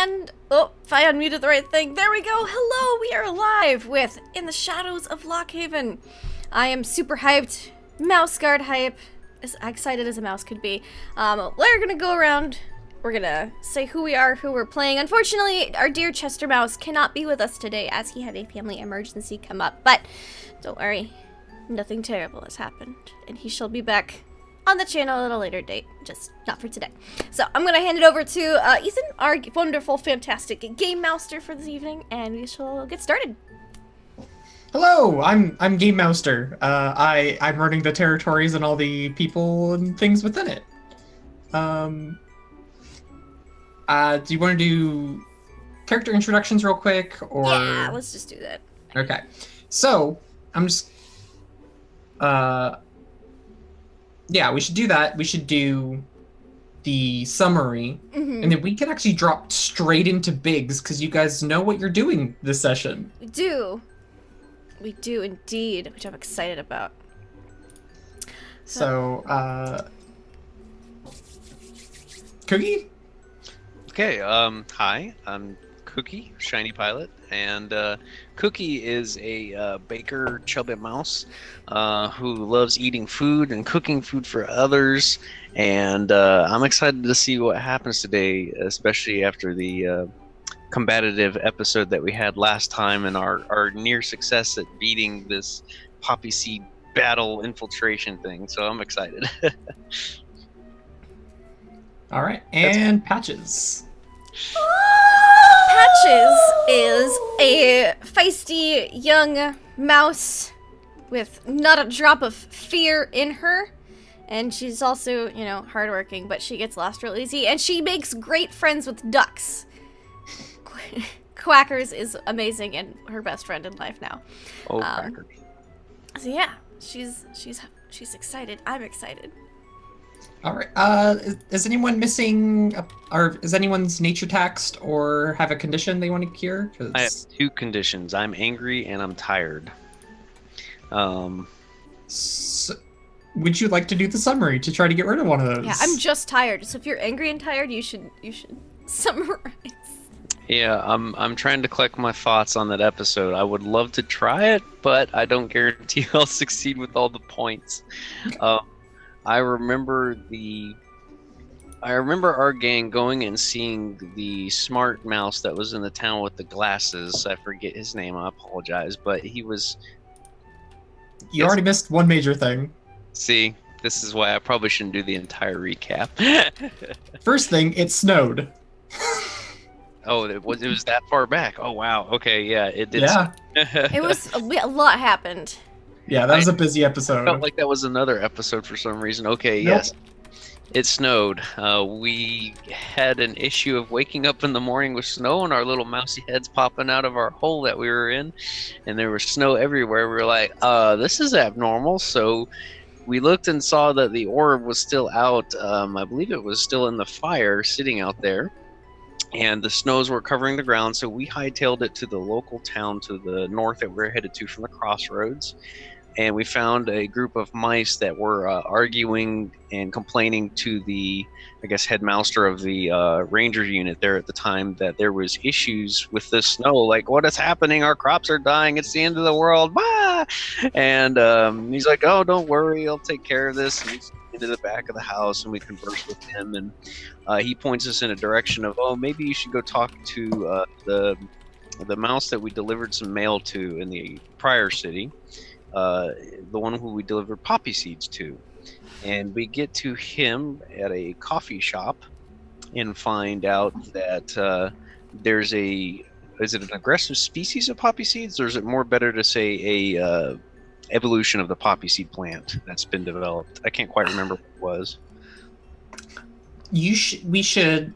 And, oh, if I unmuted the right thing, there we go. Hello, we are live with In the Shadows of Lockhaven. I am super hyped, Mouseguard hype, as excited as a mouse could be. We're gonna go around, we're gonna say who we are, who we're playing. Unfortunately, our dear Chester Mouse cannot be with us today as he had a family emergency come up, but don't worry, nothing terrible has happened, and he shall be back on the channel at a later date, just not for today. So I'm gonna hand it over to Ethan, our wonderful, fantastic game master for this evening, and we shall get started. Hello, I'm Game Master. I'm running the territories and all the people and things within it. Do you want to do character introductions real quick, or? Yeah, let's just do that. Okay, so I'm just yeah, we should do that. We should do the summary, and then we can actually drop straight into Biggs, because you guys know what you're doing this session. We do. We do indeed, which I'm excited about. So, Cookie? Okay, hi, I'm Cookie, Shiny Pilot, and Cookie is a baker chubby mouse who loves eating food and cooking food for others, and I'm excited to see what happens today, especially after the combative episode that we had last time and our near success at beating this poppy seed battle infiltration thing, so I'm excited. All right, and Patches. Patches is a feisty young mouse with not a drop of fear in her. And she's also, you know, hardworking, but she gets lost real easy. And she makes great friends with ducks. Quackers is amazing and her best friend in life now. Oh, Quackers. So yeah, she's excited. I'm excited. All right. Is anyone missing, or is anyone's nature taxed or have a condition they want to cure? I have two conditions. I'm angry and I'm tired. So, would you like to do the summary to try to get rid of one of those? Yeah, I'm just tired. So if you're angry and tired, you should summarize. Yeah, I'm trying to collect my thoughts on that episode. I would love to try it, but I don't guarantee I'll succeed with all the points. Okay. I remember our gang going and seeing the smart mouse that was in the town with the glasses. I forget his name, I apologize, but he was... You already missed one major thing. See, this is why I probably shouldn't do the entire recap. First thing, it snowed. Oh, it was that far back. Oh, wow. Okay, yeah, it did. Yeah. It was a lot happened. Yeah, that was a busy episode. I felt like that was another episode for some reason. Okay, nope. Yes. It snowed. We had an issue of waking up in the morning with snow and our little mousy heads popping out of our hole that we were in. And there was snow everywhere. We were like, this is abnormal. So we looked and saw that the orb was still out. I believe it was still in the fire sitting out there. And the snows were covering the ground. So we hightailed it to the local town to the north that we're headed to from the crossroads. And we found a group of mice that were arguing and complaining to the, I guess, headmaster of the ranger unit there at the time that there was issues with the snow. Like, what is happening? Our crops are dying. It's the end of the world. Bah! And he's like, oh, don't worry. I'll take care of this. And he's into the back of the house, and we converse with him. And he points us in a direction of, oh, maybe you should go talk to the mouse that we delivered some mail to in the prior city. The one who we delivered poppy seeds to, and we get to him at a coffee shop and find out that there's is it an aggressive species of poppy seeds, or is it more better to say a evolution of the poppy seed plant that's been developed? I can't quite remember what it was. We should.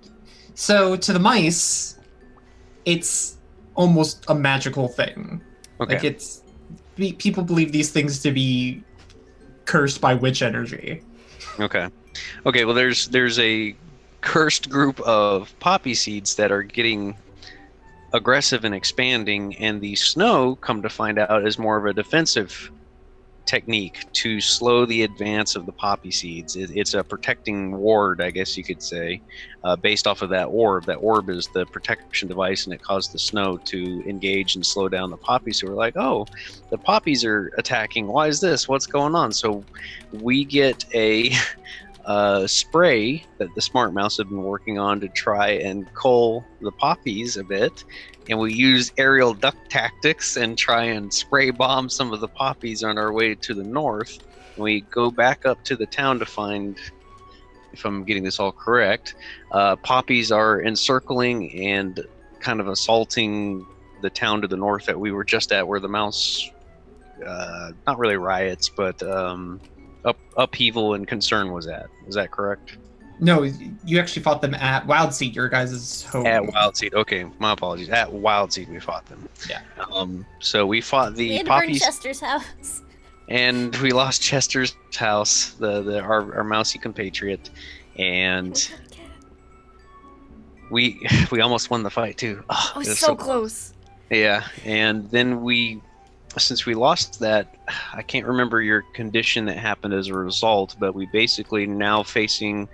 So to the mice, it's almost a magical thing. Okay. Like people believe these things to be cursed by witch energy. Okay. Well, there's a cursed group of poppy seeds that are getting aggressive and expanding, and the snow, come to find out, is more of a defensive technique to slow the advance of the poppy seeds. It's a protecting ward, I guess you could say, based off of that orb. That orb is the protection device, and it caused the snow to engage and slow down the poppies. So we're like, oh, the poppies are attacking. Why is this? What's going on? So we get a spray that the smart mouse had been working on to try and cull the poppies a bit. And we use aerial duck tactics and try and spray bomb some of the poppies on our way to the north. And we go back up to the town to find, if I'm getting this all correct, poppies are encircling and kind of assaulting the town to the north that we were just at, where the mouse, not really riots, but upheaval and concern was at. Is that correct? No, you actually fought them at Wild Seed, your guys' home. At Wild Seed, okay, my apologies. At Wild Seed, we fought them. Yeah. So we fought the We had to burn poppies, Chester's house. and we lost Chester's house, our mousy compatriot, and we almost won the fight too. Oh, Oh, it was so close. Yeah, and then since we lost that, I can't remember your condition that happened as a result, but we basically now facing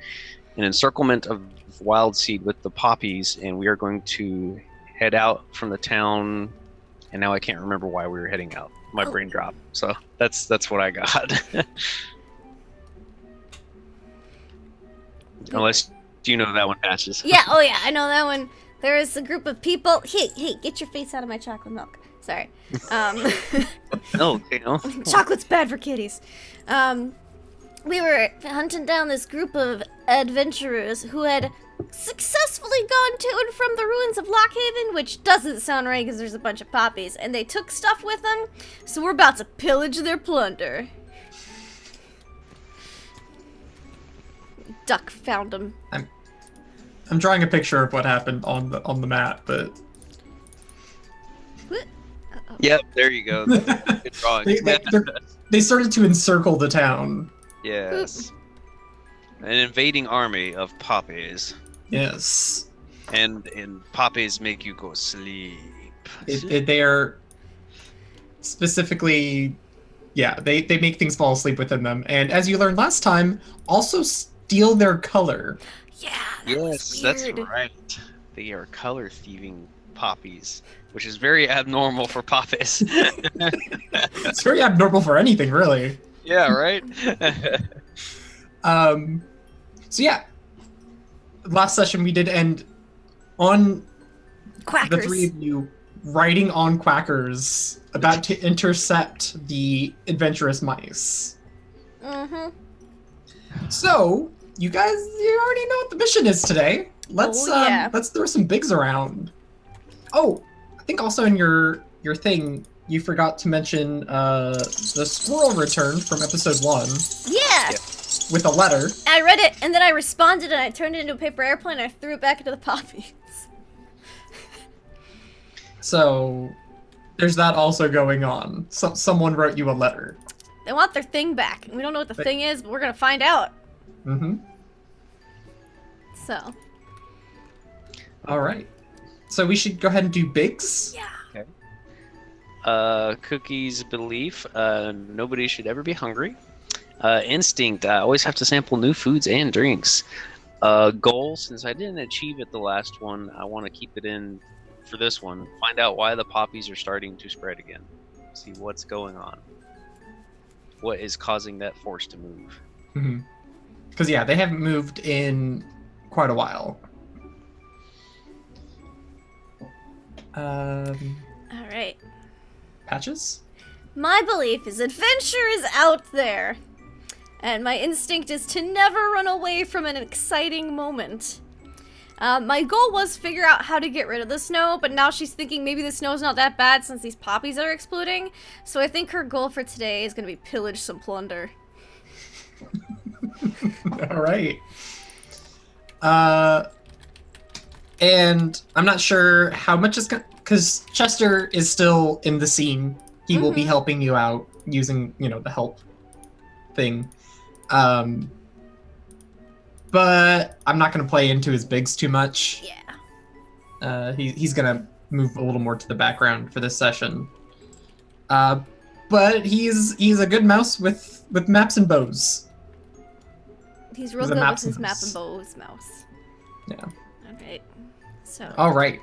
an encirclement of Wild Seed with the poppies, and we are going to head out from the town. And now I can't remember why we were heading out. My brain dropped. So that's what I got. Unless you know that one, Patches. Yeah, oh yeah, I know that one. There is a group of people. Hey, get your face out of my chocolate milk. Sorry. No, Chocolate's bad for kitties. We were hunting down this group of adventurers who had successfully gone to and from the ruins of Lockhaven, which doesn't sound right because there's a bunch of poppies, and they took stuff with them, so we're about to pillage their plunder. Duck found them. I'm drawing a picture of what happened on the map, but Yep, there you go. Good drawing. they started to encircle the town. Yes. An invading army of poppies. Yes. And poppies make you go sleep. They are specifically, they make things fall asleep within them. And as you learned last time, also steal their color. Yeah, Yes, that's right. They are color thieving poppies, which is very abnormal for poppies. It's very abnormal for anything, really. Yeah, right? So yeah, last session we did end on Quackers. the three of you riding on quackers, about to intercept the mice. Mm-hmm. So you already know what the mission is today. Let's throw some bigs around. Oh, I think also in your thing you forgot to mention the squirrel return from episode 1. Yeah. With a letter. I read it, and then I responded, and I turned it into a paper airplane, and I threw it back into the poppies. So, there's that also going on. Someone wrote you a letter. They want their thing back. We don't know what the thing is, but we're gonna find out. Mm-hmm. So. Alright. So we should go ahead and do bigs? Yeah. Okay. Cookie's belief, nobody should ever be hungry. Instinct, I always have to sample new foods and drinks. Goal, since I didn't achieve it the last one, I want to keep it in for this one. Find out why the poppies are starting to spread again. See what's going on. What is causing that force to move. Mm-hmm. Because, they haven't moved in quite a while. Alright. Patches? My belief is adventure is out there. And my instinct is to never run away from an exciting moment. My goal was figure out how to get rid of the snow, but now she's thinking maybe the snow's not that bad since these poppies are exploding. So I think her goal for today is going to be pillage some plunder. Alright. And I'm not sure how much is going to... Because Chester is still in the scene. He will be helping you out using, the help thing. But I'm not going to play into his bigs too much. Yeah. He's going to move a little more to the background for this session. but he's a good mouse with maps and bows. He's real good with his map and bows mouse. Yeah. Alright. So. Alright.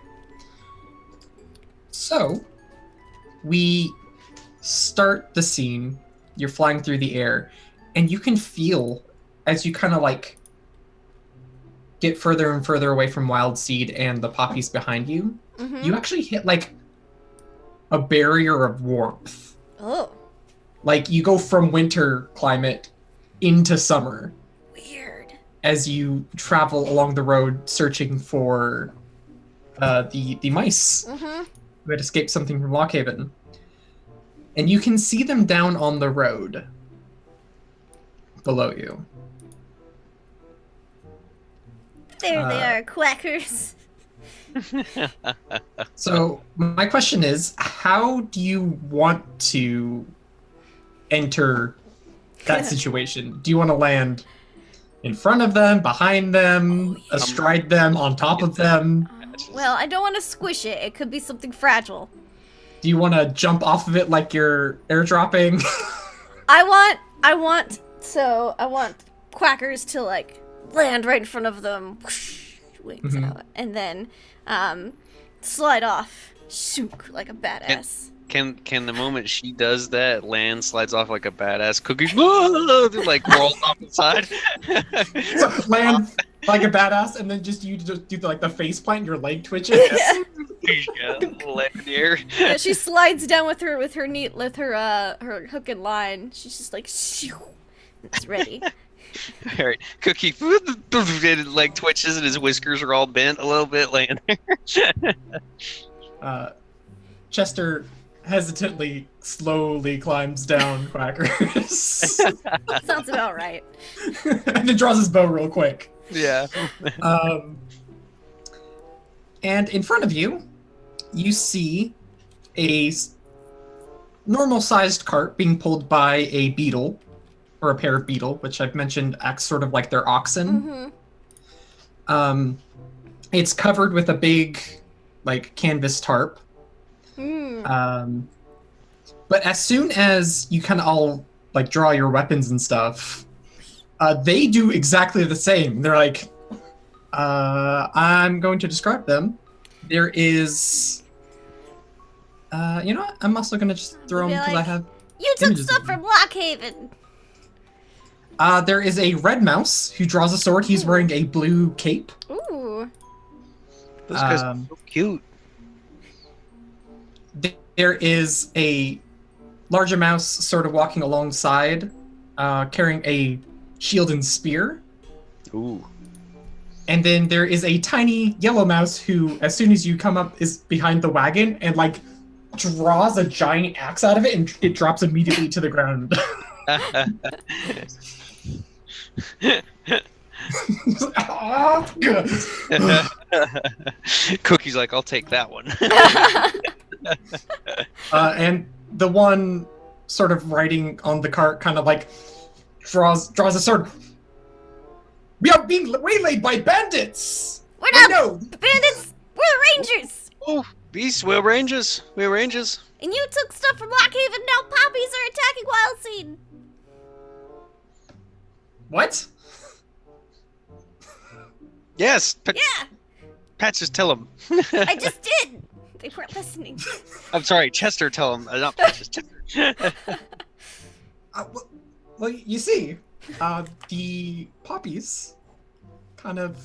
So, we start the scene. You're flying through the air, and you can feel as you kind of like get further and further away from Wild Seed and the poppies behind you, you actually hit like a barrier of warmth. Oh. Like you go from winter climate into summer. Weird. As you travel along the road searching for the mice who had escaped something from Lockhaven. And you can see them down on the road below you. There they are, quackers. So my question is, how do you want to enter that situation? Do you want to land in front of them, behind them, astride them, on top of them? Well, I don't want to squish it. It could be something fragile. Do you want to jump off of it like you're airdropping? I want quackers to like land right in front of them, wings out, and then slide off, shook like a badass. Can the moment she does that, land slides off like a badass cookie, like rolls off the side? So land like a badass, and then you just do like the face plant, and your leg twitches. Yeah, land in the air. Yeah, she slides down with her her hook and line. She's just like, shoo, it's ready. All right, Cookie, it like twitches and his whiskers are all bent a little bit, laying there. Chester hesitantly, slowly climbs down Quackers. Sounds about right. And then draws his bow real quick. Yeah. And in front of you, you see a normal-sized cart being pulled by a beetle, or a pair of beetle, which I've mentioned acts sort of like their oxen. It's covered with a big, like, canvas tarp. But as soon as you kind of all, like, draw your weapons and stuff, they do exactly the same. They're like, I'm going to describe them. There is... you know what? I'm also going to just throw them because I have... You took stuff from Lockhaven! There is a red mouse who draws a sword. He's wearing a blue cape. Ooh. Those guys are so cute. There is a larger mouse sort of walking alongside, carrying a shield and spear. Ooh. And then there is a tiny yellow mouse who, as soon as you come up, is behind the wagon and, like, draws a giant axe out of it, and it drops immediately to the ground. Cookie's like, I'll take that one. And the one sort of riding on the cart kind of like draws a sword. We are being waylaid by bandits! We're not bandits! We're the Rangers! Oh, beasts, we're Rangers. We're Rangers. And you took stuff from Lockhaven, now poppies are attacking Wild Seed! What? Yes. Yeah. Pat, just tell him. I just did. They weren't listening. I'm sorry, Chester, tell him. Not Pat, just Chester. Well, you see, the poppies kind of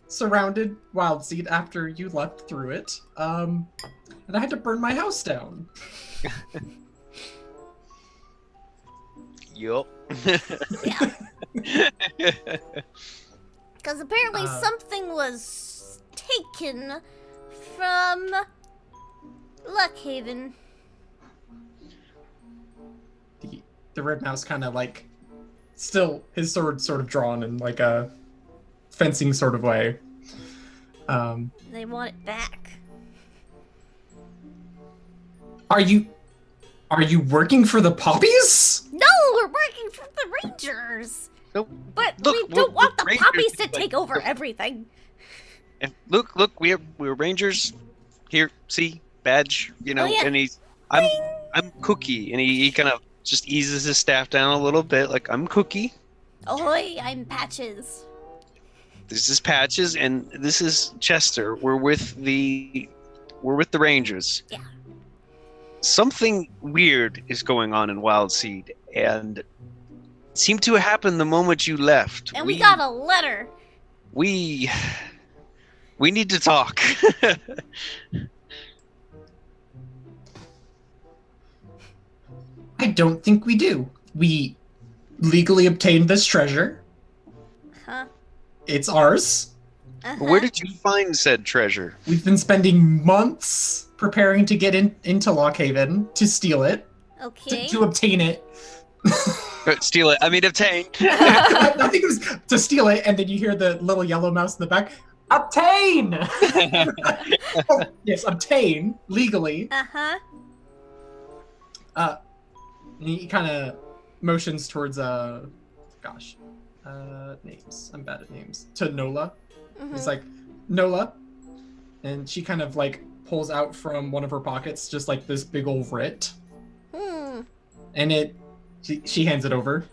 surrounded Wild Seed after you left through it, and I had to burn my house down. Yup. Yeah. Because apparently something was taken from Lockhaven. The red mouse kind of like, still his sword sort of drawn in like a fencing sort of way. They want it back. Are you working for the poppies? No, we're working for the Rangers. Nope. But Look, we don't want the Rangers, poppies to like, take over everything. And look, we're Rangers. Here, see, badge, you know, Oh, yeah. and I'm Cookie, and he kind of just eases his staff down a little bit, like, I'm Cookie. Ahoy, I'm Patches. This is Patches, and this is Chester. We're with the Rangers. Yeah. Something weird is going on in Wild Seed, and it seemed to happen the moment you left. And we got a letter. We need to talk. I don't think we do. We legally obtained this treasure. Huh? It's ours. Where did you find said treasure? We've been spending months preparing to get into Lockhaven to steal it. Okay. To obtain it. Steal it. I mean, obtain. I think it was to steal it, and then you hear the little yellow mouse in the back. Obtain! Oh, yes, obtain, legally. Uh-huh. And he kind of motions towards, names. I'm bad at names. To Nola. He's like, Nola. And she kind of, like, pulls out from one of her pockets just, like, this big old writ. And she hands it over.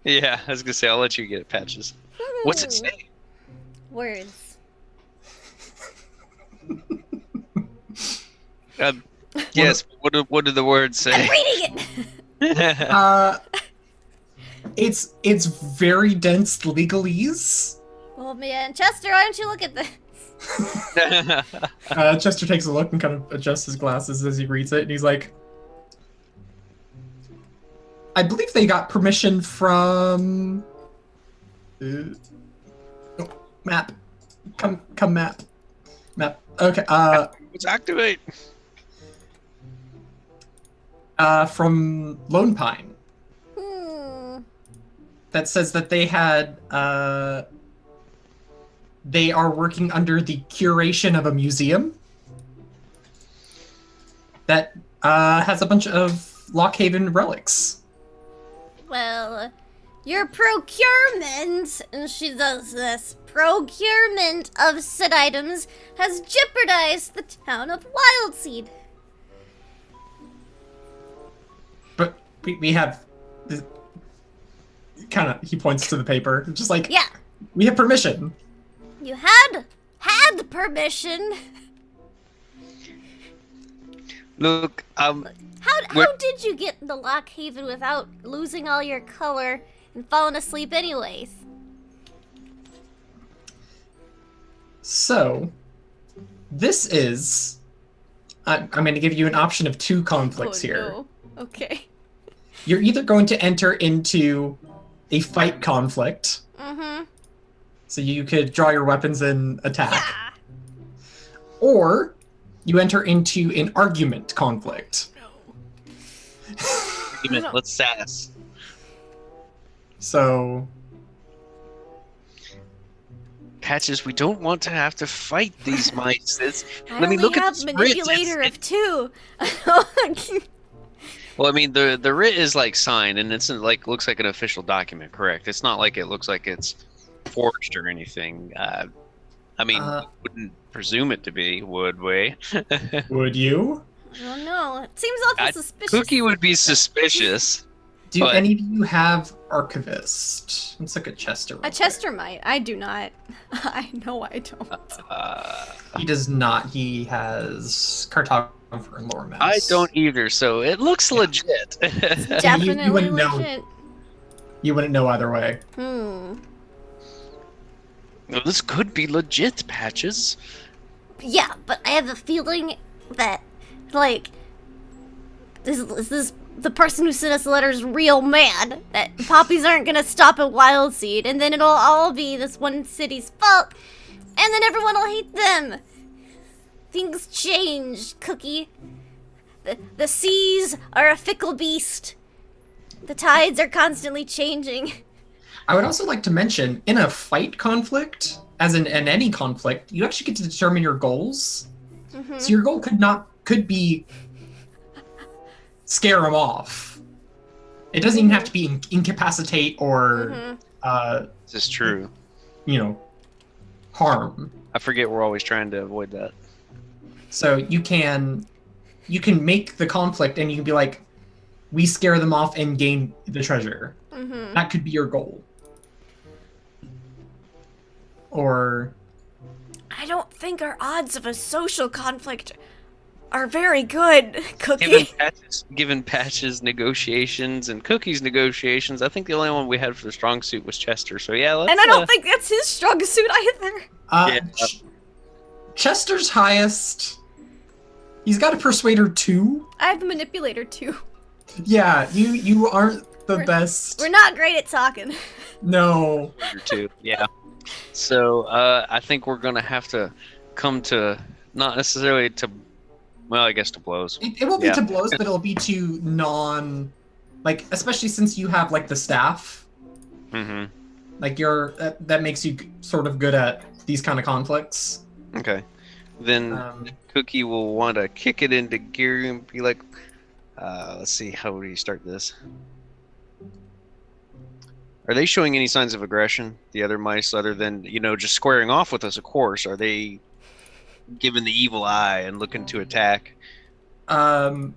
Yeah, I was gonna say, I'll let you get it, Patches. What's it say? Words. Yes, what do the words say? I'm reading it! It's very dense legalese. Oh man, Chester, why don't you look at this? Chester takes a look and kind of adjusts his glasses as he reads it, and he's like, I believe they got permission from... map. Come map. Map. Okay, Let's activate. From Lone Pine. That says that they had, they are working under the curation of a museum that has a bunch of Lockhaven relics. Well, your procurement, and she does this, procurement of said items has jeopardized the town of Wildseed. But we have this, kind of, he points to the paper, just like, Yeah. We have permission. You had permission. Look, How did you get into Lockhaven without losing all your color and falling asleep anyways? So, this is... I'm going to give you an option of two conflicts here. No. Okay. You're either going to enter into a fight conflict. So you could draw your weapons and attack. Yeah. Or you enter into an argument conflict. argument, let's sass. So... Patches, we don't want to have to fight these mice. Let me look at the manipulator of 2. Well, I mean, the writ is like signed, and it's like looks like an official document, correct? It's not like it looks like it's forged or anything. I mean, we wouldn't presume it to be, would we? Would you? I don't know. It seems awful suspicious. Cookie would be suspicious. Do any of you have Archivist? It's like a Chester. A Chester might. I do not. I know I don't. He does not. He has Cartographer and Lore Maps. I don't either, so it looks legit. Definitely you wouldn't legit. know. You wouldn't know either way. Well, this could be legit, Patches. Yeah, but I have a feeling that, like, this the person who sent us the letter is real mad that poppies aren't gonna stop at Wildseed, and then it'll all be this one city's fault, and then everyone will hate them. Things change, Cookie. The seas are a fickle beast. The tides are constantly changing. I would also like to mention, in a fight conflict, as in any conflict, you actually get to determine your goals. So your goal could be scare them off. It doesn't even have to be incapacitate or This is true. harm. I forget we're always trying to avoid that. So you can make the conflict, and you can be like, we scare them off and gain the treasure. Mm-hmm. That could be your goal. Or I don't think our odds of a social conflict are very good, Cookie. Given Patch's negotiations and Cookie's negotiations, I think the only one we had for the strong suit was Chester. So yeah, let's, and I don't think that's his strong suit either. Yeah. Chester's highest. He's got a Persuader 2. I have the Manipulator too. Yeah, you aren't the best. We're not great at talking. No. Two. Yeah. So I think we're gonna have to come to not necessarily to, well, I guess to blows. It will be to blows, but it'll be to non, like, especially since you have like the staff. Mm-hmm. Like that makes you sort of good at these kind of conflicts. Okay. Then Cookie will want to kick it into gear and be like, let's see, how do you start this? Are they showing any signs of aggression, the other mice, other than, just squaring off with us, of course? Are they giving the evil eye and looking to attack? I'd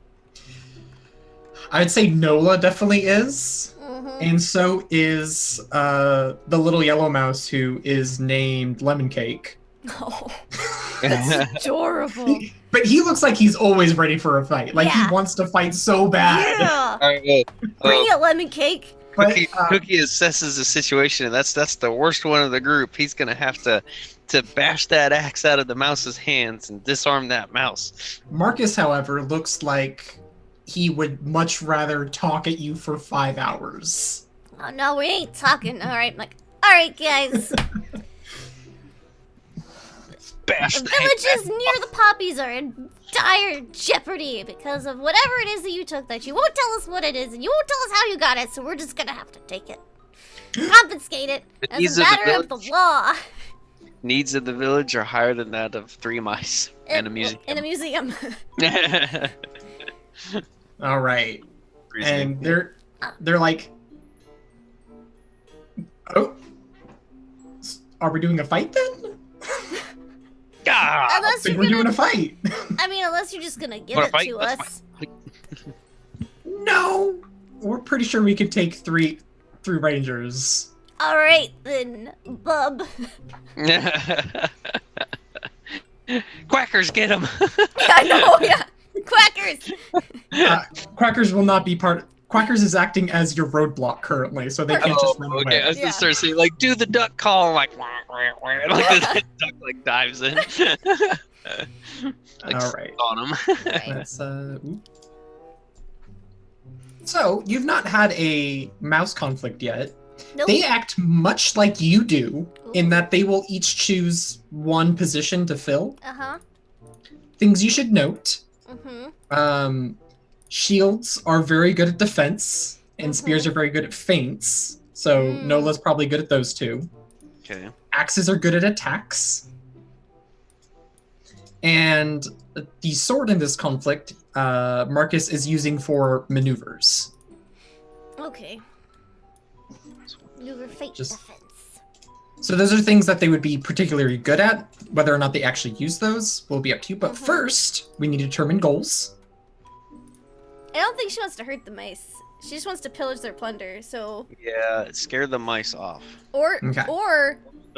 say Nola definitely is. Mm-hmm. And so is the little yellow mouse who is named Lemon Cake. Oh, that's adorable. But he looks like he's always ready for a fight. Like he wants to fight so bad. Yeah. All right, Bring it, Lemon Cake. But, Cookie assesses the situation, and that's the worst one of the group. He's gonna have to bash that axe out of the mouse's hands and disarm that mouse. Marcus, however, looks like he would much rather talk at you for 5 hours. Oh no, we ain't talking. All right, all right, guys. Bash The villages near the poppies are in dire jeopardy because of whatever it is that you took that you won't tell us what it is and you won't tell us how you got it, so we're just gonna have to take it. Confiscate it as a matter of the law. Needs of the village are higher than that of 3 mice and a museum. In a museum. All right. And they're like, oh, are we doing a fight then? Unless we're doing a fight. I mean, unless you're just gonna give it to us. No, we're pretty sure we could take three rangers. All right then, bub. Quackers, get him! I know, yeah. Quackers. Quackers will not be part. Quackers is acting as your roadblock currently, so they can't just run away. Okay, I was gonna start saying, like, do the duck call, like the duck like dives in. Like, all right. On him. Let's, So you've not had a mouse conflict yet. Nope. They act much like you do in that they will each choose one position to fill. Uh-huh. Things you should note. Mm-hmm. Shields are very good at defense, and spears are very good at feints. So Nola's probably good at those two. Okay. Axes are good at attacks. And the sword in this conflict, Marcus is using for maneuvers. Okay. Maneuver fate defense. So those are things that they would be particularly good at. Whether or not they actually use those will be up to you. But first, we need to determine goals. I don't think she wants to hurt the mice. She just wants to pillage their plunder, so... Yeah, scare the mice off. Or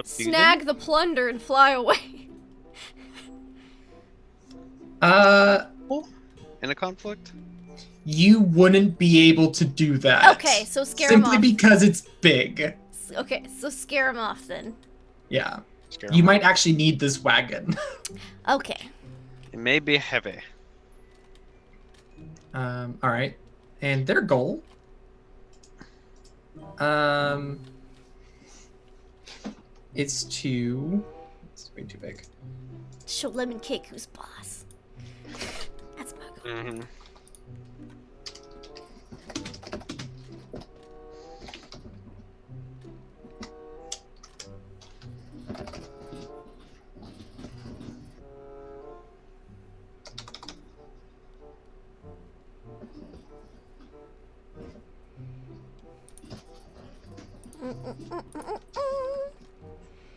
snag the plunder and fly away. In a conflict? You wouldn't be able to do that. Okay, so scare them off. Simply because it's big. Okay, so scare them off then. Yeah. You might actually need this wagon. Okay. It may be heavy. All right. And their goal. It's to. It's way too big. Show Lemon Cake who's boss. That's my goal. Mm-hmm.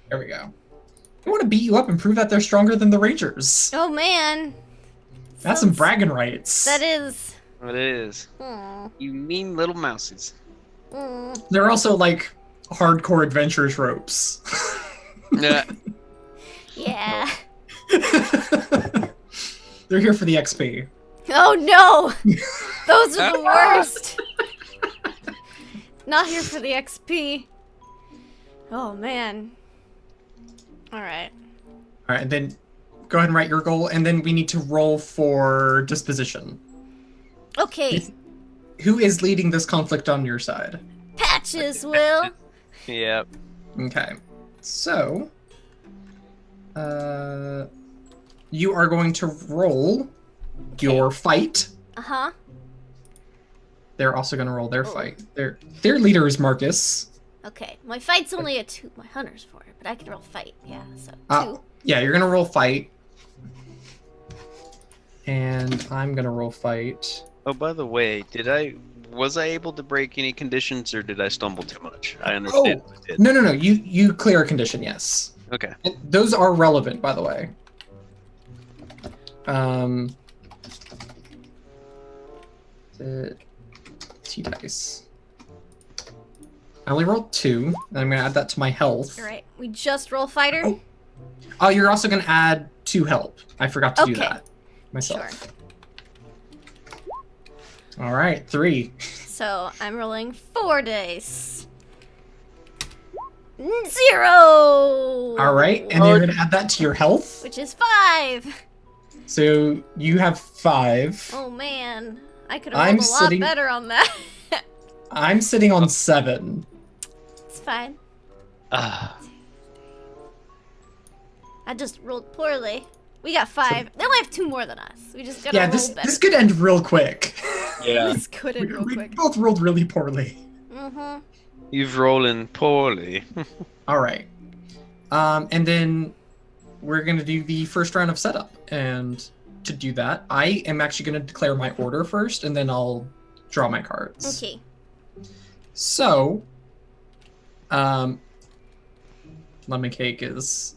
There we go. They want to beat you up and prove that they're stronger than the Rangers. Oh man. That's some bragging rights. That is. It is. You mean little mousies. They're also like hardcore adventurous ropes. Yeah. Yeah. They're here for the XP. Oh no! Those are the worst! Not here for the XP. Oh man. Alright. Alright, and then go ahead and write your goal, and then we need to roll for disposition. Okay. Who is leading this conflict on your side? Patches will. Yep. Okay. So, you are going to roll your fight. Uh-huh. They're also going to roll their fight. Their leader is Marcus. Okay. My fight's only a 2. My hunter's 4, but I can roll fight. Yeah, so 2. Yeah, you're going to roll fight. And I'm going to roll fight. Oh, by the way, was I able to break any conditions, or did I stumble too much? I understand. No. You clear a condition, yes. Okay. And those are relevant, by the way. 2 dice. I only rolled 2, and I'm gonna add that to my health. Alright, we just roll fighter? Oh, you're also gonna add 2 help. I forgot to do that myself. Sure. Alright, 3. So, I'm rolling 4 dice. 0! Alright, and then you're gonna add that to your health. Which is 5! So, you have 5. Oh man, I could have rolled a lot better on that. I'm sitting on 7. It's fine. Ah. I just rolled poorly. We got 5. They only have 2 more than us. We just gotta roll better. This could end real quick. Yeah. This could end real quick. We both rolled really poorly. Mm-hmm. You've rolling poorly. Alright. And then we're gonna do the first round of setup. And to do that, I am actually gonna declare my order first, and then I'll draw my cards. Okay. So, Lemon Cake is,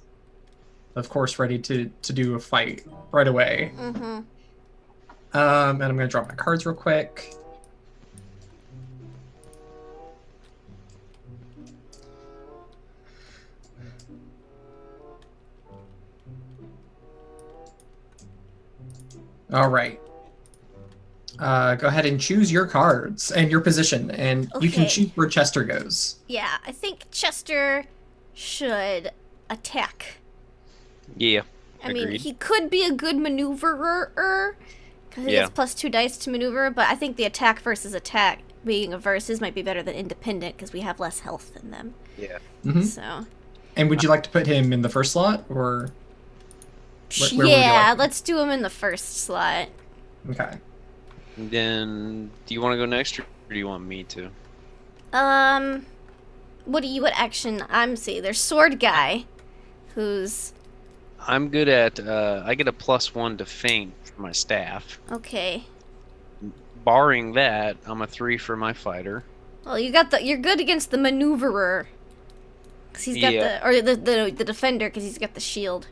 of course, ready to do a fight right away. Mm-hmm. And I'm gonna draw my cards real quick. All right. Go ahead and choose your cards and your position, and you can choose where Chester goes. Yeah, I think Chester should attack. Yeah. I mean, he could be a good maneuverer, because he gets +2 dice to maneuver, but I think the attack versus attack being a versus might be better than independent, because we have less health than them. Yeah. Mm-hmm. So. And would you like to put him in the first slot, or? Yeah, let's do him in the first slot. Okay. Then, do you want to go next, or do you want me to? What action? There's Sword Guy, who's... I'm good at, I get a +1 to feint for my staff. Okay. Barring that, I'm a 3 for my fighter. Well, you're good against the maneuverer. Cause he's got the defender, because he's got the shield.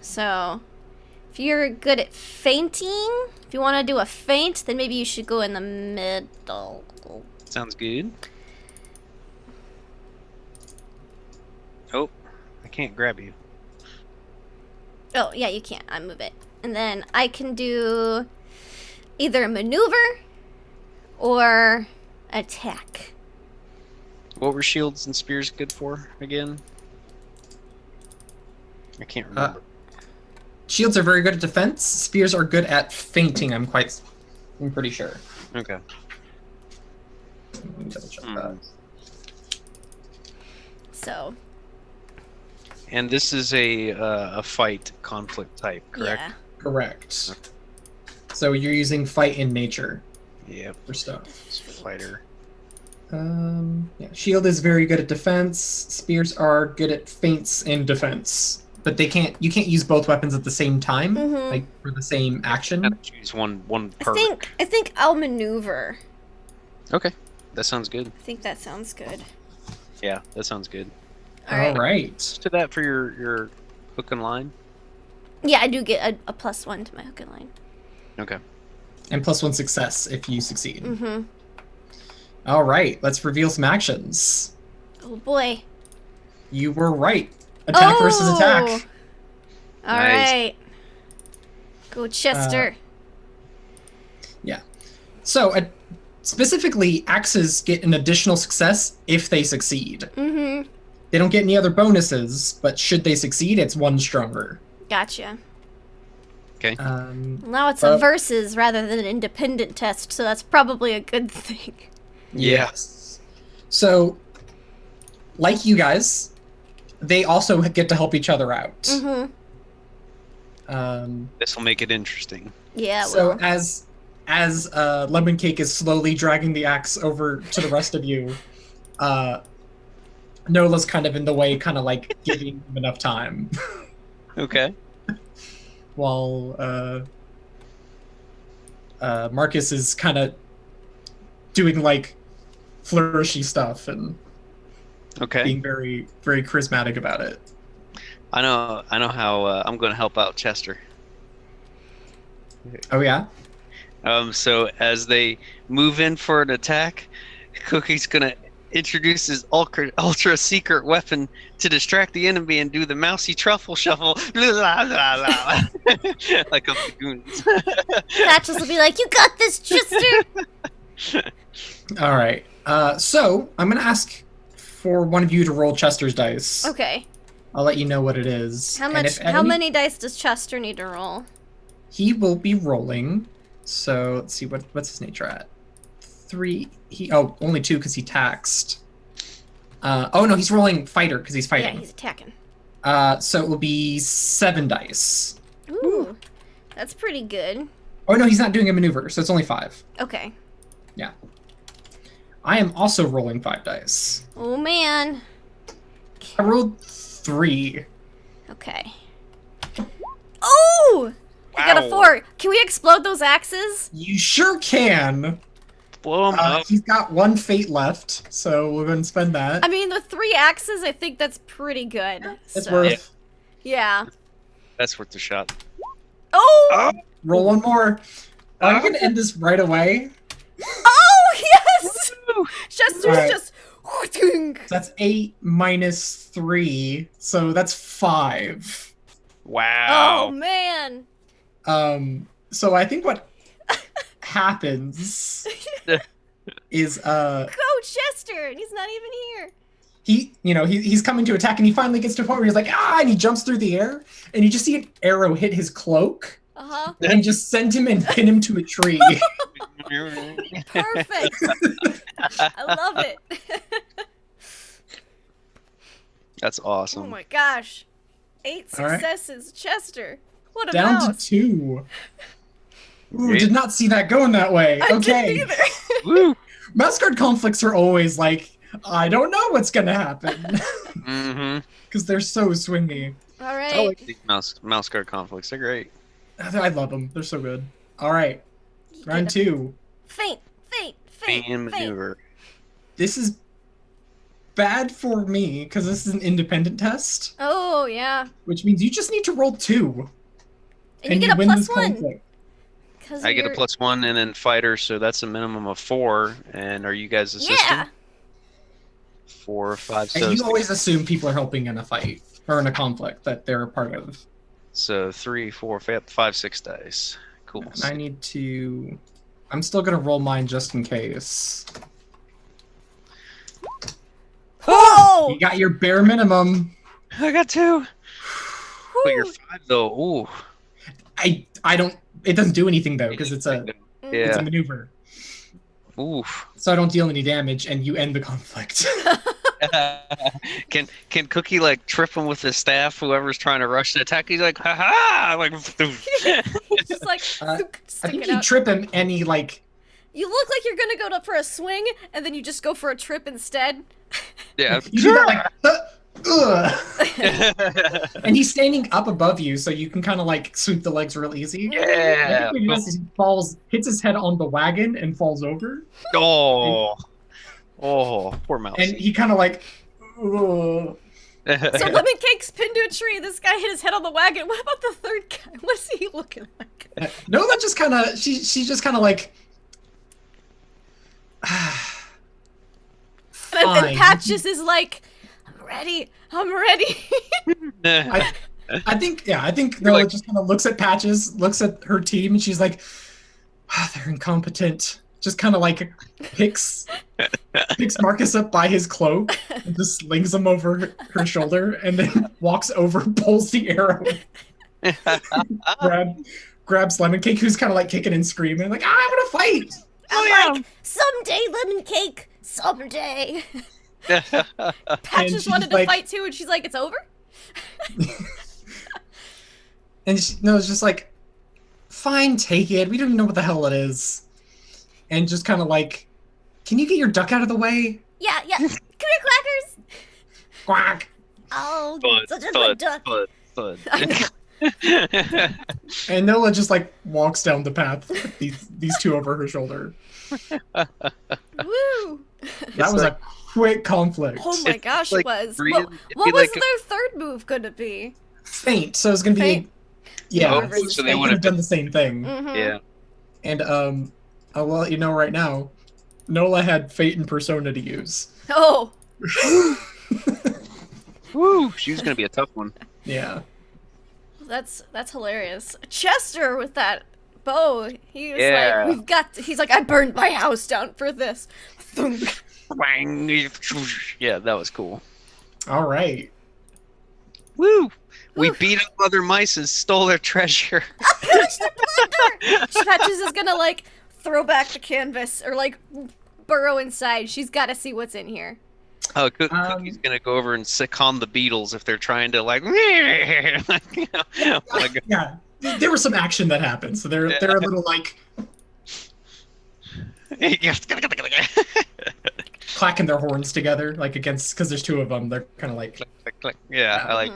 So, if you're good at feinting, if you want to do a feint, then maybe you should go in the middle. Sounds good. Oh, I can't grab you. Oh, yeah, you can't. I move it. And then I can do either maneuver or attack. What were shields and spears good for again? I can't remember. Shields are very good at defense. Spears are good at feinting. I'm pretty sure. Okay. Let me double check that. So. And this is a fight conflict type, correct? Yeah. Correct. So you're using fight in nature. Yep. For stuff. Fighter. Yeah. Shield is very good at defense. Spears are good at feints and defense. But you can't use both weapons at the same time, like for the same action. I have to choose one per. I think I'll maneuver. Okay, that sounds good. I think that sounds good. Yeah, that sounds good. All right. To that for your hook and line? Yeah, I do get a +1 to my hook and line. Okay. And +1 success if you succeed. Mm-hmm. All right, let's reveal some actions. Oh boy. You were right. Attack versus attack. All Nice. right. Go Chester. Yeah. So, specifically, axes get an additional success if they succeed. Mm-hmm. They don't get any other bonuses, but should they succeed, it's 1 stronger. Gotcha. Okay. Now it's a versus rather than an independent test, so that's probably a good thing. Yes. So, like you guys, they also get to help each other out. Mm-hmm. This will make it interesting. Yeah. So Well. as Lemon Cake is slowly dragging the axe over to the rest of you, Nola's kind of in the way, kind of like giving him enough time. Okay. While Marcus is kind of doing like flourishy stuff and being very, very charismatic about it. I know how I'm going to help out Chester. Oh yeah? So as they move in for an attack, Cookie's going to introduce his ultra secret weapon to distract the enemy and do the mousy truffle shuffle. Like a Goonies. Patches will be like, "You got this, Chester." All right. So I'm going to ask for one of you to roll Chester's dice. Okay. I'll let you know what it is. How many dice does Chester need to roll? He will be rolling. So let's see what's his nature at. 3. Only 2 because he taxed. Oh no, he's rolling fighter because he's fighting. Yeah, he's attacking. So it will be 7 dice. Ooh, that's pretty good. Oh no, he's not doing a maneuver, so it's only 5. Okay. Yeah. I am also rolling 5 dice. Oh man. I rolled 3. Okay. Oh! I got a Wow. 4. Can we explode those axes? You sure can. Blow him up. He's got 1 fate left, so we'll go and spend that. I mean, the 3 axes, I think that's pretty good. It's so. worth. Yeah. That's worth the shot. Oh! Roll 1 more. I'm gonna end this right away. Oh, yes! Chester's Alright. just... That's 8 minus 3, so that's 5. Wow. Oh, man. So I think what happens is Go, Chester! And he's not even here. he's coming to attack and he finally gets to a point where he's like, and he jumps through the air and you just see an arrow hit his cloak Uh-huh. and just send him and pin him to a tree. Perfect. I love it. That's awesome. Oh my gosh. 8 All right. successes. Chester. What a Down mouse. to 2. Ooh, did not see that going that way. I Okay. didn't either. Woo! Mouseguard conflicts are always like, I don't know what's gonna happen. Mm-hmm. Because they're so swingy. All right. I like these mouse guard conflicts. They're great. I love them. They're so good. All right. You Round get a 2. Feint. Fan maneuver. This is bad for me because this is an independent test, Oh, yeah. which means you just need to roll 2. And you get a win this +1. conflict. I get a +1 and then fighter, so that's a minimum of 4. And are you guys assisting? Yeah. 4 or 5. And you always assume people are helping in a fight or in a conflict that they're a part of. So 3, 4, 5, 6 dice. Cool. And I need to... I'm still going to roll mine just in case. Oh! You got your bare minimum. I got 2. But you're 5 though. Ooh. I don't... It doesn't do anything though because it's a Yeah. maneuver. Oof. So I don't deal any damage and you end the conflict. Can Cookie like trip him with his staff? Whoever's trying to rush the attack, he's like, ha ha! Like, Just like, I stick think it you out. trip him and he like... You look like you're gonna go for a swing, and then you just go for a trip instead. yeah. You do that like... And he's standing up above you, so you can kind of like sweep the legs real easy. Yeah. What he does is he falls, hits his head on the wagon, and falls over. Oh, poor mouse. And he kind of like, ugh. So Lemon Cake's pinned to a tree. This guy hit his head on the wagon. What about the third guy? What's he looking like? Nola just kind of, she's just kind of like, and Patches is like, I'm ready. I think Nola just kind of looks at Patches, looks at her team, and she's like, they're incompetent. Just kind of like picks Marcus up by his cloak and just slings him over her shoulder, and then walks over, pulls the arrow, grabs Lemon Cake, who's kind of like kicking and screaming, like, I want to fight. I'm like, someday, Lemon Cake, someday. Patches wanted to fight too, and she's like, it's over? And it's just like, fine, take it. We don't even know what the hell it is. And just kind of like, can you get your duck out of the way? Yeah. Come here, Quackers. Quack. Oh, such a good duck. And Nola just like walks down the path with these two over her shoulder. Woo! That was a quick conflict. Oh my gosh, like, it was. really, what was their third move going to be? Feint. So it's going to be... Yeah, so they would have done the same thing. Mm-hmm. Yeah. And I'll let you know right now, Nola had Fate and Persona to use. Oh! Woo! She was going to be a tough one. Yeah. That's hilarious. Chester with that bow, he was like, he's like, I burned my house down for this. Thunk. Yeah, that was cool. All right. Woo! We beat up other mice and stole their treasure. Finish the plunder! Patches is gonna like throw back the canvas or like burrow inside. She's got to see what's in here. Oh, Cookie's gonna go over and calm the beetles if they're trying to like. Yeah, there was some action that happened, so they're a little like clacking their horns together, like against, because there's two of them. They're kind of like click, click, click. Yeah, I like.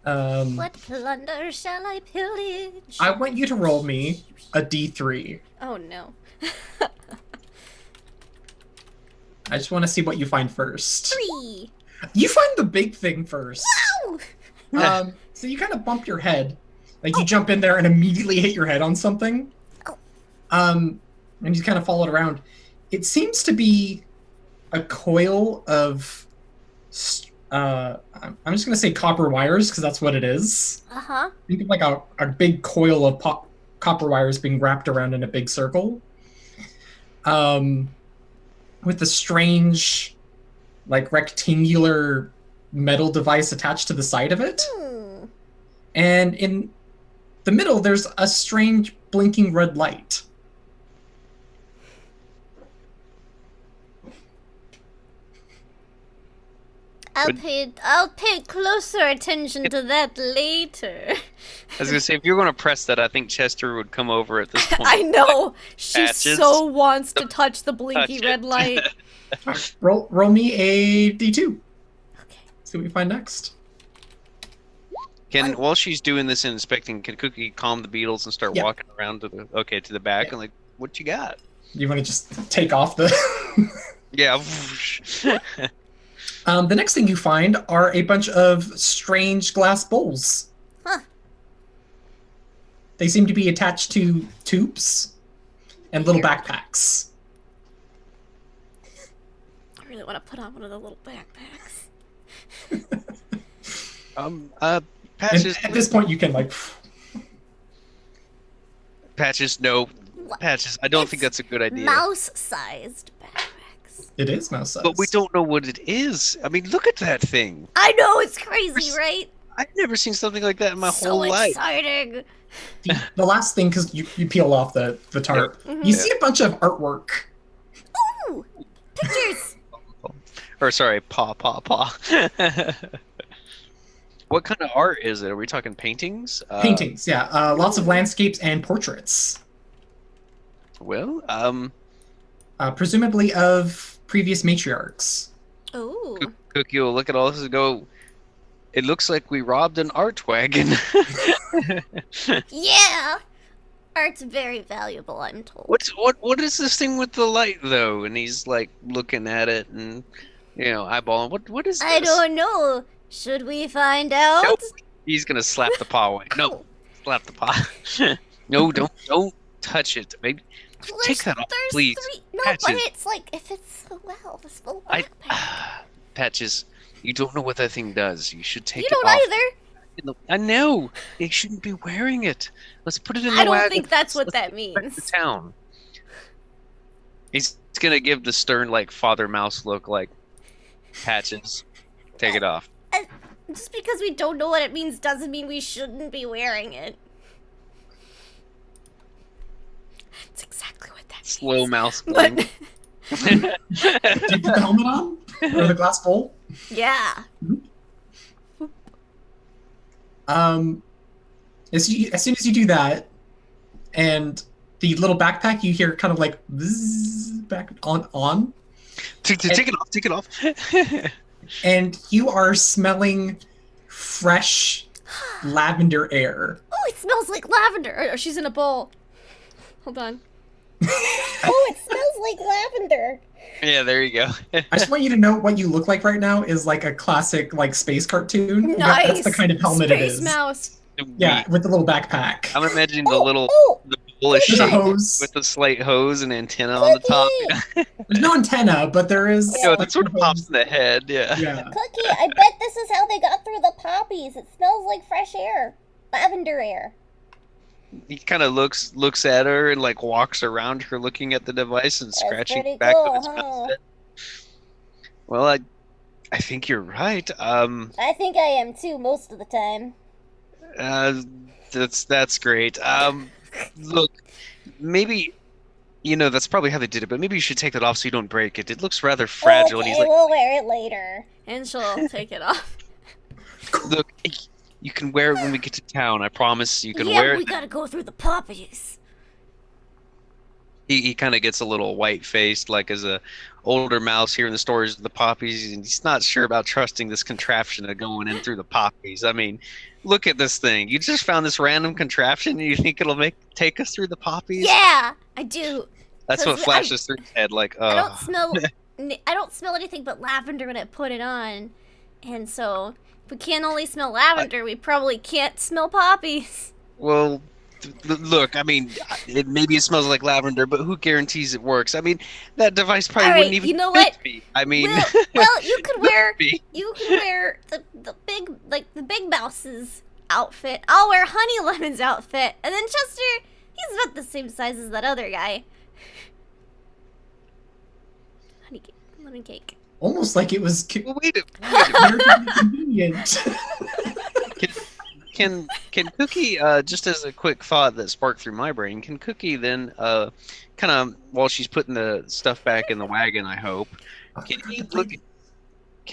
What plunder shall I pillage? I want you to roll me a D3. Oh no. I just want to see what you find first. 3. You find the big thing first. Wow! So you kind of bump your head, like you jump in there and immediately hit your head on something. And you kind of follow it around. It seems to be a coil of, I'm just gonna say copper wires because that's what it is. Uh-huh. Think of like a big coil of copper wires being wrapped around in a big circle. With a strange, like rectangular metal device attached to the side of it. And in the middle, there's a strange blinking red light. I'll pay closer attention to that later. I was gonna say, if you're gonna press that, I think Chester would come over at this point. I know. She Patches. so wants to touch the blinky red light. Roll me a D2. Okay. See what you find next. While she's doing this and inspecting, can Cookie calm the beetles and start walking around to the back and like, what you got? You want to just take off the... Yeah. The next thing you find are a bunch of strange glass bowls. Huh. They seem to be attached to tubes and little backpacks. I really want to put on one of the little backpacks. Patches. At this point, you can like... Patches, no. What? Patches, I don't think that's a good idea. Mouse-sized backpacks. It is mouse size. But we don't know what it is. I mean, look at that thing. I know, it's crazy, right? I've never seen something like that in my whole So life. exciting. The last thing, because you peel off the tarp, you see a bunch of artwork. Ooh! Pictures! Or sorry, paw. What kind of art is it? Are we talking paintings? Paintings, yeah. Lots of landscapes and portraits. Well, presumably of previous matriarchs. Ooh. Cookie will look at all this and go, it looks like we robbed an art wagon. Yeah! Art's very valuable, I'm told. What is this thing with the light, though? And he's, like, looking at it, and eyeballing. What is this? I don't know. Should we find out? Nope. He's gonna slap the paw away. No, slap the paw. No, don't touch it. Maybe take that off, please. No, Patches. but it's like if it's so well, this little backpack. Patches, you don't know what that thing does. You should take You it don't off. either. I know. They shouldn't be wearing it. Let's put it in the I don't wagon. think that's what that Let's go back means. to town. He's gonna give the stern, like, Father Mouse look, like, Patches, take it off. Just because we don't know what it means doesn't mean we shouldn't be wearing it. It's exactly what that means. Slow mouse. But Did you put the helmet on? Or the glass bowl? yeah. As soon as you do that, and the little backpack, you hear kind of like bzzz, back on. Take it off. And you are smelling fresh lavender air. Oh, it smells like lavender. Oh, she's in a bowl. Hold on. Oh, it smells like lavender. Yeah, there you go. I just want you to know what you look like right now is like a classic like space cartoon. Nice. That's the kind of helmet it Space is. Mouse. Yeah, with the little backpack. I'm imagining the bullish There's a shape hose. with the slate hose and antenna on the top. There's no antenna, but there is. Yeah, that sort of pops in the head. Yeah. Yeah. Cookie, I bet this is how they got through the poppies. It smells like fresh air. Lavender air. He kind of looks at her and like walks around her, looking at the device and scratching pretty back cool, of his huh? mouth. Well, I think you're right. I think I am too most of the time. That's great. Look, maybe that's probably how they did it, but maybe you should take that off so you don't break it. It looks rather fragile. Okay, And he's like, we'll wear it later. And she'll take it off. look, you can wear it when we get to town. I promise. You can Yeah, wear we it. gotta go through the poppies. He kind of gets a little white-faced, like as a older mouse hearing the stories of the poppies, and he's not sure about trusting this contraption of going in through the poppies. I mean, look at this thing. You just found this random contraption, and you think it'll take us through the poppies? Yeah, I do. That's what 'Cause flashes through his head, like, I don't smell. I don't smell anything but lavender when I put it on, and so if we can't only smell lavender, we probably can't smell poppies. Well, look, I mean, maybe it smells like lavender, but who guarantees it works? I mean, that device probably All right, wouldn't even you know fit what? me. I mean, Well, you could wear me. the big mouse's outfit. I'll wear Honey Lemon's outfit, and then Chester, he's about the same size as that other guy. Lemon cake. Almost like it was Well, wait a very convenient. Can Cookie, just as a quick thought that sparked through my brain, can Cookie then, kind of, while she's putting the stuff back in the wagon, I hope, can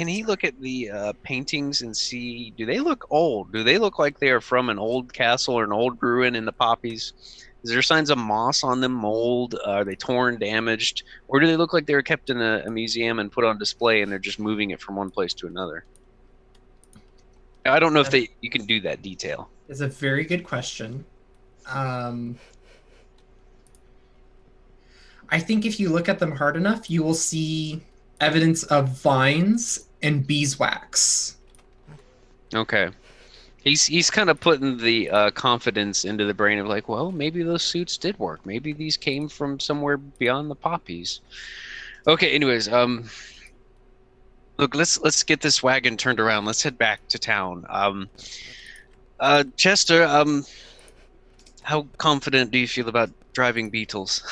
he look at the paintings and see, do they look old? Do they look like they are from an old castle or an old ruin in the poppies? Is there signs of moss on them, mold? Are they torn, damaged? Or do they look like they were kept in a museum and put on display and they're just moving it from one place to another? I don't know if you can do that detail. It's a very good question. I think if you look at them hard enough, you will see evidence of vines and beeswax. Okay. He's kind of putting the confidence into the brain of like, well, maybe those suits did work. Maybe these came from somewhere beyond the poppies. Okay, anyways, look, let's get this wagon turned around. Let's head back to town. Chester, how confident do you feel about driving beetles?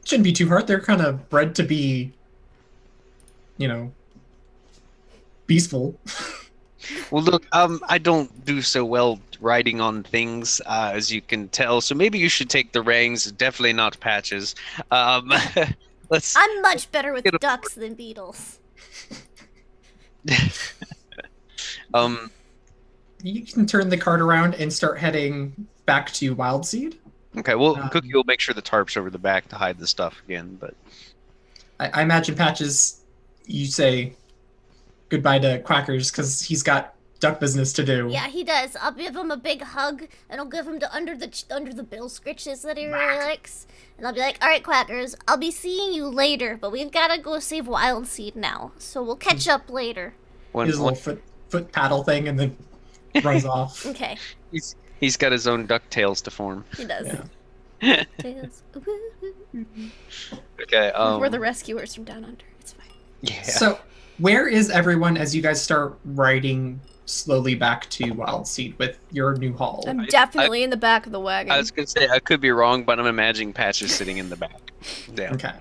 Shouldn't be too hard. They're kind of bred to be, peaceful. Well, look, I don't do so well riding on things, as you can tell. So maybe you should take the reins. Definitely not Patches. I'm much better with ducks than beetles. You can turn the cart around and start heading back to Wildseed. Okay, well, Cookie will make sure the tarp's over the back to hide the stuff again, but... I imagine Patches, you say goodbye to Quackers because he's got duck business to do. Yeah, he does. I'll give him a big hug, and I'll give him the under the bill scritches that he really likes. And I'll be like, all right, Quackers, I'll be seeing you later, but we've got to go save Wild Seed now, so we'll catch up later. His little foot paddle thing, and then runs off. Okay. He's got his own duck tails to form. He does. Yeah. Tails. Okay. We're the rescuers from down under. It's fine. Yeah. So, where is everyone as you guys start riding slowly back to Wild Seed with your new haul? I'm definitely in the back of the wagon. I was gonna say I could be wrong, but I'm imagining Patches sitting in the back. Yeah. Okay.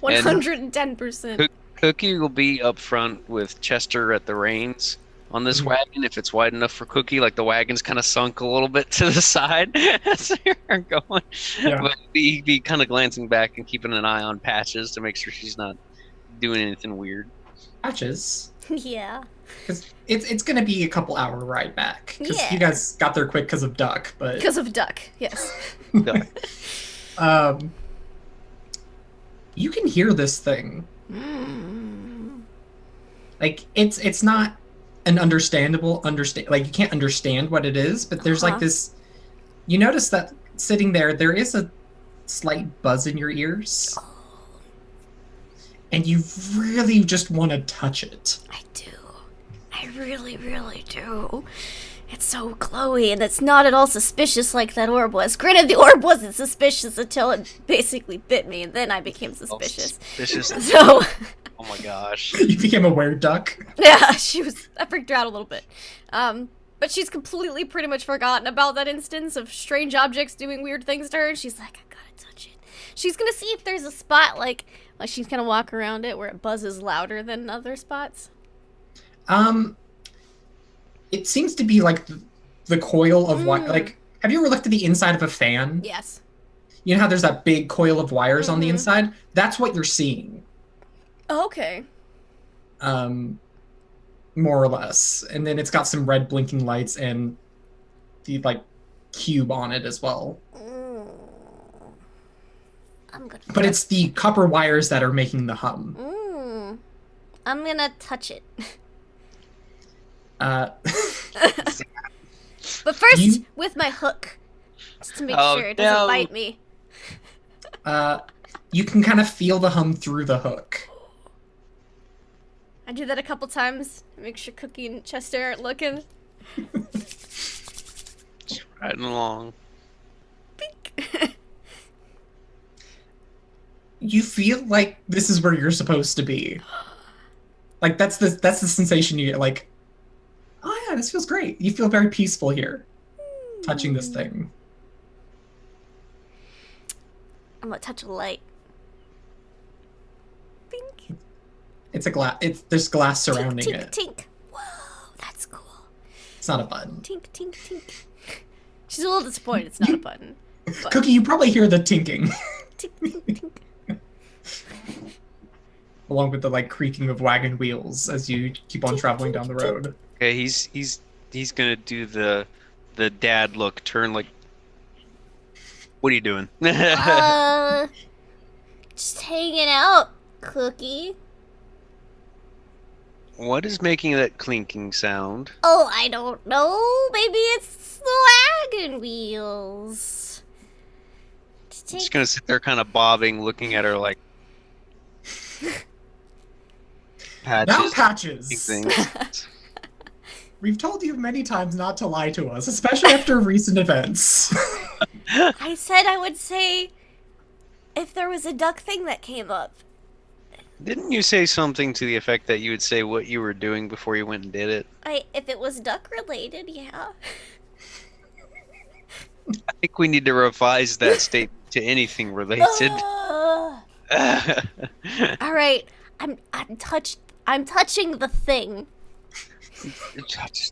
110%. Cookie will be up front with Chester at the reins on this wagon if it's wide enough for Cookie. Like the wagon's kind of sunk a little bit to the side as you're going. Yeah. But be kind of glancing back and keeping an eye on Patches to make sure she's not doing anything weird. Patches. Yeah. Because it's going to be a couple hour ride back. Because Yeah. you guys got there quick because of Duck, but... Because of Duck, yes. You can hear this thing. Like, it's not an like, you can't understand what it is, but there's like this... You notice that sitting there is a slight buzz in your ears. And you really just want to touch it. I do. I really, really do. It's so glowy, and it's not at all suspicious like that orb was. Granted, the orb wasn't suspicious until it basically bit me, and then I became suspicious. So... Oh my gosh. You became a weird duck. Yeah, I freaked her out a little bit. But she's completely pretty much forgotten about that instance of strange objects doing weird things to her, and she's like, I gotta touch it. She's gonna see if there's a spot, like she's gonna walk around it where it buzzes louder than other spots. It seems to be like the coil of wire. Like, have you ever looked at the inside of a fan? Yes. You know how there's that big coil of wires on the inside? That's what you're seeing. Oh, okay. More or less. And then it's got some red blinking lights and the, like, cube on it as well. But it's the copper wires that are making the hum. I'm gonna touch it. But first, with my hook. Just to make sure it doesn't bite me. You can kind of feel the hum through the hook. I do that a couple times. Make sure Cookie and Chester aren't looking. Just riding along. Pink. You feel like this is where you're supposed to be. Like, that's the sensation you get. Like, oh yeah, this feels great. You feel very peaceful here, touching this thing. I'm gonna touch a light. Pink. It's a glass. There's glass surrounding tink, it. Tink. Whoa, that's cool. It's not a button. Tink, tink, tink. She's a little disappointed it's not a button. But... Cookie, you probably hear the tinking. Tink, tink, tink. Along with the like creaking of wagon wheels as you keep on traveling down the road. Okay, he's gonna do the dad look, turn like. What are you doing? Just hanging out, Cookie. What is making that clinking sound? Oh, I don't know. Maybe it's the wagon wheels. Just gonna sit there kind of bobbing, looking at her like... Patches. Now, Patches! Things. We've told you many times not to lie to us, especially after recent events. I said I would say if there was a duck thing that came up. Didn't you say something to the effect that you would say what you were doing before you went and did it? If it was duck related, yeah. I think we need to revise that statement to anything related. All right, I'm touching the thing.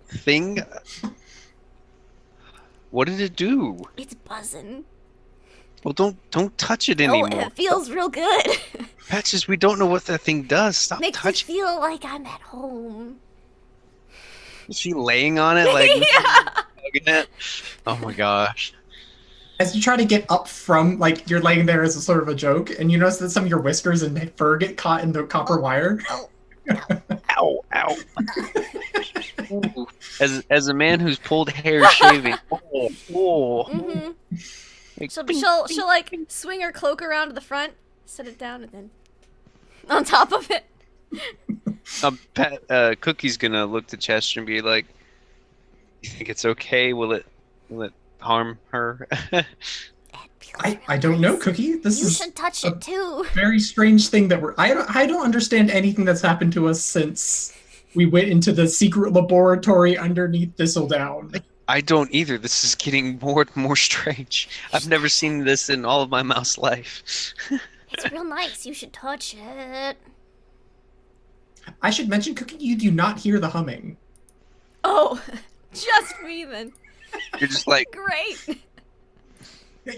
Thing? What did it do? It's buzzing. Well, don't touch it anymore. Oh, it feels real good. Patches, we don't know what that thing does. Stop Makes touching. me feel like I'm at home. Is she laying on it like hugging it? Oh my gosh. As you try to get up from, like, you're laying there as a sort of a joke, and you notice that some of your whiskers and fur get caught in the copper wire. Ow, ow. Ooh. As a man who's pulled hair shaving. Mm-hmm. Like, She'll like swing her cloak around to the front, set it down, and then on top of it. Cookie's gonna look to Chester and be like, "You think it's okay? Will it harm her?" I don't know, Cookie. This You is should touch it too. very strange thing that I don't understand anything that's happened to us since we went into the secret laboratory underneath Thistledown. I don't either. This is getting more and more strange. I've never seen this in all of my mouse life. It's real nice. You should touch it. I should mention, Cookie, you do not hear the humming. Oh, just me then. You're just like, Great.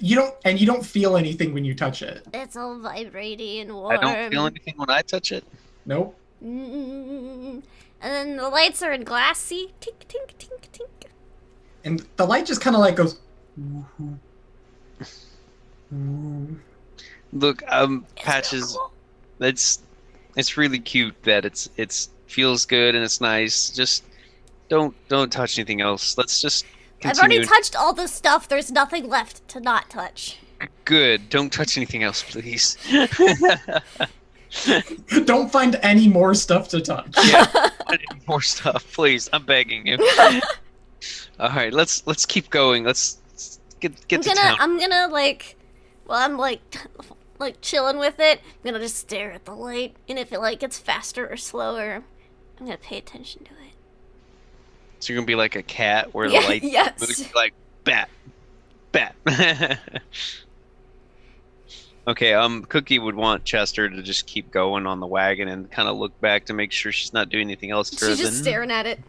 You don't feel anything when you touch it. It's all vibrating and warm. I don't feel anything when I touch it. Nope. And then the lights are in glass. See? Tink, tink, tink, tink. And the light just kind of like goes. Ooh. Look, Patches. It's really cute that it's feels good and it's nice. Just don't touch anything else. Let's just I've continue. already touched all the stuff. There's nothing left to not touch. Good. Don't touch anything else, please. Don't find any more stuff to touch. Yeah, I need more stuff, please. I'm begging you. All right, let's keep going. Let's get to town. I'm gonna like, while I'm like chilling with it, I'm gonna just stare at the light, and if it like gets faster or slower, I'm gonna pay attention to it. So you're gonna be like a cat where the Yeah, light yes. moves like bat. Okay, Cookie would want Chester to just keep going on the wagon and kind of look back to make sure she's not doing anything else. She's just staring at it.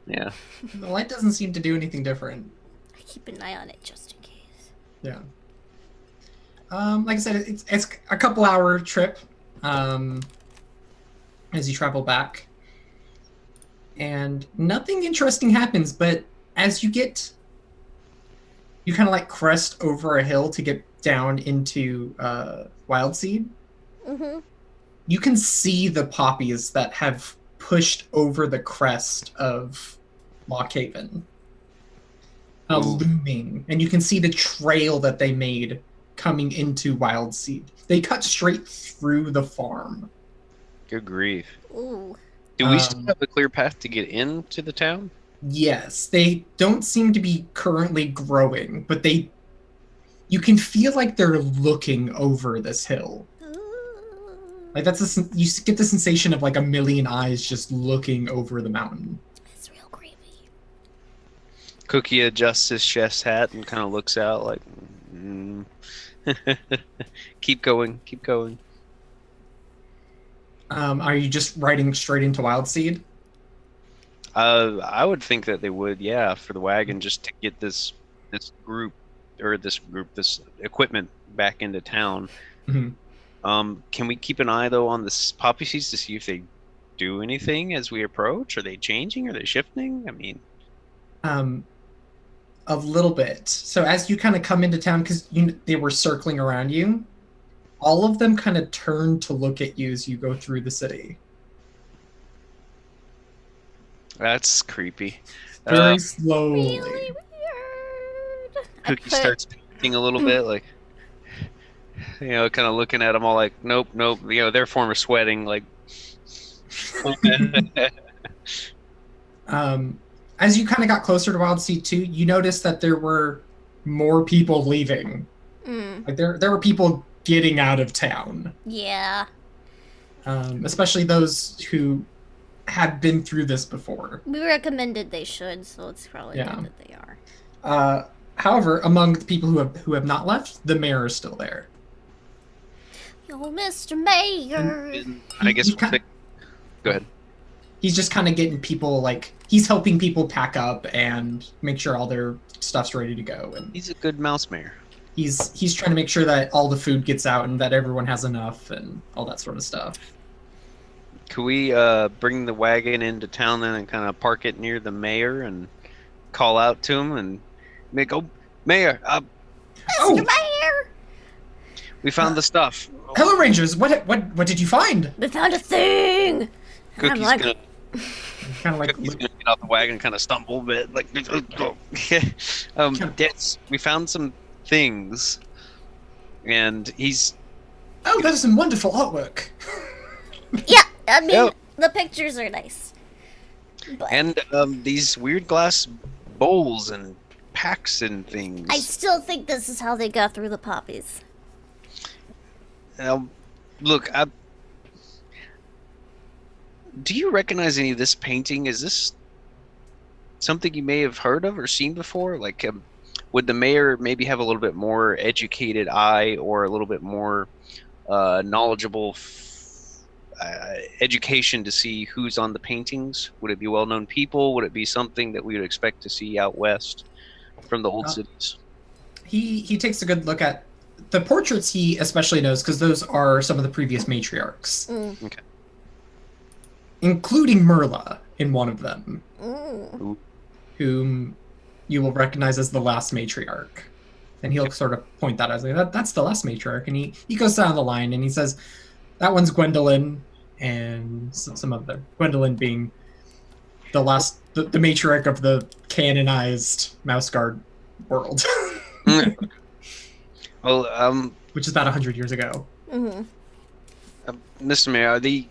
Yeah. The light doesn't seem to do anything different. I keep an eye on it just in case. Yeah. Like I said, it's a couple hour trip. As you travel back. And nothing interesting happens, but as you kind of like crest over a hill to get down into Wild Seed. Mm-hmm. You can see the poppies that have pushed over the crest of Lockhaven. Looming. And you can see the trail that they made coming into Wild Seed. They cut straight through the farm. Good grief. Ooh. Do we still have a clear path to get into the town? Yes, they don't seem to be currently growing, but you can feel like they're looking over this hill. Like you get the sensation of like a million eyes just looking over the mountain. It's real creepy. Cookie adjusts his chef's hat and kind of looks out like, keep going. Are you just riding straight into Wild Seed? I would think that they would, yeah, for the wagon, just to get this equipment back into town. Mm-hmm. Can we keep an eye though on the poppy seeds to see if they do anything as we approach? Are they changing? Are they shifting? I mean, a little bit. So as you kind of come into town, because they were circling around you, all of them kind of turn to look at you as you go through the city. that's creepy. Very slowly. Really weird. Cookie starts panicking a little bit, like, kind of looking at them all like, nope. Their form of sweating, like. As you kind of got closer to Wild Seed 2, you noticed that there were more people leaving. Like there were people getting out of town. Yeah. Especially those who had been through this before. We recommended they should, so it's probably good that they are. However, among the people who have not left, the mayor is still there. Yo, Mr. Mayor. I guess go ahead. He's just kind of getting people, like, he's helping people pack up and make sure all their stuff's ready to go. And He's a good mouse mayor. he's trying to make sure that all the food gets out and that everyone has enough and all that sort of stuff. Could we bring the wagon into town then and kind of park it near the mayor and call out to him and make, Mayor, Mr. Mayor! we found the stuff. Hello, Rangers. What did you find? We found a thing! Cookie's like- gonna Kind of like He's gonna get off the wagon, kind of stumble a bit, like. Yes, we found some things, and he's. Oh, that is some wonderful artwork. Yeah, I mean, the pictures are nice. But And these weird glass bowls and packs and things. I still think this is how they got through the poppies. Look, do you recognize any of this painting? Is this something you may have heard of or seen before? Like, would the mayor maybe have a little bit more educated eye or a little bit more knowledgeable education to see who's on the paintings? Would it be well-known people? Would it be something that we would expect to see out west from the old cities? He takes a good look at the portraits. He especially knows because those are some of the previous matriarchs. Okay. Including Merla in one of them, Ooh. whom you will recognize as the last matriarch. And he'll sort of point that out as like, that's the last matriarch. And he goes down the line and he says, that one's Gwendolyn, and some other. Gwendolyn being the last, the matriarch of the canonized Mouseguard world. Well, which is about 100 years ago. Mr. Mayor, the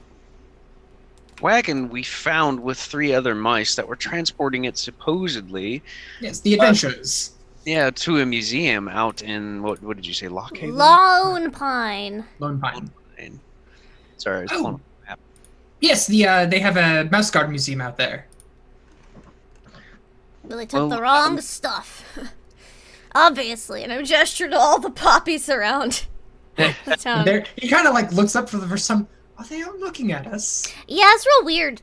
wagon we found with 3 other mice that were transporting it supposedly. Yes, the adventures. Yeah, to a museum out in what did you say, Lockhaven? Lone Pine. Lone Pine. Sorry, I was pulling up the map. Yes, they have a Mouseguard museum out there. Really took the wrong stuff. Obviously, and I gesture to all the poppies around the town. He kind of like looks up for the first time. Are they all looking at us? Yeah, it's real weird.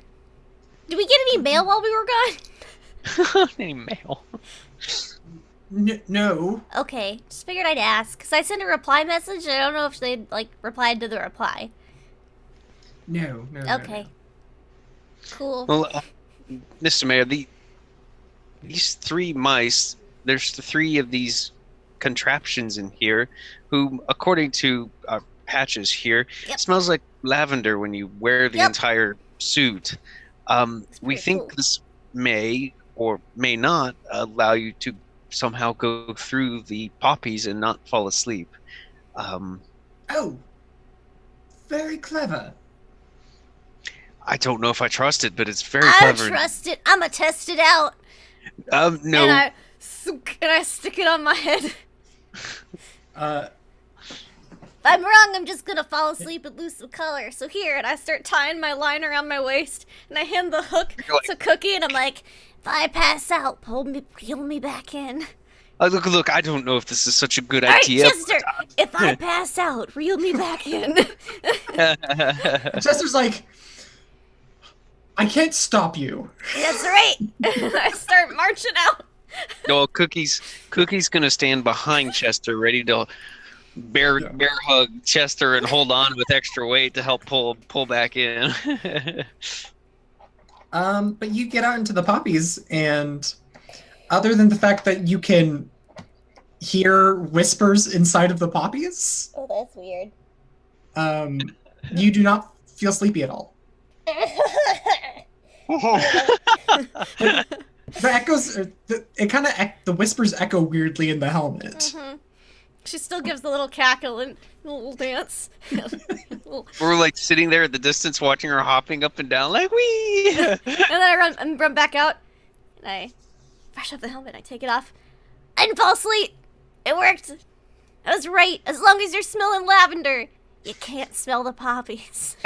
Did we get any mail while we were gone? Any mail? No. Okay, just figured I'd ask, because I sent a reply message, and I don't know if they, like, replied to the reply. No. Okay. No. Cool. Well, Mr. Mayor, these 3 mice, there's 3 of these contraptions in here who, according to our patches here, smells like lavender when you wear the entire suit. We think this may or may not allow you to somehow go through the poppies and not fall asleep. Oh, very clever. I don't know if I trust it, but it's very clever. I trust it. I'ma test it out. No. And I stick it on my head. If I'm wrong, I'm just gonna fall asleep and lose some color. So here, and I start tying my line around my waist, and I hand the hook to Cookie, and I'm like, if I pass out, reel me back in. Look, I don't know if this is such a good All idea. Right, Chester, if I pass out, reel me back in. Chester's like, I can't stop you. That's right. I start marching out. No, Cookie's gonna stand behind Chester, ready to bear hug Chester and hold on with extra weight to help pull back in. But you get out into the poppies, and other than the fact that you can hear whispers inside of the poppies, oh, that's weird. You do not feel sleepy at all. The echoes, the whispers echo weirdly in the helmet. Mm-hmm. She still gives the little cackle and little dance. We're like sitting there at the distance watching her hopping up and down like wee. And then I run back out, and I brush up the helmet. I take it off. I didn't fall asleep. It worked. I was right. As long as you're smelling lavender, you can't smell the poppies.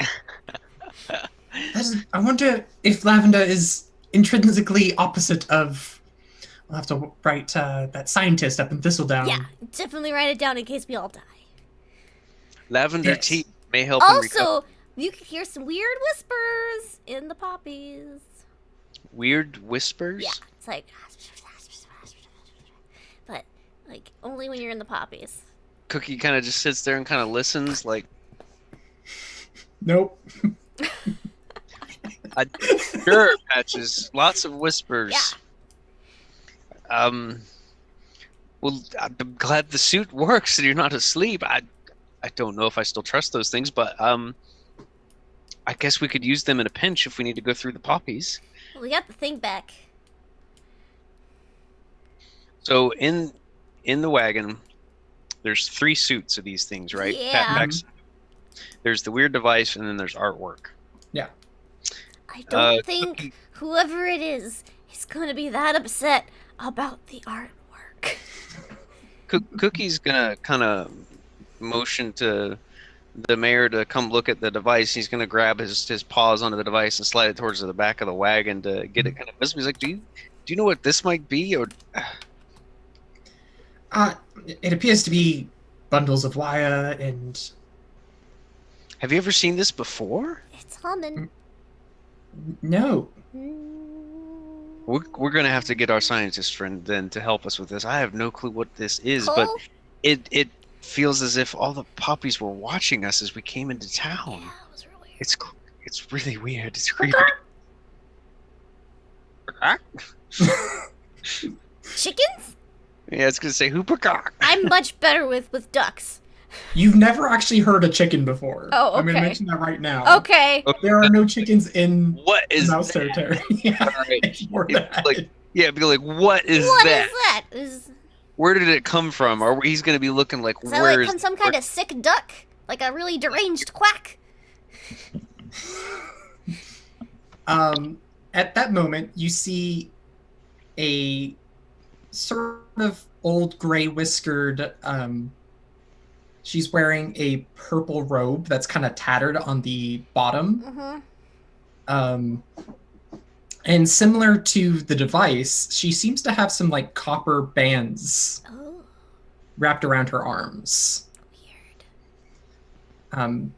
I wonder if lavender is intrinsically opposite of. I'll have to write that scientist up in Thistledown. Yeah, definitely write it down in case we all die. Lavender tea may help him recover. Also, you can hear some weird whispers in the poppies. Weird whispers? Yeah, it's like... But, like, only when you're in the poppies. Cookie kind of just sits there and kind of listens, like... Nope. Sure, Patches. Lots of whispers. Yeah. Well, I'm glad the suit works and you're not asleep. I don't know if I still trust those things, but I guess we could use them in a pinch if we need to go through the poppies. Well, we got the thing back. So in the wagon, there's 3 suits of these things, right? Yeah. There's the weird device, and then there's artwork. Yeah. I don't think whoever it is going to be that upset about the artwork. Cookie's gonna kind of motion to the mayor to come look at the device. He's gonna grab his paws onto the device and slide it towards the back of the wagon to get it kind of visible. He's like, do you know what this might be? Or it appears to be bundles of wire and... Have you ever seen this before? It's humming. No. We're gonna have to get our scientist friend then to help us with this. I have no clue what this is, Cole? but it feels as if all the poppies were watching us as we came into town. Yeah, it was really weird. It's really weird. It's creepy. Chickens? Yeah, it's gonna say hoopercock. I'm much better with ducks. You've never actually heard a chicken before. Oh, okay. I'm gonna mention that right now. Okay. There are no chickens in What is mouse that? territory. Yeah, Right. for that. Be like, what is What that? is that? Is Where did it come from? Or he's gonna be looking like, that where's like some kind of sick duck? Like a really deranged quack? At that moment, you see a sort of old gray whiskered, she's wearing a purple robe that's kind of tattered on the bottom. Mm-hmm. And similar to the device, she seems to have some like copper bands Oh, wrapped around her arms. weird.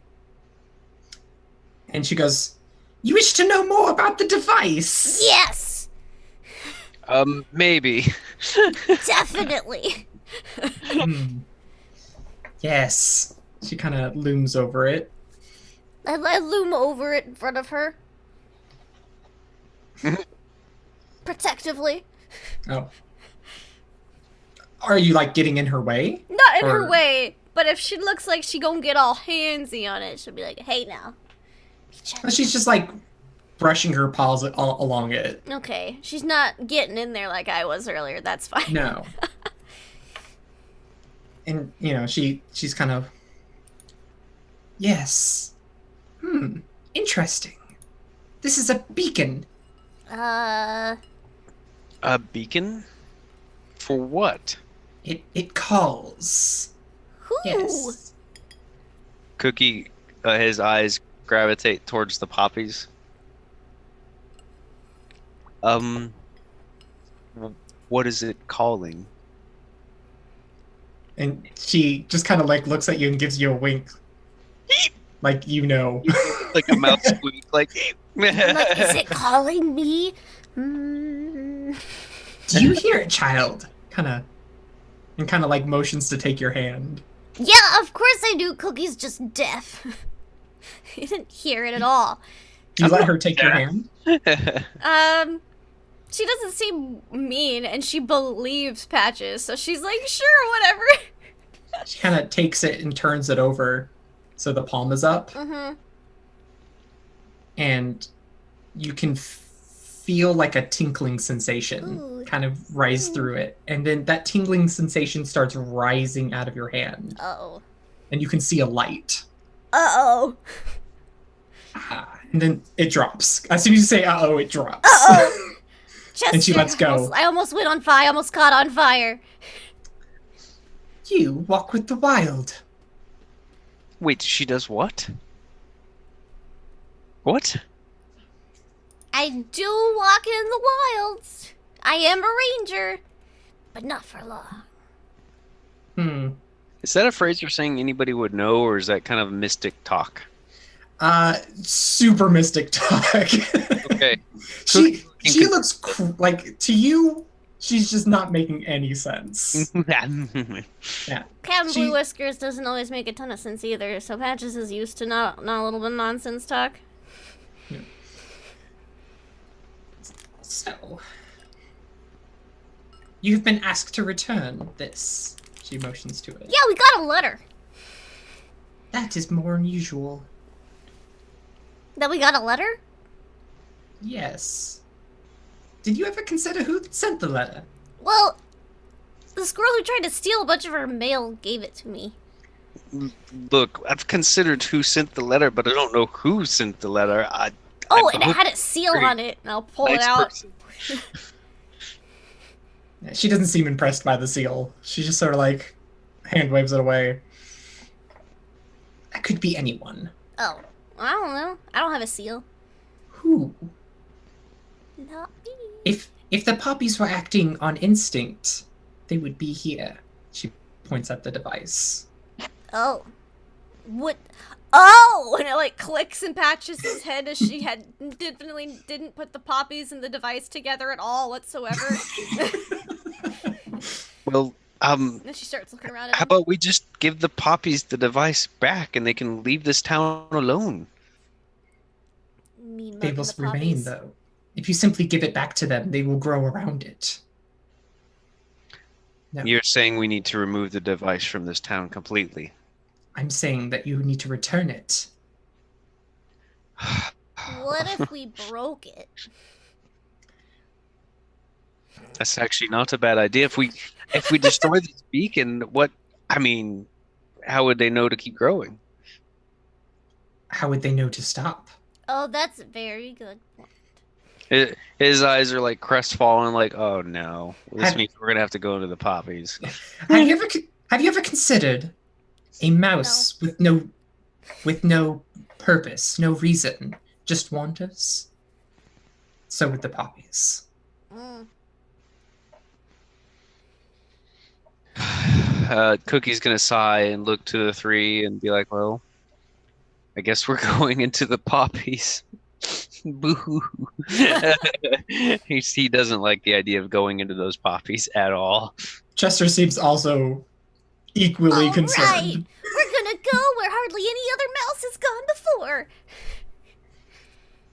And she goes, "You wish to know more about the device?" Yes! maybe. Definitely! Hmm. Yes. She kind of looms over it. I loom over it in front of her. Protectively. Oh. Are you like getting in her way? Not in Or- her way, but if she looks like she gonna get all handsy on it, she'll be like, Hey now. Be gentle. She's just like brushing her paws along it. okay, she's not getting in there like I was earlier. That's fine. No. And she's kind of, yes. Interesting. This is a beacon. A beacon? For what? It calls. Who? Yes. Cookie, his eyes gravitate towards the poppies. What is it calling? And she just kind of like looks at you and gives you a wink. Like, Like a mouse squeak, like. Like, is it calling me? Mm. Do you hear it, child? Kind of like motions to take your hand. Yeah, of course I do. Cookie's just deaf. He didn't hear it at all. Do you let her take your hand? She doesn't seem mean, and she believes Patches, so she's like, sure, whatever. She kind of takes it and turns it over so the palm is up. Mm-hmm. And you can feel like a tinkling sensation Ooh. kind of rise through it. And then that tingling sensation starts rising out of your hand. Uh-oh. And you can see a light. Uh-oh. And then it drops. As soon as you say uh-oh, it drops. Uh-oh. And she lets go. I almost went on fire. I almost caught on fire. You walk with the wild. Wait, she does what? What? I do walk in the wilds. I am a ranger, but not for long. Is that a phrase you're saying anybody would know, or is that kind of mystic talk? Super mystic talk. Okay. She looks like, to you, she's just not making any sense. Yeah. Captain She- Blue Whiskers doesn't always make a ton of sense either, so Patches is used to not a little bit of nonsense talk. So, you've been asked to return this. She motions to it. Yeah, we got a letter. That is more unusual. That we got a letter? Yes. Did you ever consider who sent the letter? Well, the squirrel who tried to steal a bunch of our mail gave it to me. Look, I've considered who sent the letter, but I don't know who sent the letter. And it had a seal on it, and I'll pull it out. She doesn't seem impressed by the seal. She just sort of like hand waves it away. That could be anyone. Oh, I don't know. I don't have a seal. Who? Not me. If the poppies were acting on instinct, they would be here. She points at the device. Oh. What? Oh! And it like clicks in Patches' head as she had definitely didn't put the poppies and the device together at all whatsoever. Well, And then she starts looking around at how about we just give the poppies the device back and they can leave this town alone? They will remain, though. If you simply give it back to them, they will grow around it. No. You're saying we need to remove the device from this town completely? I'm saying that you need to return it. What if we broke it? That's actually not a bad idea. If we destroy this beacon, how would they know to keep growing? How would they know to stop? Oh, that's a very good point. His eyes are like crestfallen, like, oh no, this means we're gonna have to go into the poppies. Have you ever considered a mouse with no purpose, no reason, just wanders? So with the poppies. Cookie's gonna sigh and look to the three and be like, well, I guess we're going into the poppies. Boo. He doesn't like the idea of going into those poppies at all. Chester seems also equally concerned. Right. We're gonna go where hardly any other mouse has gone before.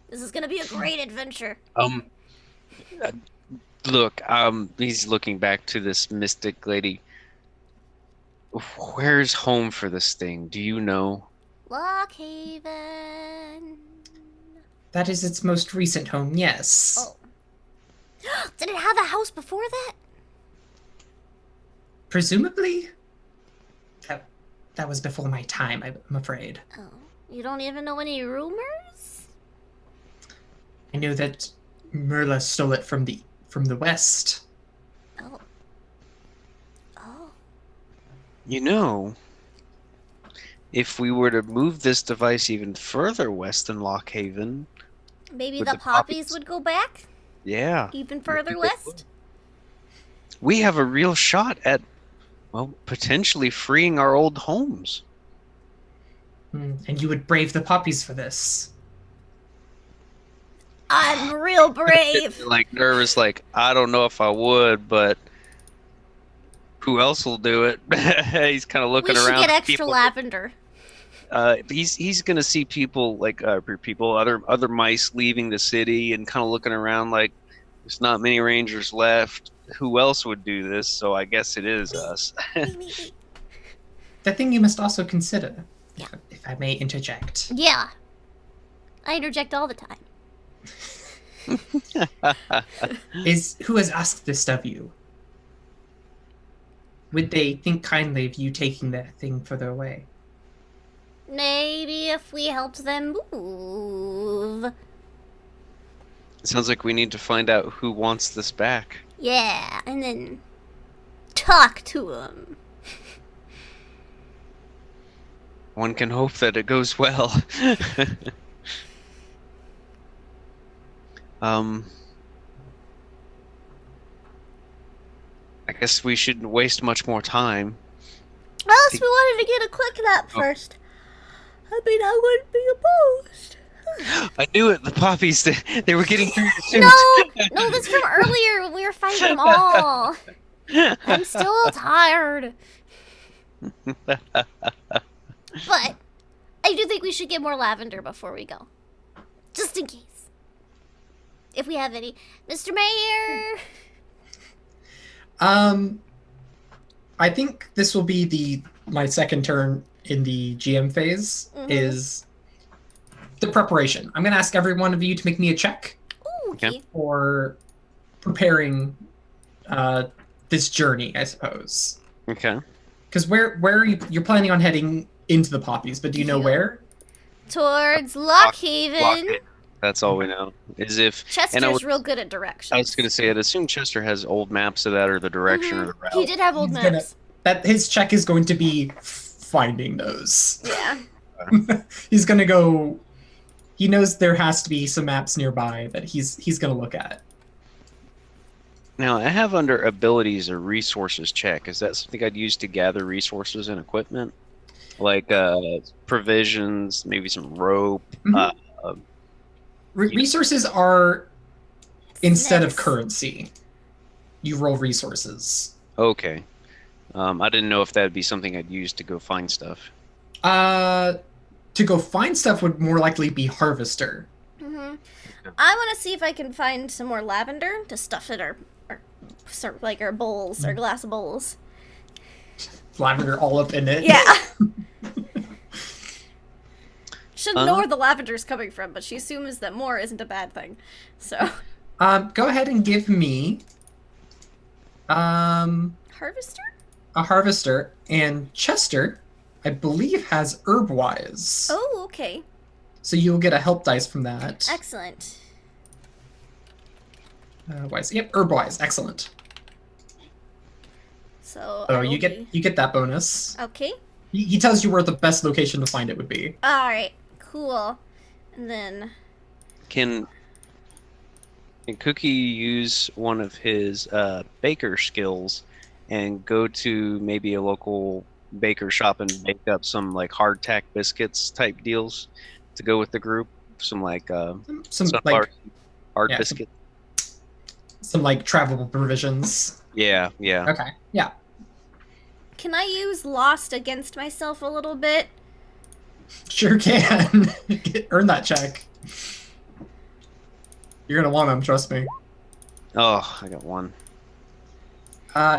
This is gonna be a great adventure. Look, he's looking back to this mystic lady. Where's home for this thing? Do you know? Lockhaven. That is its most recent home, yes. Oh. Did it have a house before that? Presumably. That was before my time, I'm afraid. Oh. You don't even know any rumors? I know that Merla stole it from the west. Oh. Oh. You know, if we were to move this device even further west than Lockhaven... Maybe the poppies would go back? Yeah. Even further west? We have a real shot at, well, potentially freeing our old homes. And you would brave the poppies for this. I'm real brave. Like, nervous, like, I don't know if I would, but who else will do it? He's kind of looking around. We should get extra lavender. He's gonna see people like other mice leaving the city and kind of looking around like there's not many rangers left. Who else would do this? So I guess it is us. The thing you must also consider, if I may interject. Yeah, I interject all the time. Is who has asked this of you? Would they think kindly of you taking that thing further away? Maybe if we helped them move. It sounds like we need to find out who wants this back. Yeah, and then talk to them. One can hope that it goes well. I guess we shouldn't waste much more time. Unless we wanted to get a quick nap first. I mean, I wouldn't be opposed. I knew it. The poppies, they were getting through the suit. No, that's from earlier when we were fighting them all. I'm still tired. But I do think we should get more lavender before we go. Just in case. If we have any. Mr. Mayor! I think this will be my second turn in the GM phase, is the preparation. I'm gonna ask every one of you to make me a check Ooh, okay. for preparing this journey, I suppose. Okay. Because where are you? You're planning on heading into the poppies, but do you know where? Towards Lockhaven. That's all we know. Is if Chester's real good at directions. I was gonna say, I'd assume Chester has old maps of that, or the direction, or the route. He did have old maps. His check is going to be finding those. Yeah. He's gonna go. He knows there has to be some maps nearby that he's gonna look at. Now, I have under abilities a resources check. Is that something I'd use to gather resources and equipment? Like provisions, maybe some rope. Mm-hmm. Resources are instead of Snacks. currency. You roll resources. Okay. I didn't know if that'd be something I'd use to go find stuff. To go find stuff would more likely be harvester. Mm-hmm. I want to see if I can find some more lavender to stuff in our bowls, our glass bowls. Lavender all up in it. Yeah. Should know where the lavender's coming from, but she assumes that more isn't a bad thing. So. Go ahead and give me. Harvester? A harvester, and Chester, I believe, has herb-wise. Oh, okay. So you'll get a help dice from that. Excellent. Wise. Yep, herb-wise. Excellent. So. So you get that bonus. Okay. He tells you where the best location to find it would be. All right. Cool. And then. Can Cookie use one of his baker skills and go to maybe a local baker shop and make up some like hardtack biscuits type deals to go with the group? Some like some sunflower hard yeah, biscuit. Some like travelable provisions. Yeah. Okay. Yeah. Can I use Lost against myself a little bit? Sure can. Earn that check. You're gonna want them, trust me. Oh, I got one.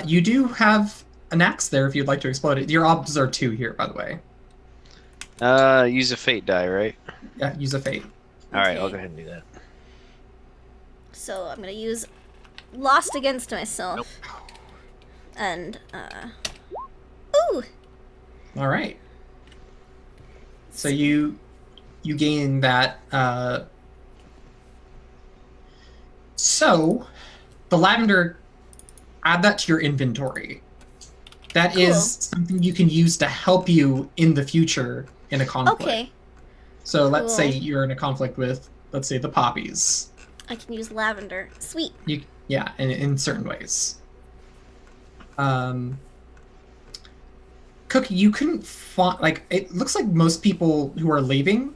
You do have an axe there if you'd like to explode it. Your odds are 2 here, by the way. Use a fate die, right? Yeah, use a fate. All right, I'll Okay. go ahead and do that. So I'm gonna use Lost against myself. Nope. And ooh. All right. So you gain that. So the lavender, add that to your inventory. That Cool. is something you can use to help you in the future in a conflict. Okay. So let's say Cool. you're in a conflict with, let's say, the poppies. I can use lavender. Sweet. Yeah, in certain ways. Cookie, you couldn't find, like, it looks like most people who are leaving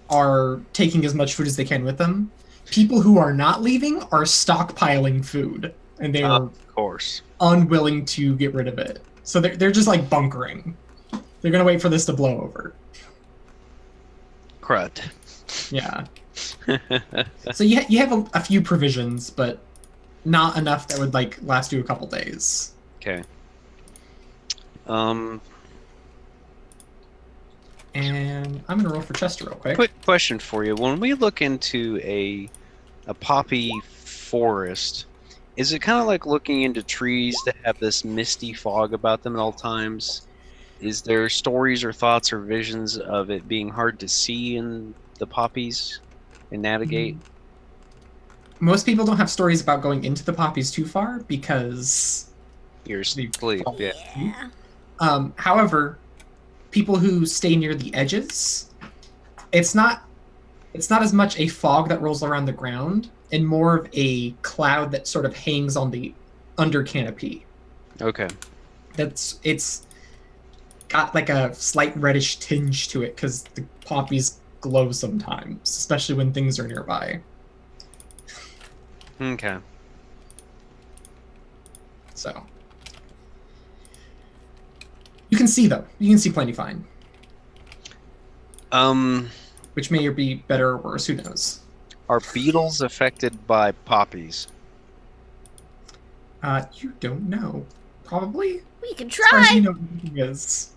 are taking as much food as they can with them. People who are not leaving are stockpiling food, and they are Of course. unwilling to get rid of it. So they're just like bunkering. They're gonna wait for this to blow over. Crud. Yeah. So you have a few provisions, but not enough that would like last you a couple days. Okay. And I'm gonna roll for Chester real quick. Quick question for you. When we look into a poppy forest, is it kind of like looking into trees that have this misty fog about them at all times? Is there stories or thoughts or visions of it being hard to see in the poppies and navigate? Most people don't have stories about going into the poppies too far because You're they asleep. fall. Yeah. Yeah. However, people who stay near the edges, it's not as much a fog that rolls around the ground and more of a cloud that sort of hangs on the under canopy. Okay. It's got like a slight reddish tinge to it because the poppies glow sometimes, especially when things are nearby. Okay. So you can see them. You can see plenty fine. Which may be better or worse, who knows? Are beetles affected by poppies? You don't know. Probably. We can As far as try. you know, it is.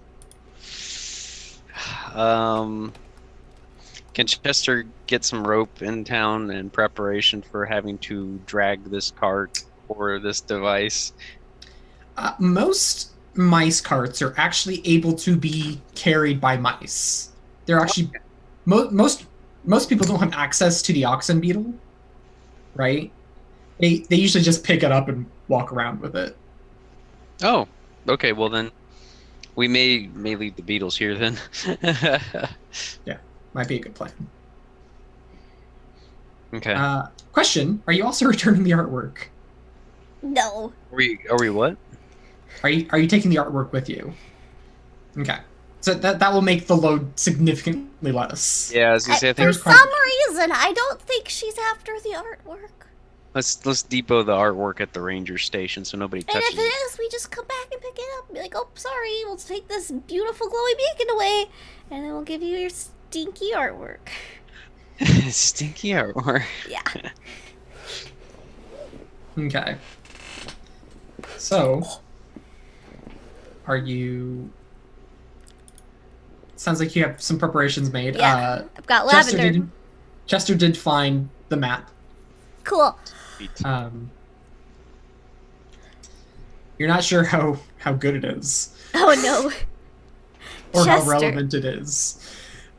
Can Chester get some rope in town in preparation for having to drag this cart or this device? Most mice carts are actually able to be carried by mice. They're actually most people don't have access to the oxen beetle, right? They usually just pick it up and walk around with it. Oh, okay. Well then, we may leave the beetles here then. Yeah, might be a good plan. Okay. Question: Are you also returning the artwork? No. Are we what? Are you taking the artwork with you? Okay. So that will make the load significantly less. Yeah, I was gonna say, I For think some reason, I don't think she's after the artwork. let's depot the artwork at the ranger station so nobody And touches if it is, we just come back and pick it up and be like, oh, sorry, we'll take this beautiful glowy beacon away, and then we'll give you your stinky artwork. it. Stinky artwork. Yeah. Okay. So, are you... Sounds like you have some preparations made. Yeah, I've got lavender. Chester did find the map. Cool. You're not sure how good it is. Oh, no. Or Chester. how relevant it is.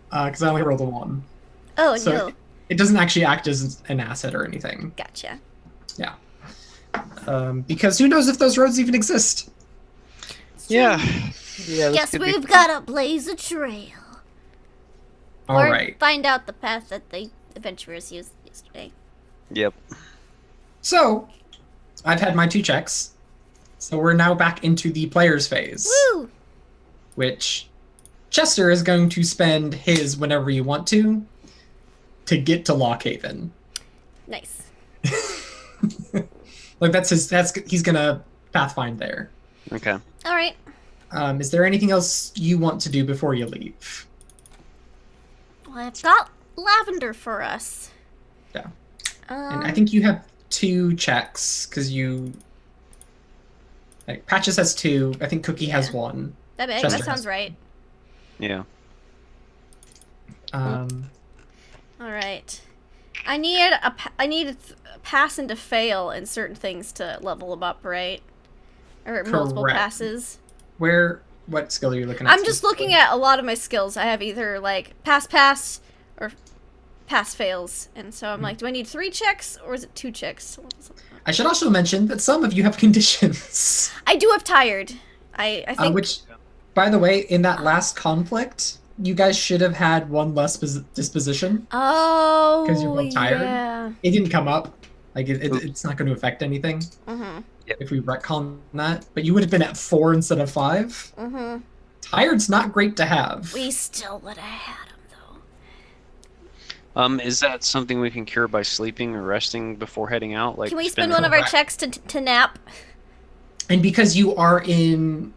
Because I only rolled a 1. Oh, So no. it doesn't actually act as an asset or anything. Gotcha. Yeah. Because who knows if those roads even exist? Yeah. Yeah. Guess we've got to blaze a trail. All or right. find out the path that the adventurers used yesterday. Yep. So, I've had my 2 checks. So we're now back into the player's phase. Woo! Which Chester is going to spend his whenever you want to get to Lockhaven. Nice. Like he's gonna pathfind there. Okay. All right. Is there anything else you want to do before you leave? Well, I've got lavender for us. Yeah. And I think you have 2 checks because you. Like Patches has 2. I think Cookie has 1. That Chester sounds has right. Yeah. All right. I need a pass and a fail in certain things to level them up, right? Or multiple Correct. passes. What skill are you looking at? I'm just looking at a lot of my skills. I have either like pass or pass fails, and so I'm like, do I need 3 checks or is it 2 checks? I should also mention that some of you have conditions. I do have tired. I think. Which, by the way, in that last conflict, you guys should have had 1 less disposition. Oh. Because you're both tired. Yeah. It didn't come up. Like it's not going to affect anything Mhm. if we retcon that. But you would have been at 4 instead of 5. Mhm. Tired's not great to have. We still would have had him though. Is that something we can cure by sleeping or resting before heading out? Like, Can we spend one of our checks to nap? And because you are in,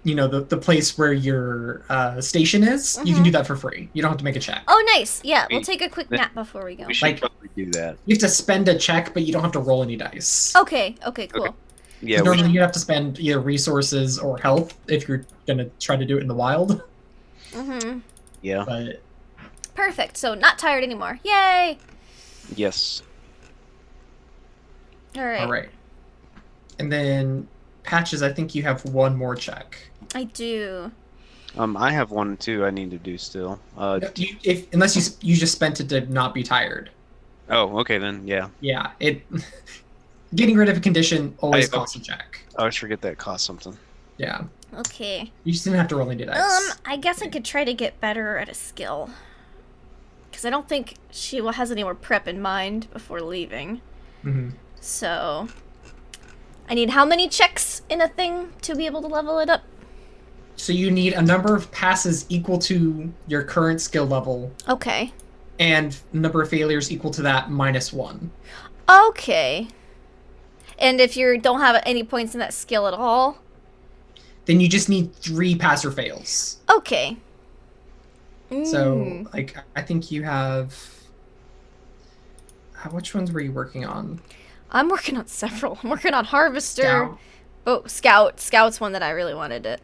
the place where your station is, you can do that for free. You don't have to make a check. Oh, nice. Yeah, we'll take a quick nap before we go. We should probably do that. You have to spend a check, but you don't have to roll any dice. Okay, cool. Okay. Yeah. Normally you have to spend either resources or health if you're gonna try to do it in the wild. Mm-hmm. Yeah. But Perfect. So not tired anymore. Yay! Yes. All right. all right. And then Patches, I think you have 1 more check. I do. I have 1 too. I need to do still. Unless you just spent it to not be tired. Oh, okay then. Yeah. Yeah, getting rid of a condition always I costs a check. I always forget that costs something. Yeah, Okay. you just didn't have to roll any dice. I guess I could try to get better at a skill. Because I don't think she has any more prep in mind before leaving. Mm-hmm. So, I need how many checks in a thing to be able to level it up? So you need a number of passes equal to your current skill level, Okay. and number of failures equal to that -1. Okay. And if you don't have any points in that skill at all? Then you just need 3 pass or fails. Okay. So, like, I think you have... Which ones were you working on? I'm working on several. I'm working on Harvester. Scout. Oh, Scout. Scout's one that I really wanted it.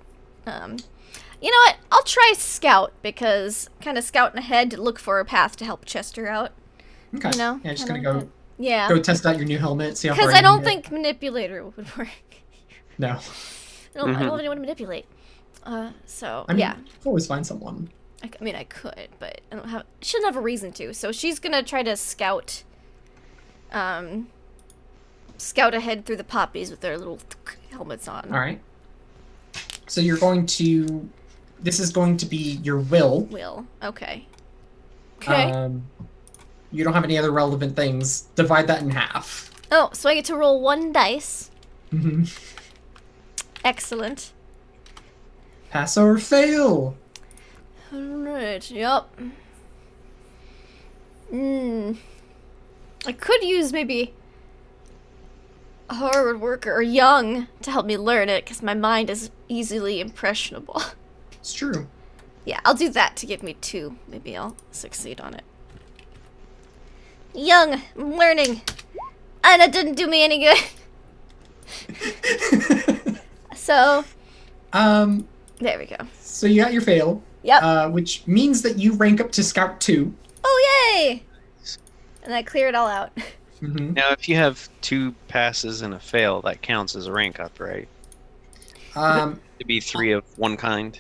You know what? I'll try scout, because kind of scouting ahead to look for a path to help Chester out. Okay. You know? Yeah, just gonna go. Yeah. Go test out your new helmet. See how far. Because I don't think manipulator would work. No. I don't have anyone to manipulate. So I mean, yeah. always find someone. I mean, I could, but I don't have. Shouldn't have a reason to. So she's gonna try to scout. Scout ahead through the poppies with their little helmets on. All right. So you're going to. This is going to be your will. Will. Okay. Okay. You don't have any other relevant things. Divide that in half. Oh, so I get to roll 1 dice. Mm-hmm. Excellent. Pass or fail. Alright, yep. I could use maybe a hard worker or young to help me learn it, because my mind is easily impressionable. It's true. Yeah, I'll do that to give me 2. Maybe I'll succeed on it. Young, I'm learning. And it didn't do me any good. So, there we go. So you got your fail. Yep. Which means that you rank up to Scout 2. Oh, yay! And I clear it all out. Mm-hmm. Now, if you have 2 passes and a fail, that counts as a rank up, right? To be 3 of one kind.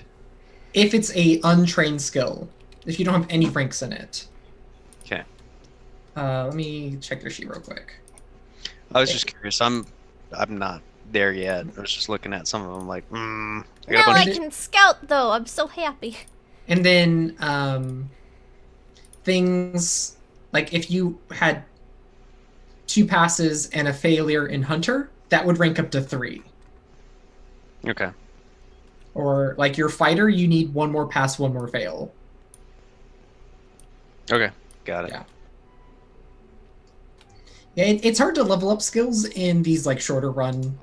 If it's a untrained skill, if you don't have any ranks in it. Okay. Let me check your sheet real quick. I was just curious. I'm not there yet. I was just looking at some of them like, I got a Now I bunch can scout, though. I'm so happy. And then things like if you had 2 passes and a failure in Hunter, that would rank up to 3. Okay. Or like your fighter, you need 1 more pass, 1 more fail. Okay. Got it. Yeah. Yeah, it's hard to level up skills in these like shorter run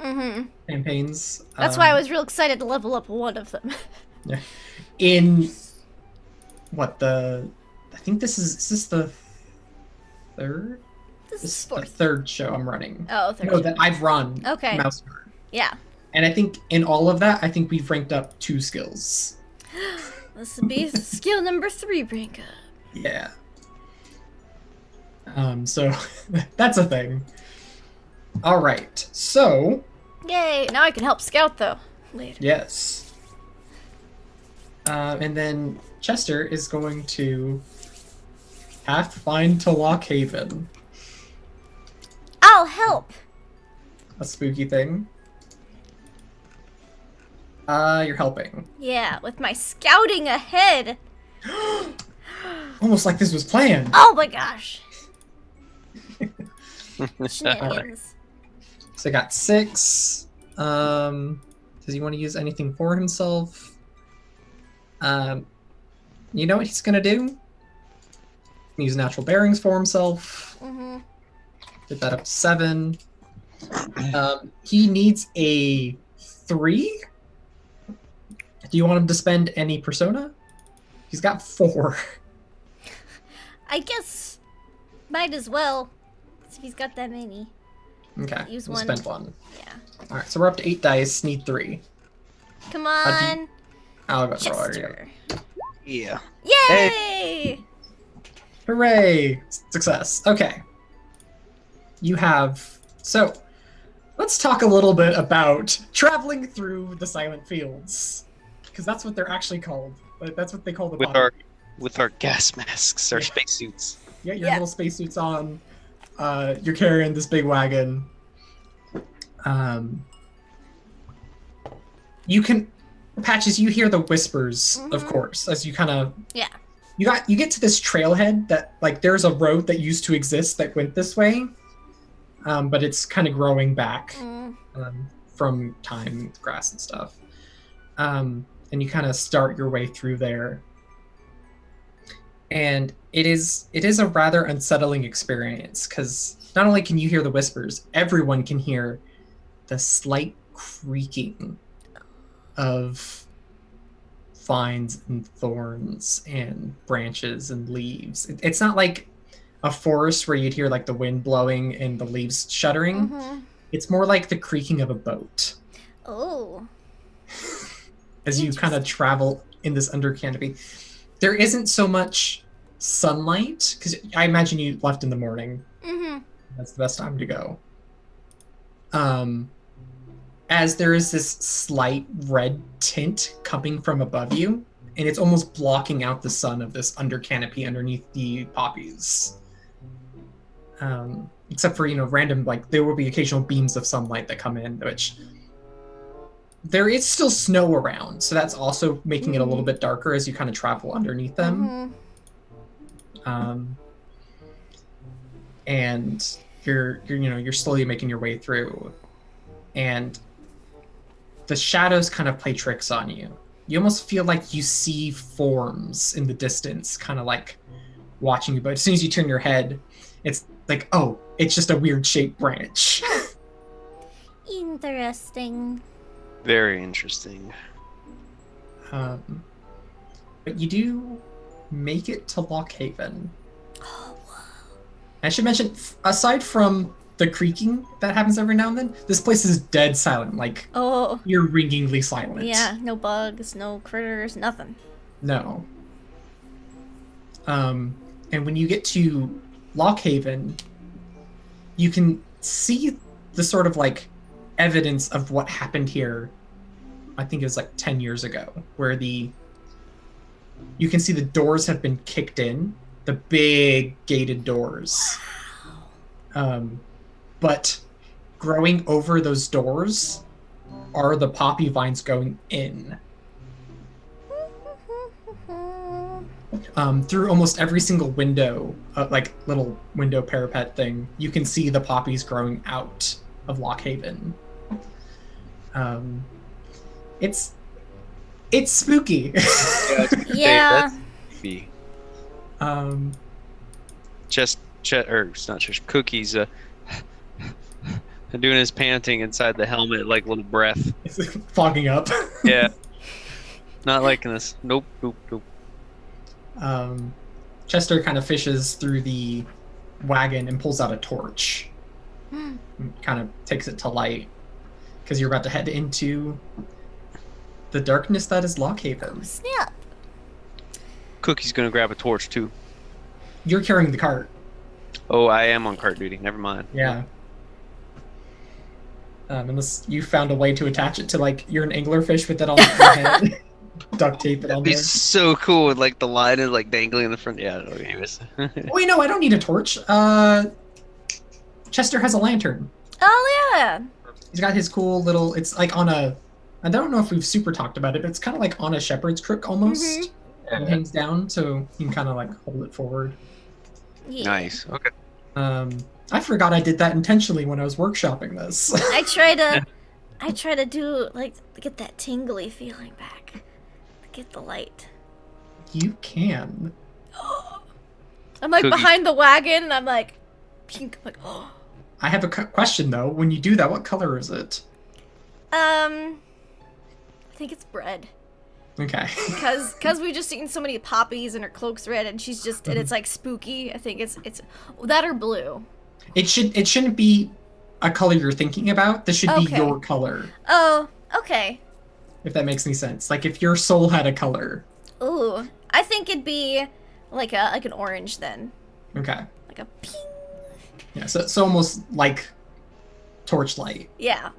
campaigns. That's why I was real excited to level up 1 of them. Yeah. In what I think is this the 3rd? This This is is the 4th. 3rd show I'm running. Oh, 3rd. No, that I've run. Okay. Mouseguard. Yeah. And I think in all of that, I think we've ranked up 2 skills. This would be skill number 3 rank up. Yeah. So that's a thing. All right. So. Yay! Now I can help scout, though. Later. Yes. And then Chester is going to pathfind to Lockhaven. I'll help. A spooky thing. You're helping. Yeah, with my scouting ahead. Almost like this was planned. Oh my gosh. Shenanigans. So I got 6. Does he want to use anything for himself? You know what he's gonna do? Use natural bearings for himself. Get that up to 7. He needs a 3. Do you want him to spend any persona? He's got 4. I guess might as well. If he's got that many. Okay, Use we'll one. spend 1. Yeah. All right, so we're up to 8 dice. Need 3. Come on. I'll go throw it. Chester. Yeah. Yay! Hooray! Success. Okay. You have... So, let's talk a little bit about traveling through the Silent Fields. Because that's what they're actually called. Like, that's what they call the With our gas masks, our spacesuits. Yeah, your little spacesuits on. You're carrying this big wagon. You can... Patches, you hear the whispers, of course, as you kind of... Yeah. You get to this trailhead that, like, there's a road that used to exist that went this way, but it's kind of growing back from time, grass and stuff. And you kind of start your way through there. And it is a rather unsettling experience, because not only can you hear the whispers, everyone can hear the slight creaking of vines and thorns and branches and leaves. It's not like a forest where you'd hear like the wind blowing and the leaves shuddering. It's more like the creaking of a boat. Oh. as you kind of travel in this under canopy. There isn't so much sunlight, because I imagine you left in the morning. Mm-hmm. That's the best time to go. As there is this slight red tint coming from above you, and it's almost blocking out the sun of this under canopy underneath the poppies. Except for, random, like, there will be occasional beams of sunlight that come in, which there is still snow around, so that's also making it a little bit darker as you kind of travel underneath them. And you're slowly making your way through, and the shadows kind of play tricks on you. You almost feel like you see forms in the distance, kind of like watching you, but as soon as you turn your head, it's like, oh, it's just a weird shaped branch. Interesting. Very interesting. But you do make it to Lockhaven. Oh, wow. I should mention, aside from the creaking that happens every now and then, this place is dead silent, like, ear-ringingly silent. Yeah, no bugs, no critters, nothing. No. And when you get to Lockhaven, you can see the sort of, like, evidence of what happened here, I think it was, like, 10 years ago, where you can see the doors have been kicked in, the big gated doors. But growing over those doors are the poppy vines going in. Through almost every single window, like little window parapet thing, you can see the poppies growing out of Lockhaven. It's spooky. Yeah. That's creepy. It's not just Cookies doing his panting inside the helmet, like little breath. It's fogging up. Yeah. Not liking this. Nope. Chester kind of fishes through the wagon and pulls out a torch. Kind of takes it to light, because you're about to head into the darkness that is Lockhaven. Snap. Cookie's gonna grab a torch too. You're carrying the cart. Oh, I am on cart duty. Never mind. Yeah. Unless you found a way to attach it to, like, you're an anglerfish with it on your head. Duct tape it on That'd be there. so cool with, like, the line is, like, dangling in the front. Yeah, anyways. Wait, no, I don't need a torch. Chester has a lantern. Oh, yeah. He's got his cool little, it's like on a, I don't know if we've super talked about it, but it's kind of like on a shepherd's crook almost. It hangs down, so you can kind of like hold it forward. Yeah. Nice. Okay. I forgot I did that intentionally when I was workshopping this. I try to do, like, get that tingly feeling back. Get the light. You can. I'm like Cookie. behind the wagon, and I'm like, pink. I'm like, oh. I have a question though. When you do that, what color is it? I think it's red. Okay. Because we've just seen so many poppies and her cloak's red, and she's just, and it's like spooky. I think it's that or blue. It shouldn't be a color you're thinking about. This should be Okay. your color. Oh, okay. If that makes any sense. Like if your soul had a color. Ooh, I think it'd be like an orange then, Okay. like a pink. Yeah. So almost like torchlight. Yeah.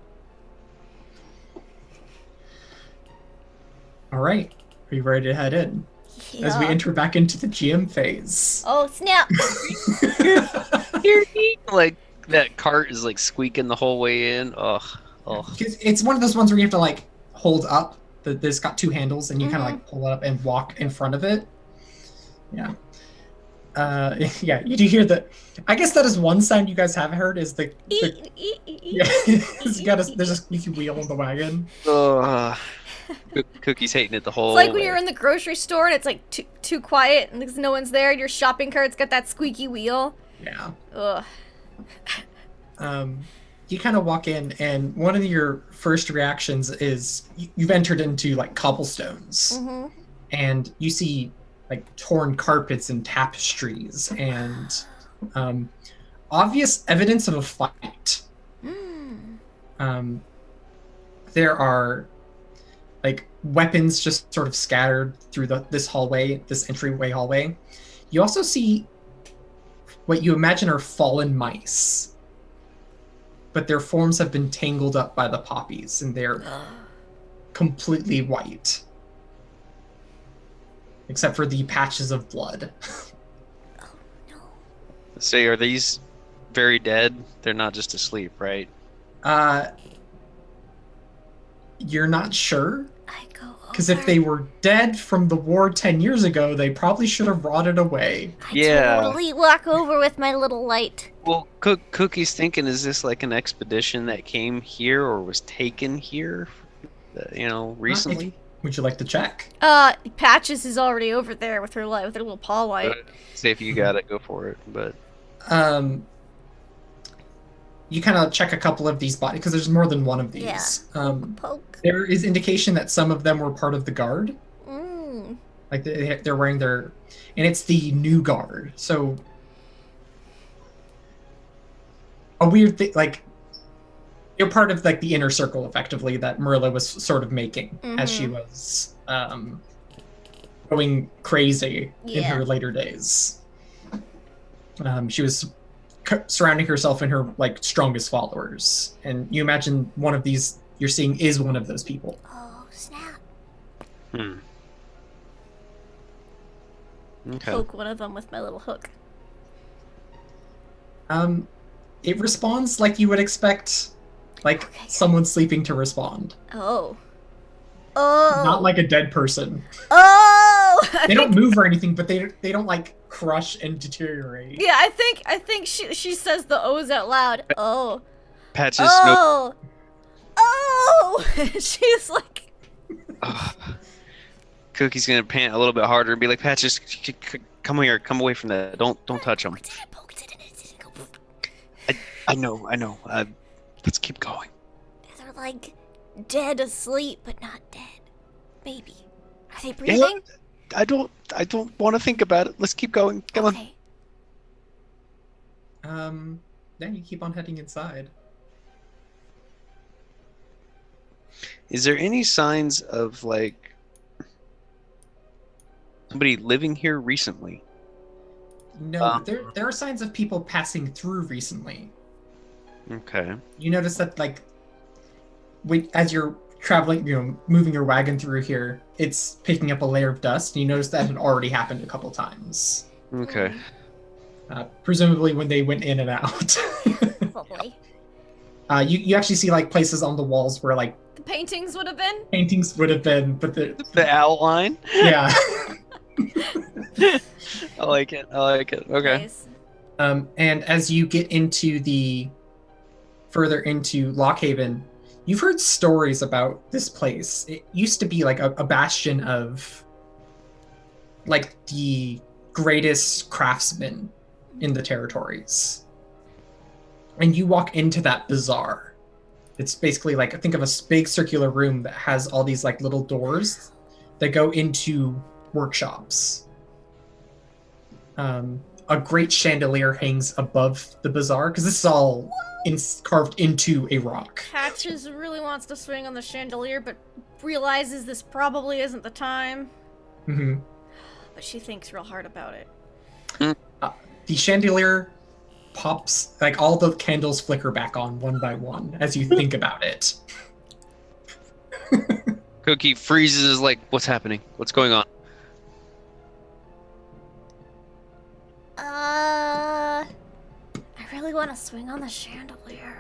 All right. Are you ready to head in? As we Yeah. enter back into the GM phase. Oh snap! Like, that cart is, like, squeaking the whole way in. Ugh. It's one of those ones where you have to like hold up. There's got two handles, and you kind of like pull it up and walk in front of it. Yeah. Yeah. You do hear the. I guess that is one sound you guys have heard is the. Yeah. There's a squeaky wheel on the wagon. Ugh. Cookie's hating it the whole It's like when way. you're in the grocery store and it's like too quiet and there's no one's there, and your shopping cart's got that squeaky wheel. Yeah. Ugh. You kind of walk in, and one of your first reactions is you've entered into like cobblestones, and you see like torn carpets and tapestries and obvious evidence of a fight. There are like weapons just sort of scattered through this hallway, this entryway hallway. You also see what you imagine are fallen mice, but their forms have been tangled up by the poppies, and they're completely white, except for the patches of blood. Oh no! Say, are these very dead? They're not just asleep, right? You're not sure? I go over. Because if they were dead from the war 10 years ago, they probably should have rotted away. I totally walk over with my little light. Well, Cookie's thinking, is this like an expedition that came here or was taken here, recently? Would you like to check? Patches is already over there with her light, with her little paw light. Say if you got it, go for it. But you kind of check a couple of these bodies because there's more than one of these. Yeah. Poke. There is indication that some of them were part of the guard. Like they're wearing and it's the new guard. So a weird thing, like you're part of like the inner circle, effectively, that Marilla was sort of making as she was going crazy in her later days. She was surrounding herself in her like strongest followers, and you imagine one of these you're seeing is one of those people. Oh snap! Okay. Poke one of them with my little hook. It responds like you would expect, like someone sleeping to respond. Oh. Not like a dead person. They don't move or anything, but they don't like crush and deteriorate. Yeah, I think she says the O's out loud. Oh. Patches. Oh. Oh. She's like. Cookie's gonna pant a little bit harder and be like, Patches, come here, come away from that. Don't touch him. I know. Let's keep going. They're like dead asleep, but not dead. Maybe. Are they breathing? I don't want to think about it. Let's keep going. Come on. Then you keep on heading inside. Is there any signs of like somebody living here recently? No, there are signs of people passing through recently. Okay. You notice that like as you're traveling, moving your wagon through here, it's picking up a layer of dust, and you notice that had already happened a couple times. Okay. Presumably when they went in and out. Probably. You actually see like places on the walls where like The paintings would have been? But the outline? Yeah. I like it. Okay. Nice. And as you get further into Lockhaven, you've heard stories about this place. It used to be like a bastion of like the greatest craftsmen in the territories. And you walk into that bazaar. It's basically like, think of a big circular room that has all these like little doors that go into workshops. A great chandelier hangs above the bazaar because this is all carved into a rock. Patches really wants to swing on the chandelier, but realizes this probably isn't the time. Mm-hmm. But she thinks real hard about it. The chandelier pops, like all the candles flicker back on one by one as you think about it. Cookie freezes, like, what's happening? What's going on? I really want to swing on the chandelier.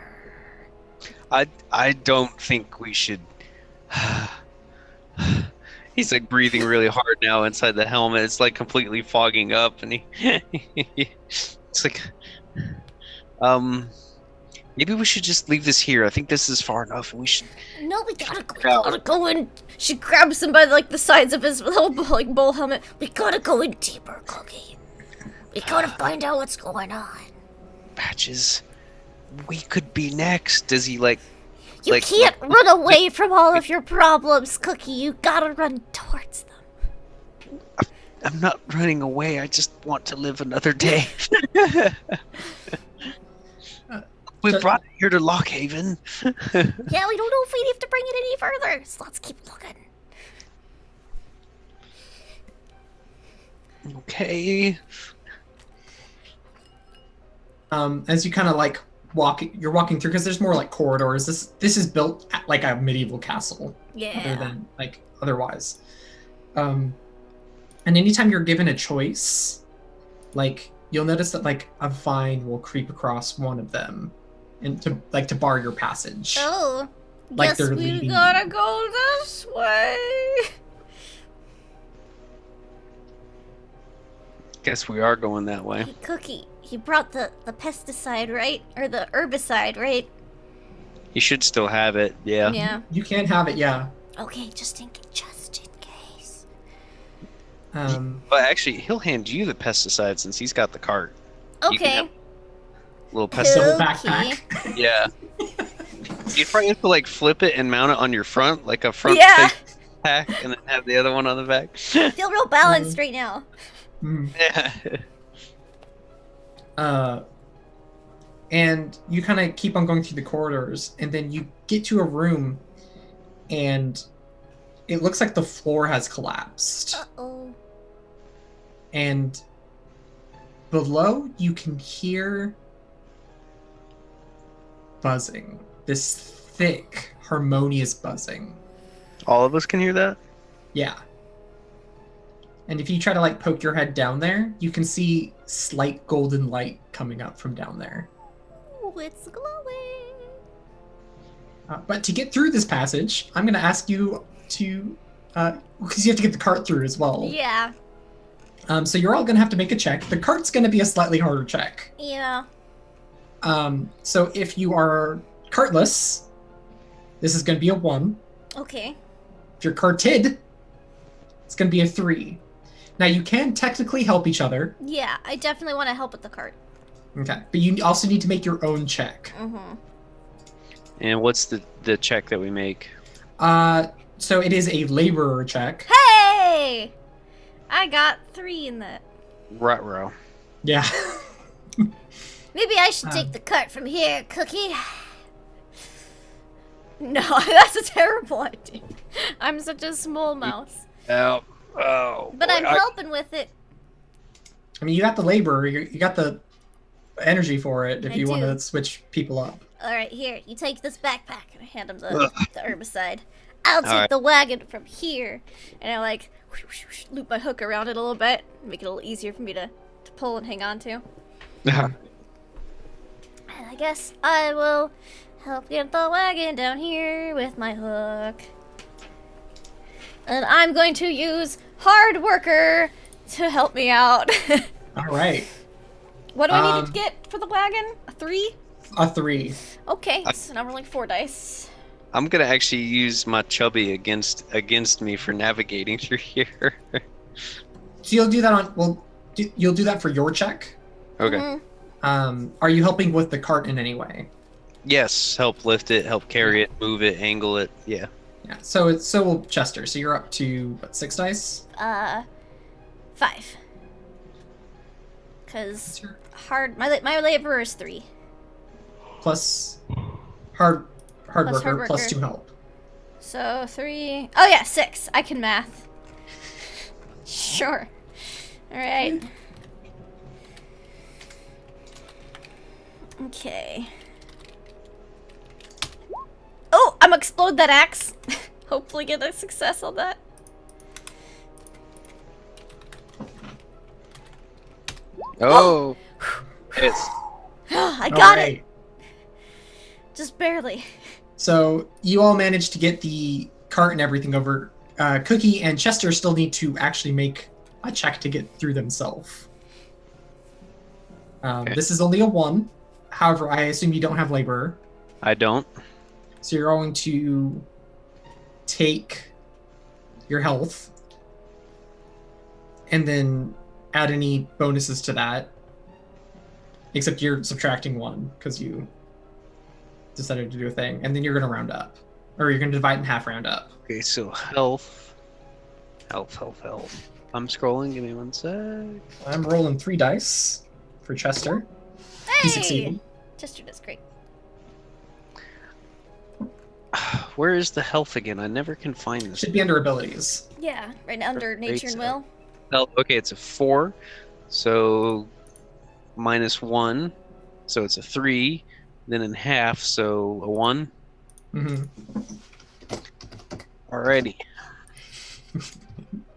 I don't think we should. He's like breathing really hard now inside the helmet. It's like completely fogging up, and it's like, maybe we should just leave this here. I think this is far enough, and we should. No, we gotta go in. She grabs him by like the sides of his little like bull helmet. We gotta go in deeper, Cookie. We gotta find out what's going on. Patches, we could be next. Does he like? You can't run away from all of your problems, Cookie. You gotta run towards them. I'm not running away. I just want to live another day. We brought it here to Lockhaven. Yeah, we don't know if we have to bring it any further, so let's keep looking. Okay. As you kind of like you're walking through, because there's more like corridors. This is built like a medieval castle. Yeah. Other than like otherwise. And anytime you're given a choice, like you'll notice that like a vine will creep across one of them, and to bar your passage. Oh, Like Guess they're we leading gotta go this way. Guess we are going that way. hey, Cookie, you brought the pesticide, right? Or the herbicide, right? You should still have it. Yeah. Yeah. You can have it, yeah. Okay, just in case. But actually, he'll hand you the pesticide since he's got the cart. You can Okay. have little Double pesticide. backpack. Yeah. You probably have to like flip it and mount it on your front, like a front Yeah. face pack, and then have the other one on the back. I feel real balanced right now. Mm. Yeah. And you kind of keep on going through the corridors, and then you get to a room, and it looks like the floor has collapsed. Uh-oh. And below, you can hear buzzing. This thick, harmonious buzzing. All of us can hear that? Yeah. And if you try to like poke your head down there, you can see slight golden light coming up from down there. Ooh, it's glowing. But to get through this passage, I'm going to ask you to, because you have to get the cart through as well. Yeah. So you're all going to have to make a check. The cart's going to be a slightly harder check. Yeah. So if you are cartless, this is going to be a 1. Okay. If you're carted, it's going to be a 3. Now you can technically help each other. Yeah, I definitely want to help with the cart. Okay. But you also need to make your own check. Mm-hmm. And what's the check that we make? So it is a laborer check. Hey! I got 3 in that. Ruh-roh. Yeah. Maybe I should take the cart from here, Cookie. No, that's a terrible idea. I'm such a small mouse. Oh. But I'm helping with it. I mean, you got the laborer. You got the energy for it if I you want do. to switch people up. All right, here. You take this backpack. And I hand him the herbicide. I'll take right. the wagon from here. And I like loop my hook around it a little bit, make it a little easier for me to pull and hang on to. And I guess I will help get the wagon down here with my hook. And I'm going to use hard worker to help me out. All right. What do I need to get for the wagon? A 3? A 3. Okay, so now I'm rolling 4 dice. I'm gonna actually use my chubby against me for navigating through here. So you'll do that on. Well, you'll do that for your check. Okay. Mhm. Are you helping with the cart in any way? Yes, help lift it, help carry it, move it, angle it. Yeah. Yeah. So will Chester. So you're up to what, 6 dice? 5. What's Cause your my laborer is 3. plus hard Plus worker hard plus worker. 2 help. So 3. Oh yeah, 6. I can math. Sure. All right. Okay. Oh, I'm gonna explode that axe. Hopefully get a success on that. Oh. It's I All got it. right. Just barely. So you all managed to get the cart and everything over. Cookie and Chester still need to actually make a check to get through themselves. Okay. This is only a 1. However, I assume you don't have laborer. I don't. So you're going to take your health and then add any bonuses to that. Except you're subtracting 1 because you decided to do a thing. And then you're going to round up. Or you're going to divide in half, round up. Okay, so health. Health. I'm scrolling, give me 1 sec. I'm rolling 3 dice for Chester. He Hey! succeeded. Chester does great. Where is the health again? I never can find this. Should be under abilities. Yeah, right under nature and will. Well, okay, it's a 4. So -1. So it's a 3. Then in half, so a 1. Mm-hmm. Alrighty.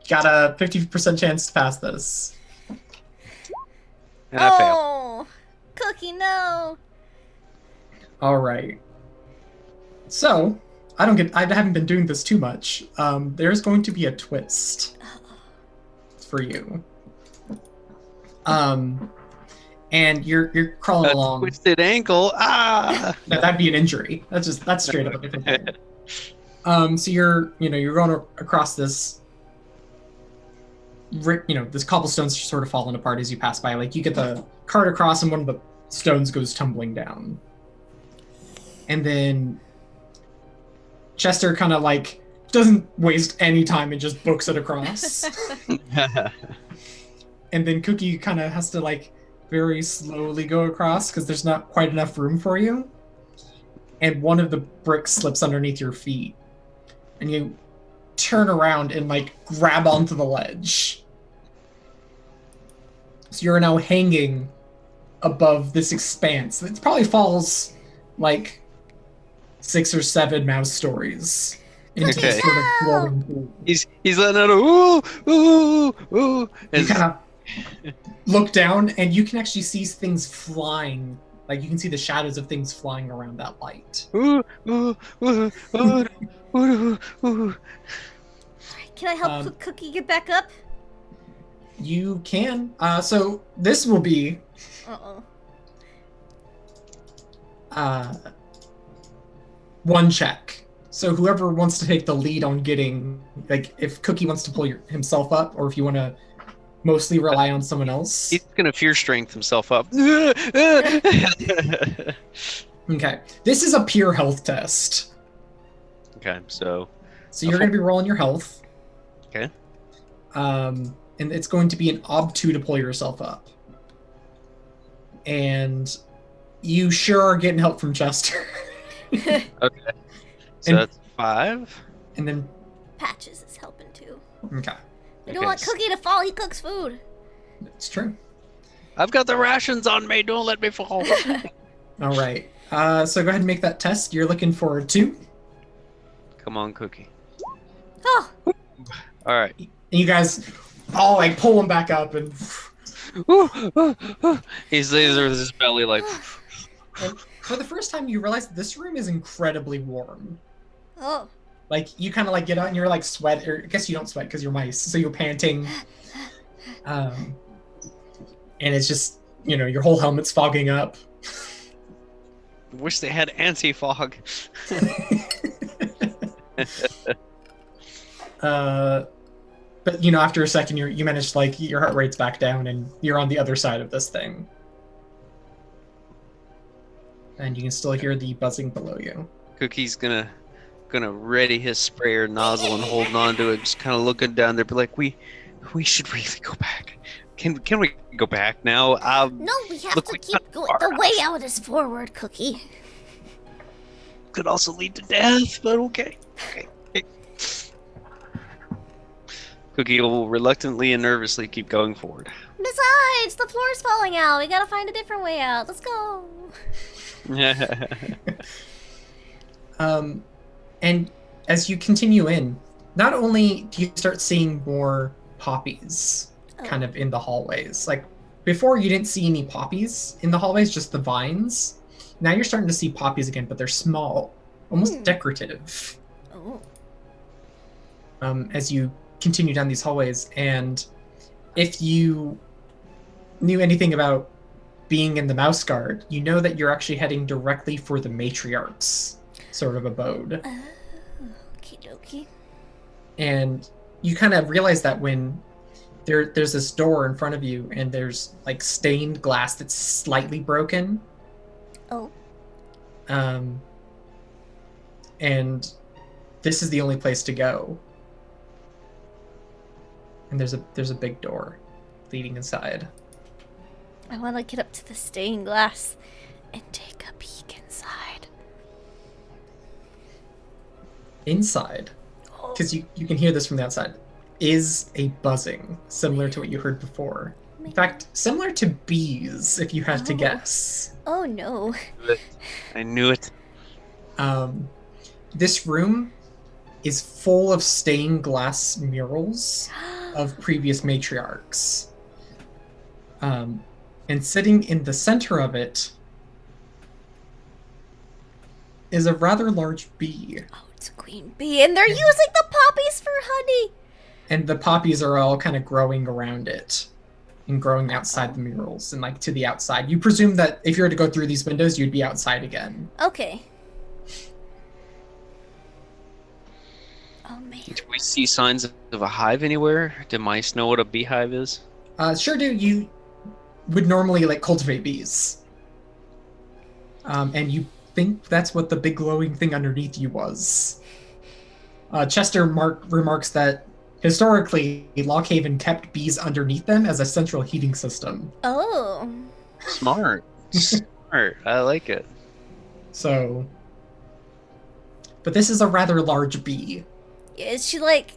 Got a 50% chance to pass this. And I fail. Oh, Cookie, no. All right. So, I haven't been doing this too much. There's going to be a twist for you. And you're crawling along. Twisted ankle. Ah! No, that'd be an injury. That's straight up a different thing. So you're going across this, this cobblestone's sort of falling apart as you pass by. Like, you get the cart across and one of the stones goes tumbling down. And then Chester kind of like doesn't waste any time and just books it across. And then Cookie kind of has to like very slowly go across because there's not quite enough room for you. And one of the bricks slips underneath your feet. And you turn around and like grab onto the ledge. So you're now hanging above this expanse. It probably falls like 6 or 7 mouse stories into Okay. sort of glowing pool. He's letting out a ooh, ooh, ooh. You kind of look down and you can actually see things flying. Like, you can see the shadows of things flying around that light. Ooh, ooh, ooh, ooh, ooh, ooh. Can I help Cookie get back up? You can. So this will be one check. So whoever wants to take the lead on getting, like, if Cookie wants to pull himself up, or if you want to mostly rely on someone else. He's gonna fear strength himself up. Okay. This is a pure health test. Okay, so you're going to be rolling your health. Okay. And it's going to be an ob2 to pull yourself up. And you sure are getting help from Chester. Okay. So that's 5. And then Patches is helping too. okay. We don't want Cookie to fall. He cooks food. It's true. I've got the rations on me. Don't let me fall. All right. So go ahead and make that test. You're looking for 2. Come on, Cookie. Oh, All right. And you guys all like pull him back up, and He's there with his belly like. and for the first time you realize that this room is incredibly warm. oh. Like, you kind of like get out and you're like sweat, or I guess you don't sweat because you're mice, so you're panting. And it's just, your whole helmet's fogging up. Wish they had anti-fog. But after a second, you manage to like your heart rate's back down, and you're on the other side of this thing, and you can still hear the buzzing below you. Cookie's gonna ready his sprayer nozzle and holding on to it, just kind of looking down there, but like we should really go back. Can we go back now? No, we have to keep going. The way out is forward, Cookie. Could also lead to death, but okay. Cookie will reluctantly and nervously keep going forward. Besides, the floor's falling out. We gotta find a different way out. Let's go. And as you continue in, not only do you start seeing more poppies kind of in the hallways. Like, before you didn't see any poppies in the hallways, just the vines. Now you're starting to see poppies again, but they're small, almost decorative. Oh. As you continue down these hallways, and if you knew anything about being in the Mouseguard, you know that you're actually heading directly for the matriarch's sort of abode. Okie dokie. And you kind of realize that when there's this door in front of you, and there's like stained glass that's slightly broken. Oh. And this is the only place to go. And there's a big door leading inside. I want to get up to the stained glass and take a peek inside. Inside, because you can hear this from the outside. is a buzzing, similar to what you heard before. In fact, similar to bees, if you had to guess. Oh no. I knew it. This room is full of stained glass murals of previous matriarchs. And sitting in the center of it is a rather large bee. Oh, it's a queen bee, and they're using the poppies for honey. And the poppies are all kind of growing around it and growing outside the murals and like to the outside. You presume that if you were to go through these windows, you'd be outside again. Okay. Oh man. Do we see signs of a hive anywhere? Do mice know what a beehive is? Sure do. You would normally like cultivate bees. And you think that's what the big glowing thing underneath you was. Chester remarks that historically, Lockhaven kept bees underneath them as a central heating system. Oh. Smart. Smart. I like it. So, but this is a rather large bee. Is she like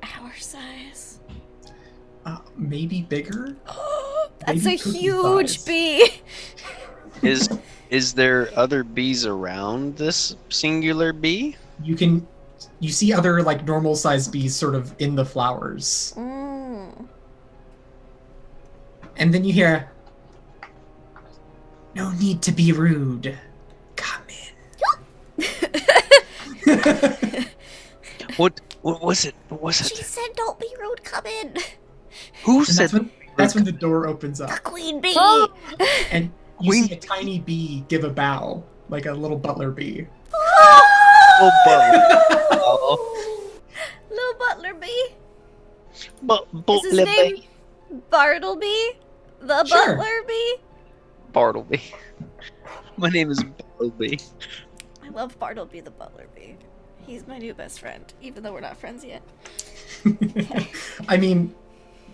our size? Maybe bigger? That's Maybe a cookie huge size. bee. Is there other bees around this singular bee? You see other like normal sized bees sort of in the flowers. Mm. And then you hear, "No need to be rude. Come in." What was it? What was She it? said, "Don't be rude. Come in." Who And said that's when the door opens The up. queen bee. And you see a tiny bee give a bow, like a little butler bee. Oh, Little butler bee. Is Is his name Bartleby? The Sure. butler bee? Bartleby. My name is Bartleby. I love Bartleby the butler bee. He's my new best friend, even though we're not friends yet. I mean,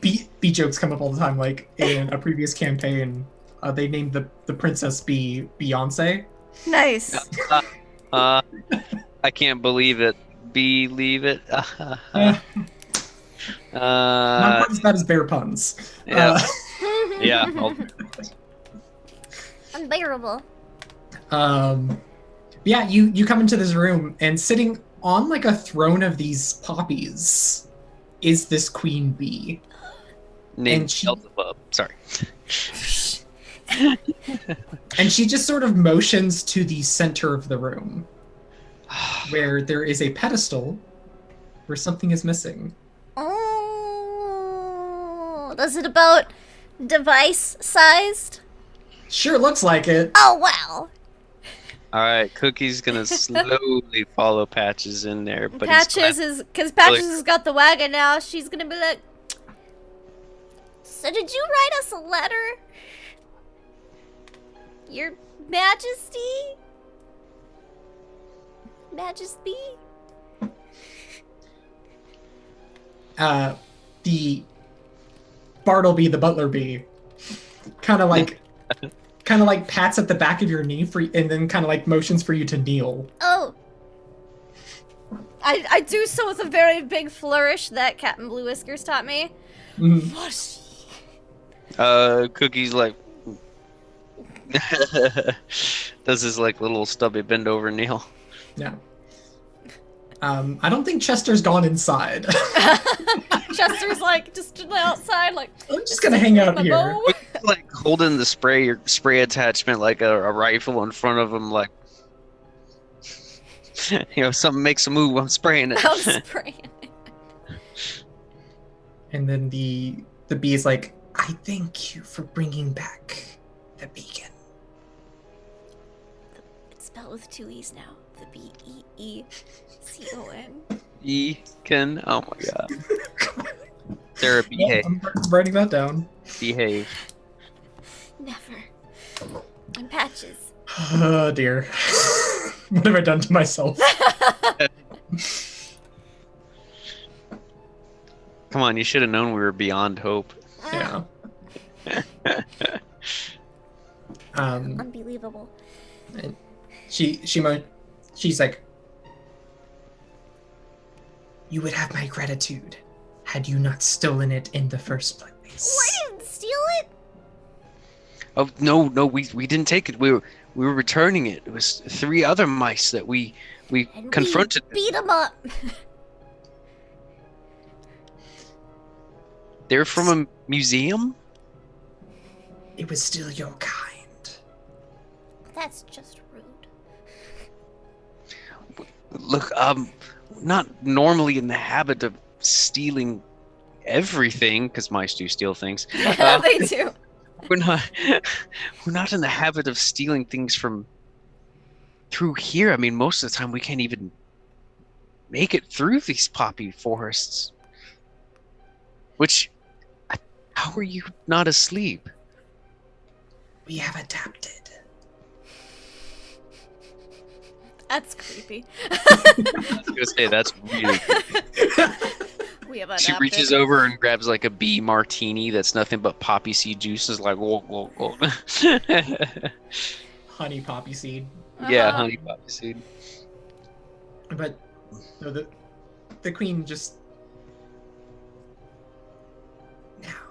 bee jokes come up all the time. Like in a previous campaign, they named the princess bee Beyonce. Nice. I can't believe it. Believe it. Not quite as bad as bear puns. Yeah. Yeah. Unbearable. Yeah, you come into this room, and sitting on like a throne of these poppies is this queen bee. Named Beelzebub. Sorry. And she just sort of motions to the center of the room, where there is a pedestal where something is missing. Oh, is it about device sized? Sure looks like it. Oh wow. All right, Cookie's gonna slowly follow Patches in there, but Patches has got the wagon now. She's gonna be like, So did you write us a letter? Your Majesty? Majesty? The Bartleby, the butler bee, kind of like pats at the back of your knee and then kind of like motions for you to kneel. Oh, I do so with a very big flourish that Captain Blue Whiskers taught me. Mhm. Cookie's like does his like little stubby bend over kneel. Yeah. I don't think Chester's gone inside. Chester's like just outside, like I'm just gonna hang out my here. bow. Like holding the spray attachment like a rifle in front of him, like something makes a move, I'm spraying it. I'm spraying it. And then the bee is like, "I thank you for bringing back the beacon." It's spelled with two E's now. The BEECON. Beacon. Oh my god. Sarah, Yeah, behave. I'm writing that down. Behave. never. I'm Patches. Oh dear. What have I done to myself? Come on, you should have known we were beyond hope. Yeah. Unbelievable. And she's like, "You would have my gratitude. had you not stolen it in the first place. I didn't steal it. Oh no, we didn't take it. We were returning it. It was 3 other mice that we And confronted. We beat them up. They're from a museum? It was still your kind. That's just rude. Look, not normally in the habit of stealing everything, because mice do steal things. They do. We're not in the habit of stealing things from through here. I mean, most of the time we can't even make it through these poppy forests. Which, how are you not asleep? We have adapted. That's creepy. I was gonna say that's really creepy. We have She adapted. reaches over and grabs like a bee martini that's nothing but poppy seed juice. Is like, whoa, whoa, whoa. Honey poppy seed. Yeah, honey poppy seed. But no, the queen just... Now,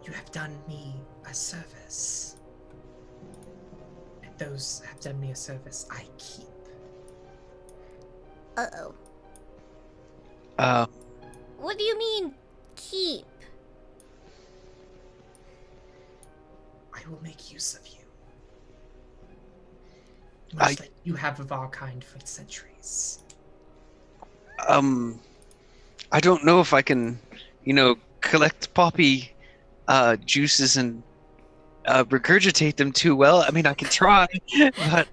you have done me a service. And those have done me a service I keep. Uh-oh. What do you mean, keep? I will make use of you. Much like you have of our kind for centuries. I don't know if I can, collect poppy juices and regurgitate them too well. I mean, I can try, but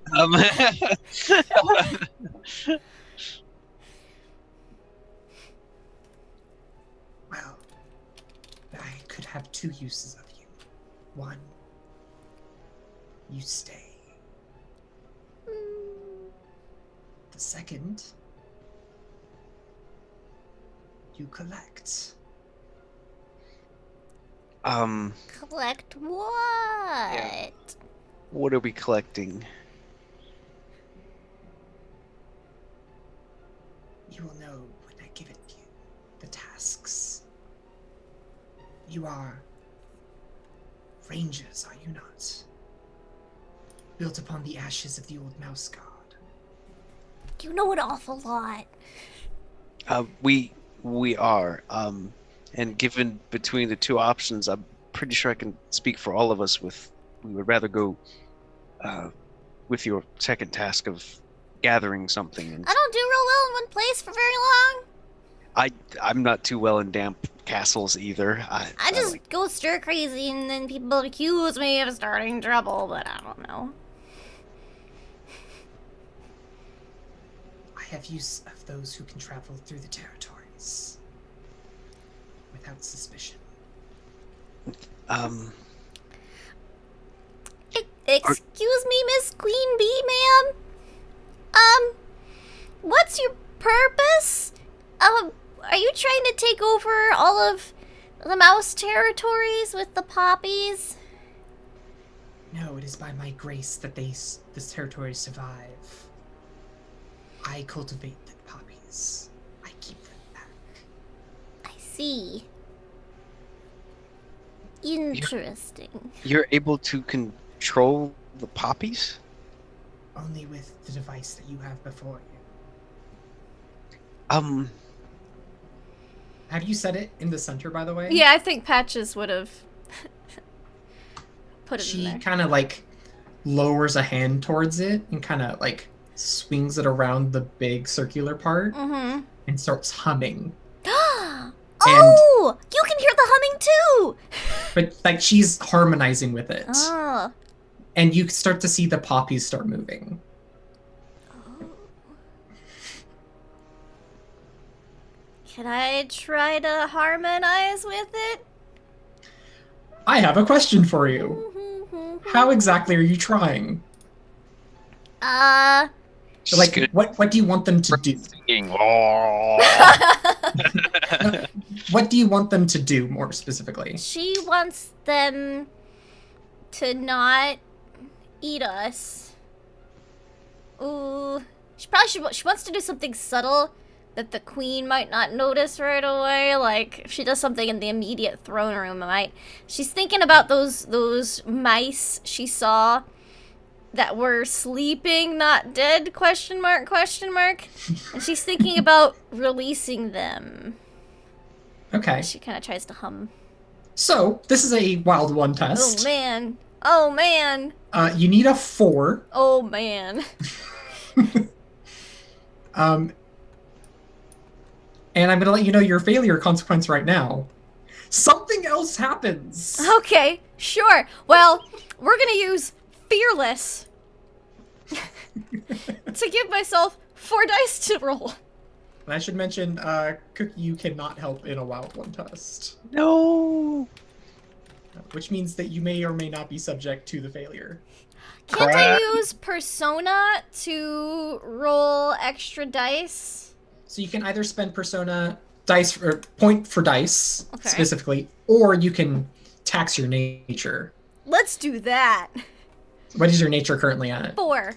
Well, I could have 2 uses of you. One, you stay. The second, you collect. Collect what? Yeah. What are we collecting? You will know when I give it to you. The tasks. You are rangers, are you not? Built upon the ashes of the old Mouseguard. You know an awful lot. We are. And given between the 2 options, I'm pretty sure I can speak for all of us. We would rather go with your second task of gathering something. And I don't do real well in one place for very long. I'm not too well in damp castles either. I just go stir crazy and then people accuse me of starting trouble, but I don't know. I have use of those who can travel through the territories without suspicion. Excuse me, Miss Queen Bee, ma'am? What's your purpose? Are you trying to take over all of the mouse territories with the poppies? No, it is by my grace that this territory survive. I cultivate the poppies. I keep them back. I see. Interesting. You're able to control the poppies? Only with the device that you have before you. Have you set it in the center, by the way? Yeah, I think Patches would have put it in there. She kind of like lowers a hand towards it and kind of like swings it around the big circular part and starts humming. Oh! You can hear the humming too! But like she's harmonizing with it. Oh. And you start to see the poppies start moving. Can I try to harmonize with it? I have a question for you. How exactly are you trying? Like, what do you want them to do? What do you want them to do, more specifically? She wants them to not eat us. Ooh. She wants to do something subtle, that the queen might not notice right away. Like, if she does something in the immediate throne room, she's thinking about those mice she saw that were sleeping, not dead, question mark. And she's thinking about releasing them. Okay. She kind of tries to hum. So, this is a wild one test. Oh, man. You need a 4. Oh, man. And I'm going to let you know your failure consequence right now. Something else happens. Okay, sure. Well, we're going to use Fearless to give myself 4 dice to roll. And I should mention, Cookie, you cannot help in a wild one test. No. Which means that you may or may not be subject to the failure. Can't I use Persona to roll extra dice? So you can either spend Persona dice or point for dice Okay. specifically, or you can tax your nature. Let's do that. What is your nature currently at? 4.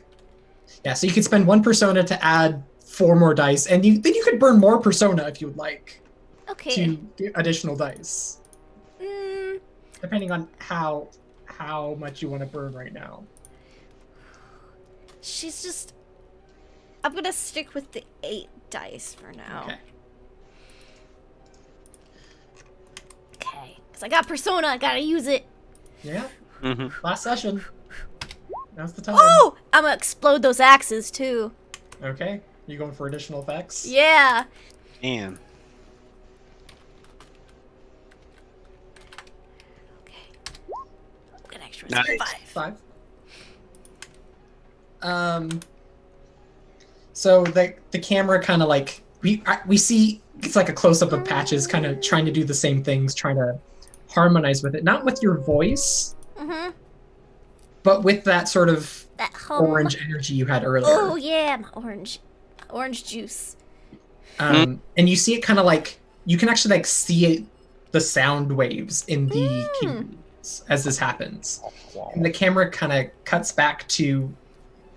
Yeah, so you could spend 1 Persona to add 4 more dice, and then you could burn more Persona if you would like. Okay. To get additional dice. Mm, Depending on how much you want to burn right now. she's just... I'm gonna stick with the 8 dice for now. Okay. Because I got Persona, I gotta use it. Yeah. Mm-hmm. Last session. Now's the time. Oh! I'm gonna explode those axes, too. Okay. You going for additional effects? Yeah. Damn. Okay. An extra Nice. 5. 5. So the camera kind of like we see it's like a close up of Patches kind of trying to do the same things, trying to harmonize with it, not with your voice, but with that sort of That hum. orange energy you had earlier. Oh yeah, my orange juice. And you see it kind of like you can actually like see it, the sound waves in the keys as this happens, and the camera kind of cuts back to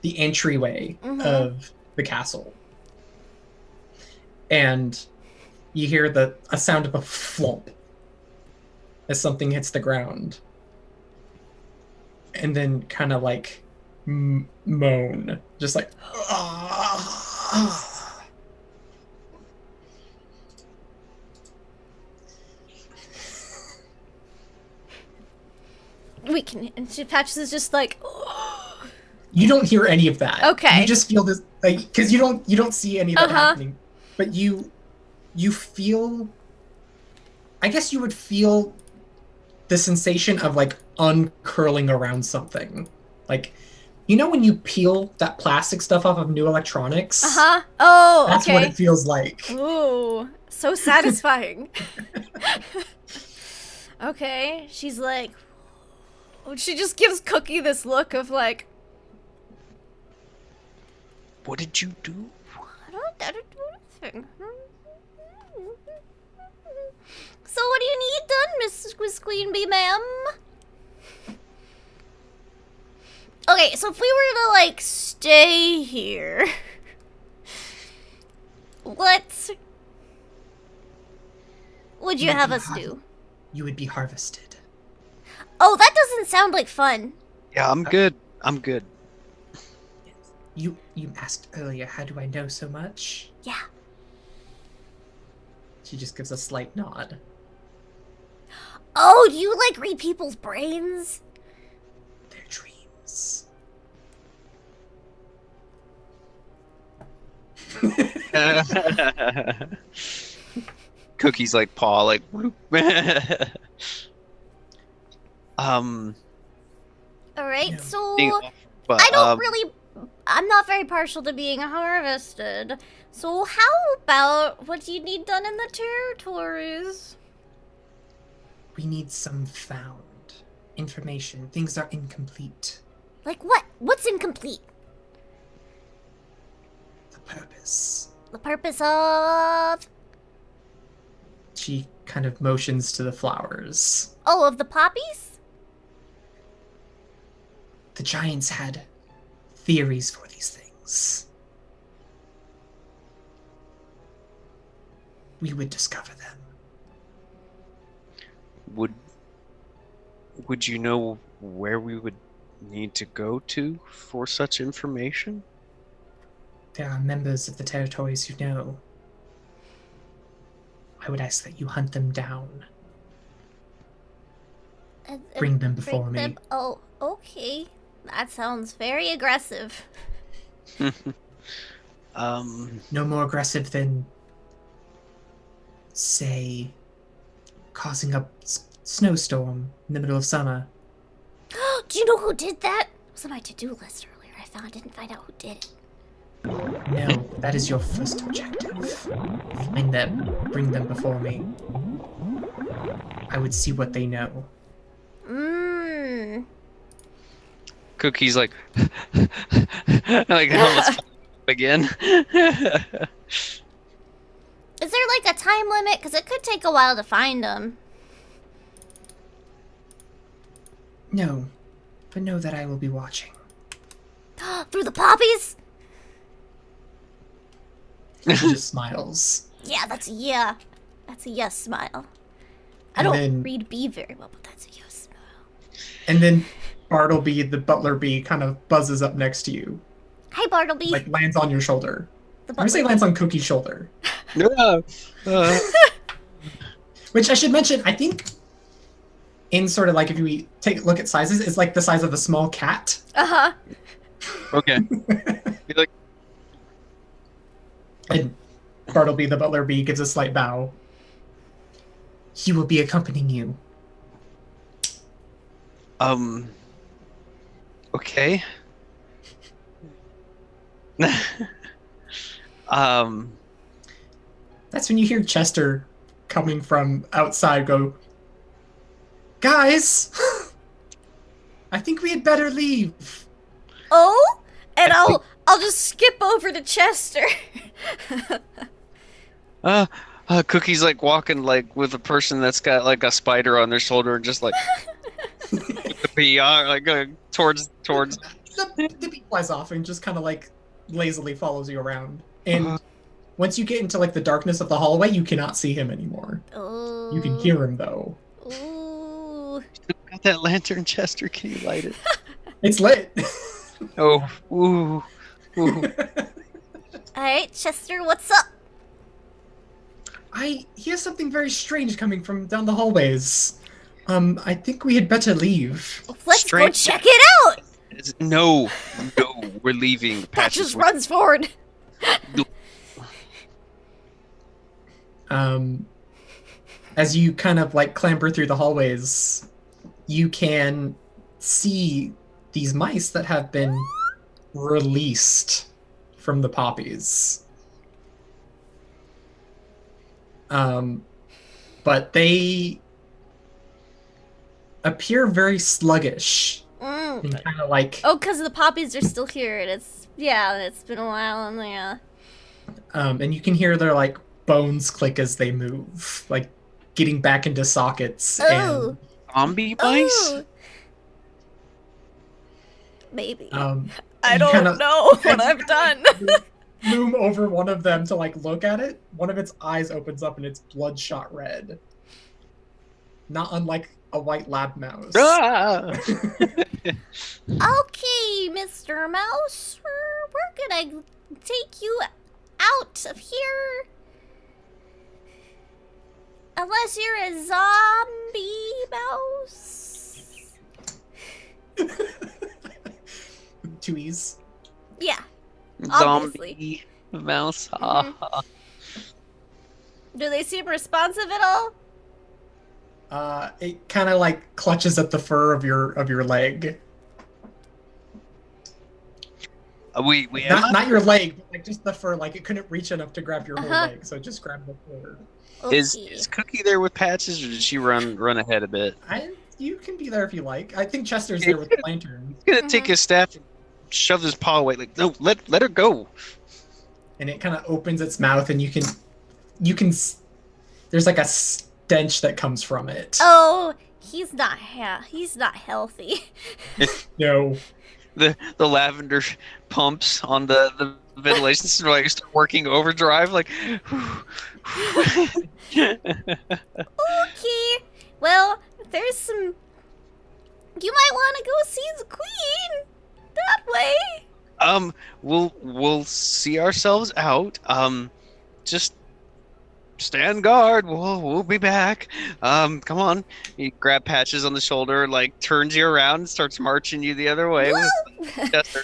the entryway of the castle, and you hear a sound of a flump as something hits the ground, and then kind of like moan, just like We can. And Patches is just like. You don't hear any of that. Okay. You just feel this, like, because you don't see any of that happening, but you feel. I guess you would feel the sensation of like uncurling around something, like, you know when you peel that plastic stuff off of new electronics. Oh, that's okay. what it feels like. Ooh, so satisfying. Okay, she's like. She just gives Cookie this look of like. What did you do? I didn't do anything. So what do you need done, Miss Queen Bee, ma'am? Okay, so if we were to like stay here, what would you have us do? You would be harvested. Oh, that doesn't sound like fun. Yeah, I'm good. I'm good. You asked earlier, how do I know so much? Yeah. She just gives a slight nod. Oh, do you like read people's brains? Their dreams. Cookie's like paw, like. Alright, No. so But, I don't really. I'm not very partial to being harvested. So how about what do you need done in the territories? We need some found information. Things are incomplete. Like what? What's incomplete? The purpose. The purpose of. She kind of motions to the flowers. Oh, of the poppies? The giants had theories for these things. we would discover them. Would you know where we would need to go to for such information? There are members of the territories you know. I would ask that you hunt them down. Bring them before me. Oh, okay. That sounds very aggressive. No more aggressive than, say, causing a snowstorm in the middle of summer. Do you know who did that? It was on my to-do list earlier. I didn't find out who did it. No, that is your first objective. Find them, bring them before me. I would see what they know. Cookie's like, like almost again. Is there like a time limit? Because it could take a while to find them. No, but know that I will be watching. Through the poppies? She just smiles. Yeah, that's a yes smile. I don't read bee very well, but that's a yes smile. And then Bartleby, the butler bee, kind of buzzes up next to you. Hi, Bartleby. Like, lands on your shoulder. I'm gonna say lands on Cookie's shoulder. Yeah. Which I should mention, I think, in sort of like, if we take a look at sizes, it's like the size of a small cat. Uh-huh. Okay. Be like, and Bartleby, the butler bee, gives a slight bow. He will be accompanying you. Okay. That's when you hear Chester coming from outside go, "Guys, I think we had better leave." Oh? And I'll just skip over to Chester. Cookie's like walking like with a person that's got like a spider on their shoulder and just like with the bee on, like towards. The bee flies off and just kind of like lazily follows you around. And once you get into like the darkness of the hallway, you cannot see him anymore. Oh. You can hear him though. Ooh. Got that lantern, Chester? Can you light it? It's lit. Oh, ooh. Alright, Chester, what's up? I hear something very strange coming from down the hallways. I think we had better leave. Let's go check it out! No, we're leaving. Pat just runs forward. As you kind of like clamber through the hallways, you can see these mice that have been released from the poppies. But they appear very sluggish. And kind of like... Oh, because the poppies are still here, and it's been a while, and yeah. And you can hear their, like, bones click as they move, like, getting back into sockets. Oh. And... Zombie mice? Oh. Maybe. I don't know what I've done. Loom over one of them to, like, look at it. One of its eyes opens up, and it's bloodshot red. Not unlike a white lab mouse. Ah! Okay, Mr. Mouse, we're gonna take you out of here. Unless you're a zombie mouse. Two E's. Yeah. Zombie mouse. Do they seem responsive at all? It kind of like clutches at the fur of your leg. We not your leg, but like just the fur. Like it couldn't reach enough to grab your whole leg, so it just grabbed the fur. Okay. Is Cookie there with Patches, or did she run ahead a bit? You can be there if you like. I think Chester's there with the lantern. He's gonna take his staff and shove his paw away. Like, no, let her go. And it kind of opens its mouth, and you can. There's like a stench that comes from it. Oh, he's not healthy. No. The lavender pumps on the ventilation system like start working overdrive. Like, Okay. Well, there's some. You might want to go see the queen. That way. We'll see ourselves out. Just stand guard. We'll be back. Come on. He grab Patches on the shoulder, like turns you around and starts marching you the other way with Chester.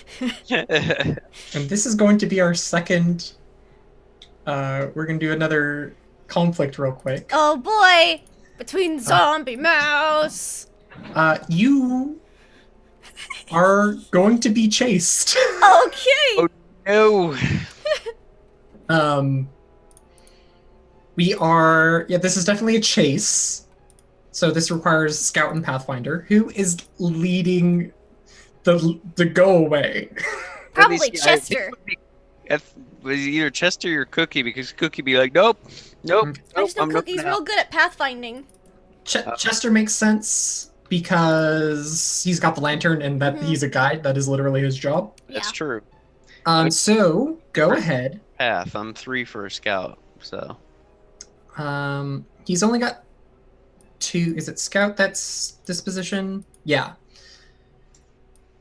And this is going to be our second. We're gonna do another conflict real quick. Oh boy! Between zombie mouse. You are going to be chased. Okay. Oh no. We are. Yeah, this is definitely a chase. So this requires Scout and Pathfinder, who is leading the go away. Probably Chester. It was either Chester or Cookie, because Cookie be like, nope. I just know Cookie's real good at pathfinding. Chester makes sense because he's got the lantern and that he's a guide. That is literally his job. That's true. So go ahead. Path. I'm 3 for a Scout, so. He's only got 2. Is it Scout that's disposition? Yeah.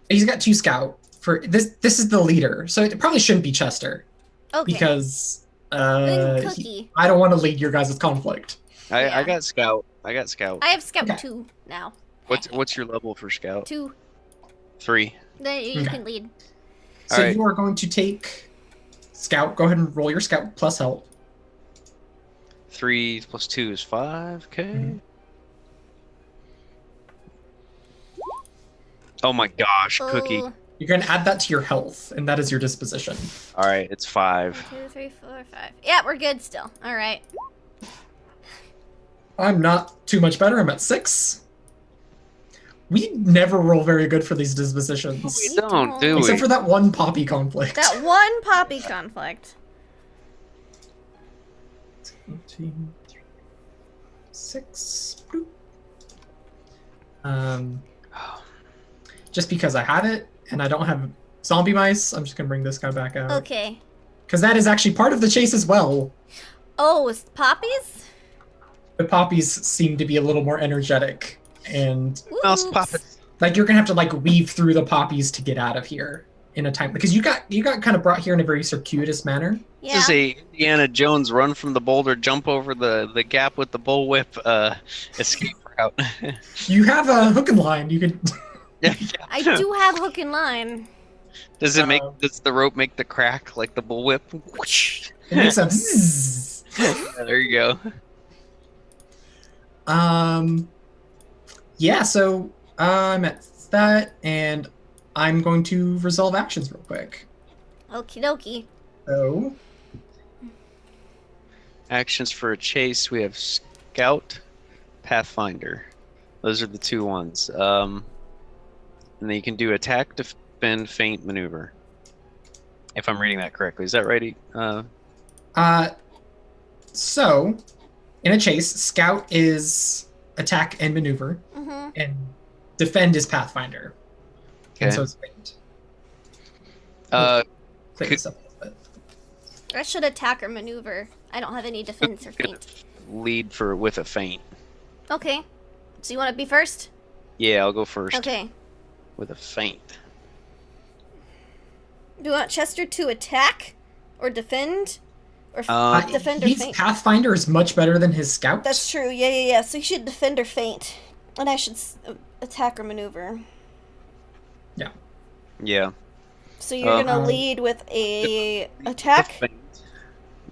He's got 2 Scout. For this is the leader, so it probably shouldn't be Chester. Okay. Because Cookie. I don't want to lead your guys' conflict. I got Scout. I have Scout. 2 now. What's your level for Scout? 2. 3. Then you can lead. So Alright. you are going to take Scout. Go ahead and roll your Scout plus help. 3 plus 2 is 5. Okay. Oh my gosh, Cookie. You're going to add that to your health, and that is your disposition. All right, it's 5. 2, 3, 4, 5. Yeah, we're good still. All right. I'm not too much better. I'm at 6. We never roll very good for these dispositions. We don't, do we? Except for that one Poppy conflict. That one Poppy conflict. 2, 3, 6. Boop. Just because I have it and I don't have zombie mice, I'm just gonna bring this guy back out. Okay. Because that is actually part of the chase as well. Oh, it's poppies? The poppies seem to be a little more energetic, and Mouse Oops. Poppets. like you're gonna have to like weave through the poppies to get out of here in a time, because you got kind of brought here in a very circuitous manner. Yeah. This is a Indiana Jones run from the boulder, jump over the gap with the bullwhip, escape route. You have a hook and line. You could. I do have hook and line. Does the rope make the crack like the bullwhip? Whoosh. It makes a zzz. Yeah, there you go. Yeah. So I'm at that, and I'm going to resolve actions real quick. Okie dokie. So Actions for a chase, we have Scout, Pathfinder. Those are the 2 ones. And then you can do attack, defend, feint, maneuver. If I'm reading that correctly. Is that right? So in a chase, Scout is attack and maneuver, and defend is Pathfinder. Okay. And so it's feint. Clear this up a little bit. I should attack or maneuver. I don't have any defense or feint. Lead with a feint. Okay. So you want to be first? Yeah, I'll go first. Okay. With a feint. Do you want Chester to attack or defend? Or defend or His feint? Pathfinder is much better than his Scout. That's true. Yeah. So you should defend or feint. And I should attack or maneuver. Yeah. So you're gonna lead with a attack? A feint.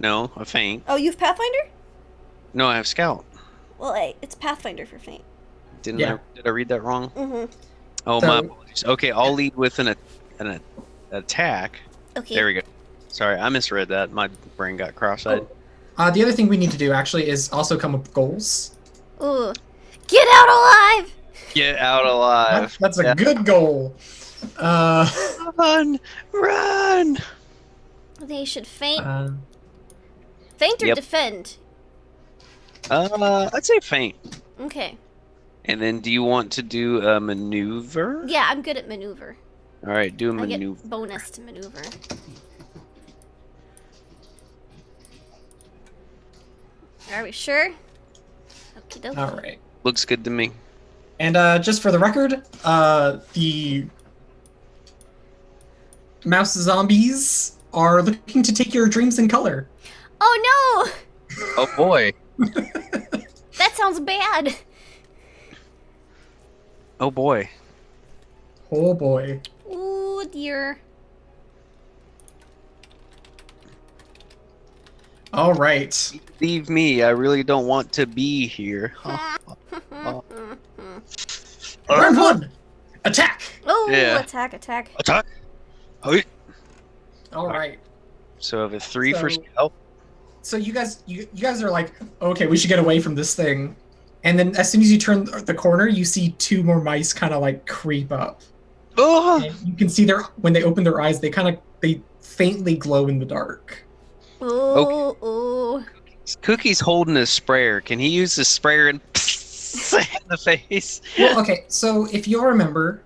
No, a feint. Oh, you have Pathfinder? No, I have Scout. Well, it's Pathfinder for feint. Did I read that wrong? Mm-hmm. Oh, my apologies. Okay, I'll lead with an attack. Okay. There we go. Sorry, I misread that. My brain got cross-eyed. The other thing we need to do actually is also come up with goals. Ooh. Get out alive! Get out alive. That's a good goal. Run! Run! I think you should feint. Feint or Yep. defend? I'd say feint. Okay. And then do you want to do a maneuver? Yeah, I'm good at maneuver. All right, do a I maneuver. get bonus to maneuver. Are we sure? Okie dokie. All right. Looks good to me. And just for the record, the mouse zombies are looking to take your dreams in color. Oh no! Oh boy. That sounds bad. Oh boy. Oh boy. Oh dear. All right. Leave me. I really don't want to be here. Round one. Attack. Oh, Yeah. attack. Attack. Oh. All right. So I have a 3 for So- stealth. So you guys are like, okay, we should get away from this thing. And then as soon as you turn the corner, you see 2 more mice kind of like creep up. Oh. And you can see when they open their eyes, they faintly glow in the dark. Oh, oh. Cookie's holding his sprayer. Can he use his sprayer and in the face? Well, okay, so if you'll remember,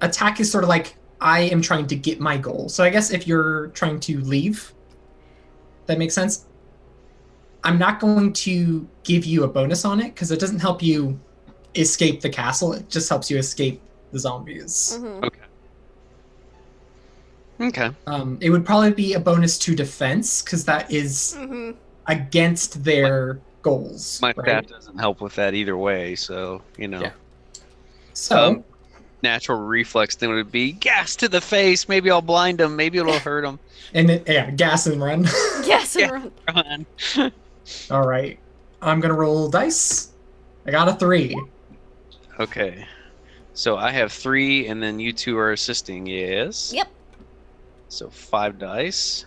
attack is sort of like, I am trying to get my goal. So I guess if you're trying to leave, that makes sense. I'm not going to give you a bonus on it, because it doesn't help you escape the castle. It just helps you escape the zombies. Mm-hmm. Okay. It would probably be a bonus to defense, because that is Mm-hmm. against their goals. My right? staff doesn't help with that either way, so, you know. Yeah. So, Natural reflex thing would be gas to the face. Maybe I'll blind him. Maybe it'll hurt him. and then, yeah, gas and run. Yes, Yeah. and run. Run. All right. I'm going to roll dice. I got a 3. Okay. So I have 3, and then you 2 are assisting, yes? Yep. So 5 dice.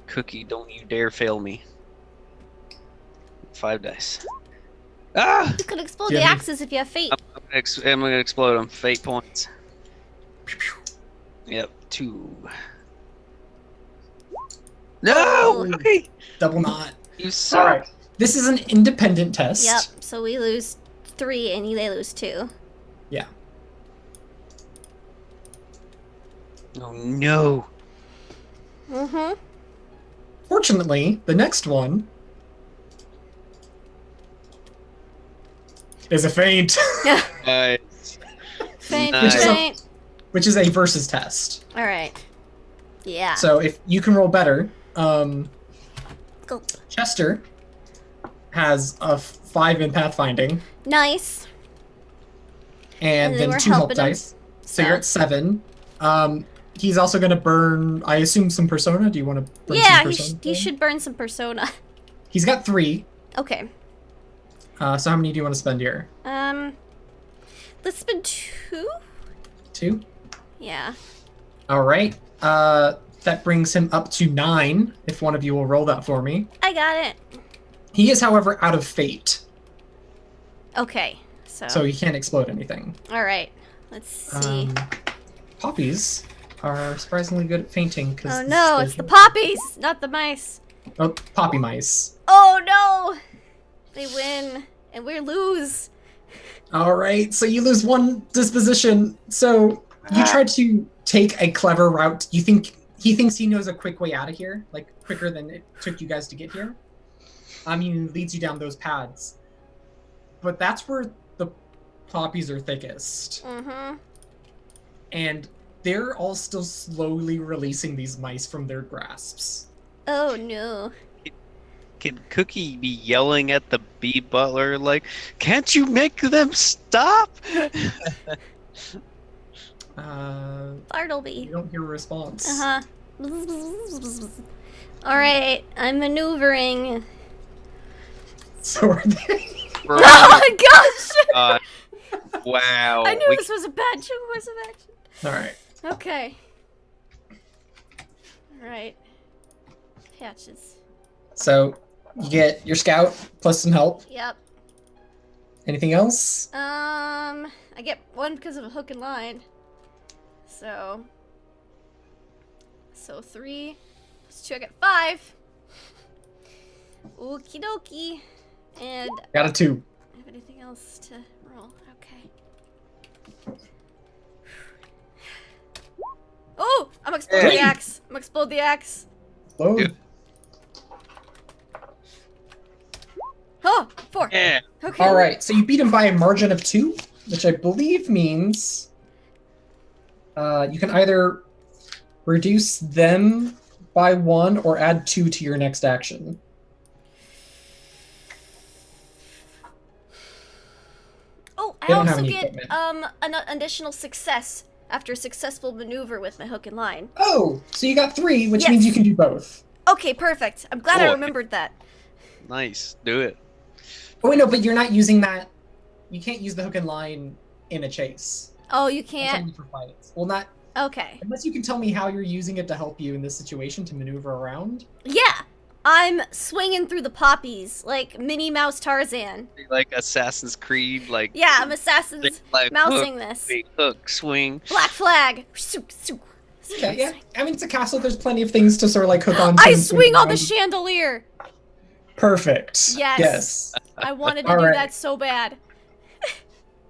Cookie, don't you dare fail me. 5 dice. Ah! You could explode Yeah, the me- axes if you have fate. I'm gonna explode them. Fate points. Yep, 2. No! Oh. Cookie! Double knot. You suck! All right. This is an independent test. Yep. So we lose 3 and they lose 2. Yeah. Oh no! Mm-hmm. Fortunately, the next one is a feint, Yeah. Nice. Faint, Nice. faint. which is a versus test. All right. Yeah. So if you can roll better, Go. Chester has a 5 in pathfinding, Nice. and they then were 2 help helping him, dice. So you're at 7. He's also going to burn, I assume, some persona. Do you want to burn Yeah, some he, persona? he should burn some persona. He's got 3. Okay. So how many do you want to spend here? Let's spend 2? 2? Yeah. All right. That brings him up to 9, if one of you will roll that for me. I got it. He is, however, out of fate, Okay. so he can't explode anything. All right. Let's see. Poppies are surprisingly good at fainting. Oh no, it's the poppies, not the mice. Oh, poppy mice. Oh no! They win, and we lose. All right, so you lose 1 disposition. So you try to take a clever route. He thinks he knows a quick way out of here, like quicker than it took you guys to get here. He leads you down those paths. But that's where the poppies are thickest. Mm-hmm. And they're all still slowly releasing these mice from their grasps. Oh no. Can Cookie be yelling at the bee butler like, "Can't you make them stop?" Bartleby. You don't hear a response. Uh-huh. Alright, I'm maneuvering. So are they. Oh my gosh! Wow. I knew We- this was a bad course of action. All right. Okay. Alright. Patches. So you get your scout plus some help. Yep. Anything else? I get 1 because of a hook and line. So 3 plus 2, I get 5. Okie dokie. And Got a 2. do I have anything else to roll? Okay. Oh! I'm gonna explode the Hey. axe. I'm gonna explode the axe. Load. Yeah. Oh, 4. Yeah. Okay. All right, so you beat him by a margin of 2, which I believe means you can either reduce them by 1 or add 2 to your next action. Oh, I They don't have also any get equipment. an additional success after a successful maneuver with my hook and line. Oh, so you got 3, which Yes. means you can do both. Okay, perfect. I'm glad I Boy. remembered that. Nice. Do it. Oh wait, no, but you're not using that. You can't use the hook and line in a chase. Oh, you That's can't? only for fights. Well, not Okay. unless you can tell me how you're using it to help you in this situation to maneuver around. Yeah, I'm swinging through the poppies like Minnie Mouse Tarzan. Like Assassin's Creed, like Yeah, I'm Assassin's like mousing hook, this. big hook, swing. Black flag. Sook, sook. Okay, yeah. I mean, it's a castle. There's plenty of things to sort of like hook on to. I and swing on the around. chandelier. Perfect. Yes. Yes. I wanted to All do right. that so bad.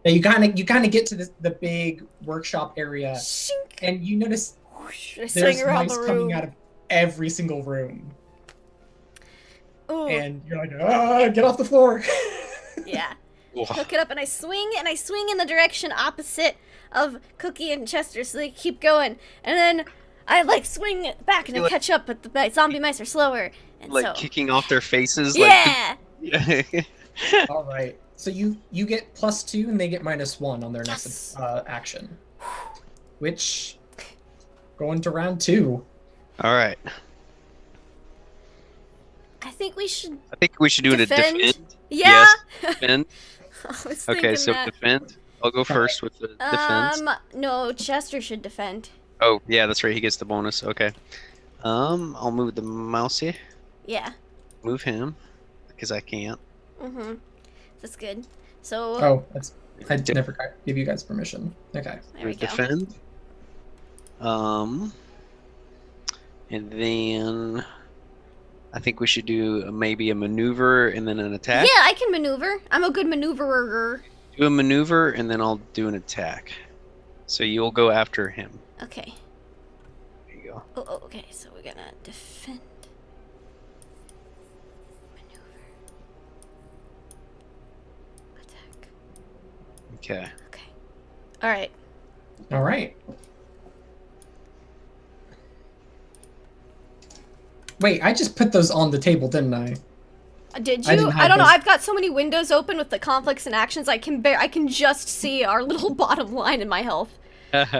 Now you kind of get to the big workshop area, Shink. and you notice Whoosh, I there's swing around mice the coming room. out of every single room, Ooh, and you're like, get off the floor. yeah. Whoa. Hook it up and I swing in the direction opposite of Cookie and Chester so they keep going. And then I like swing back and I catch up, but the zombie mice are slower. And Like so kicking off their faces. yeah. Like, All right. So you get +2 and they get -1 on their Yes. next action, which going to round 2. All right. I think we should I think we should do defend. it a defend. Yeah. Yes, defend. I was Okay, thinking so that. defend. I'll go first with the defense. No, Chester should defend. Oh, yeah, that's right. He gets the bonus. Okay. I'll move the mousey. Yeah. Move him because I can't. Mm-hmm. That's good. So Oh, I never gave you guys permission. Okay. there we go. Defend. And then I think we should do maybe a maneuver and then an attack. Yeah, I can maneuver. I'm a good maneuverer. Do a maneuver and then I'll do an attack. So you'll go after him. Okay. There you go. Oh, okay. So we're gonna defend. Maneuver. Attack. Okay. Okay. All right. All right. Wait, I just put those on the table, didn't I? Did I you? didn't I have don't know. those. I've got so many windows open with the conflicts and actions. I can just see our little bottom line in my health.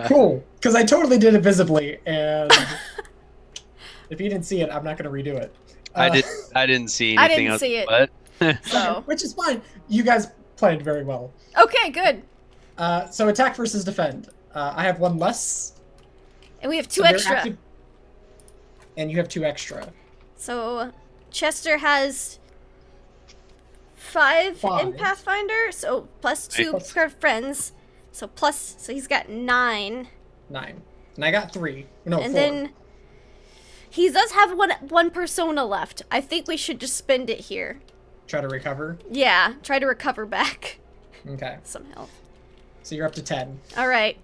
Cool, because I totally did it visibly, and if you didn't see it, I'm not going to redo it. I didn't see I anything didn't else, see it. but So Which is fine. You guys played very well. okay, good. So attack versus defend. I have 1 less. And we have 2 so they're extra. active- and you have 2 extra. So Chester has 5 in Five. Pathfinder, so plus 2 Nice. for friends. So he's got 9. 9. And I got 3. No, And 4. then he does have one persona left. I think we should just spend it here. Try to recover. Yeah, try to recover back Okay. some health. So you're up to 10. All right.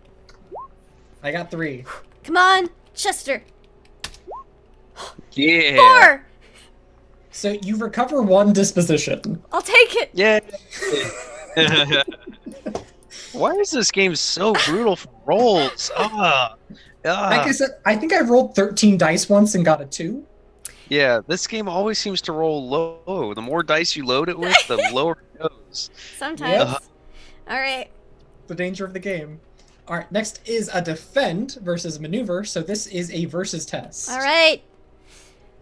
I got 3. Come on, Chester. yeah. 4. So you recover 1 disposition. I'll take it. Yeah. Why is this game so brutal for rolls? Like I said, I think I rolled 13 dice once and got a 2. Yeah, this game always seems to roll low. The more dice you load it with, the lower it goes. Sometimes. Yep. All right. The danger of the game. All right, next is a defend versus maneuver. So this is a versus test. All right.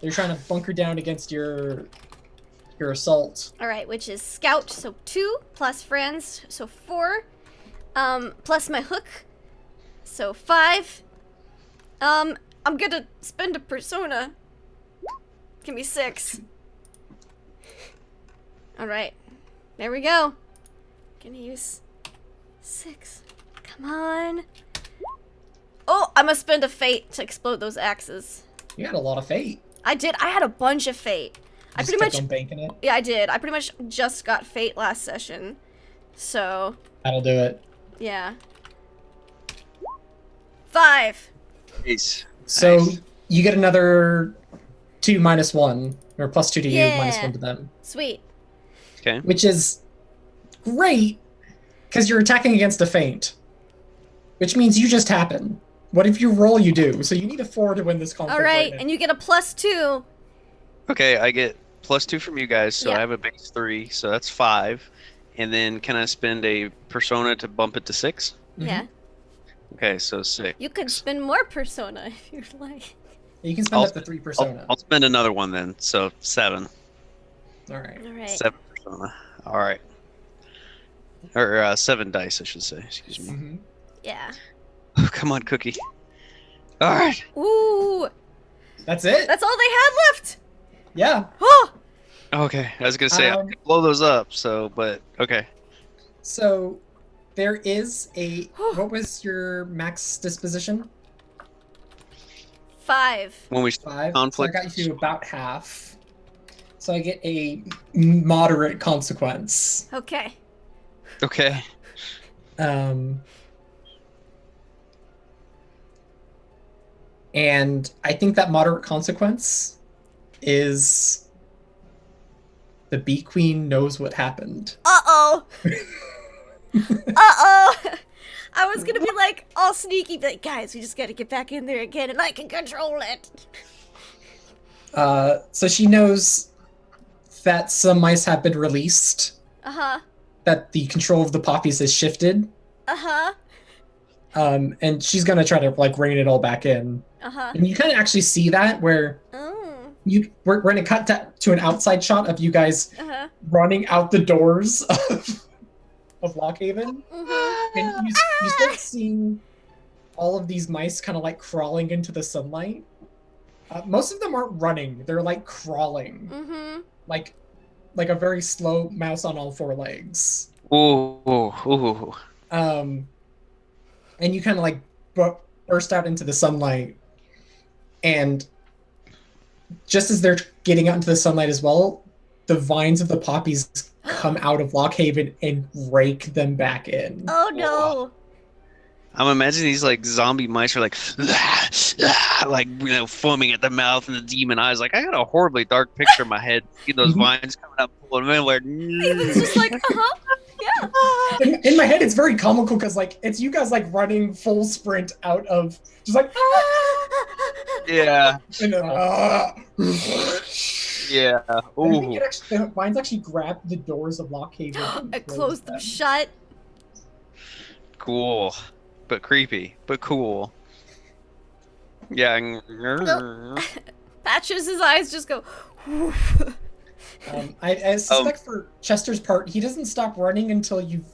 You're trying to bunker down against your assault. All right, which is scout, so 2 plus friends, so 4. Plus my hook, so 5. I'm gonna spend a persona. Give me 6. All right, there we go. Gonna use 6. Come on. Oh, I'm gonna spend a fate to explode those axes. You had a lot of fate. I did. I had a bunch of fate. I Just pretty kept much. on banking it. Yeah, I did. I pretty much just got fate last session. So, That'll do it. yeah. 5. Nice. So Nice. you get another 2 minus 1, or plus 2 to you, minus Yeah. 1 to them. Sweet. Okay. Which is great, because you're attacking against a feint. Which means you just happen. What if you roll, you do. So you need a 4 to win this conflict. Alright, right and you get a +2. Okay, I get +2 from you guys, so Yeah. I have a base 3, so that's 5. And then can I spend a persona to bump it to 6? Yeah. Okay, so 6. You could spin more persona if you'd like. You can spend up to 3 persona. I'll spend another one then, so 7. Alright. Alright. 7 persona. Alright. Or 7 dice, I should say. Excuse me. Mm-hmm. Yeah. Oh, come on, Cookie. Alright. Ooh! That's it? That's all they had left! Yeah. Oh! Okay, I was gonna say, I Um, could blow those up, so, but, okay. So there is a... What was your max disposition? 5. When we 5. conflict. So I got you to about half. So I get a moderate consequence. Okay. Okay. And I think that moderate consequence is the Bee Queen knows what happened. Uh-oh! Uh-oh! I was gonna be like, all sneaky, be like, guys, we just gotta get back in there again and I can control it. So she knows that some mice have been released, Uh-huh. that the control of the poppies has shifted, Uh-huh. and she's gonna try to like rein it all back in. Uh-huh. And you kind of actually see that where Oh. we're gonna cut to an outside shot of you guys Uh-huh. running out the doors of Lockhaven. Mm-hmm. And you start seeing all of these mice kind of like crawling into the sunlight. Most of them aren't running; they're like crawling, Mm-hmm. like a very slow mouse on all 4 legs. Ooh, ooh. And you kind of like burst out into the sunlight, and just as they're getting out into the sunlight as well, the vines of the poppies come out of Lockhaven and rake them back in. Oh no! I'm imagining these like zombie mice are like, like, you know, foaming at the mouth and the demon eyes. Like, I got a horribly dark picture in my head. See those vines coming up, pulling them in. Where It's just like, uh-huh. Yeah. In my head, it's very comical because like it's you guys like running full sprint out of just like yeah, and then, yeah. I think Ooh, the vines actually grab the doors of Lockhaven. I closed them shut. cool, but creepy, but cool. Yeah. Patches, his eyes just go. I suspect for Chester's part, he doesn't stop running until you've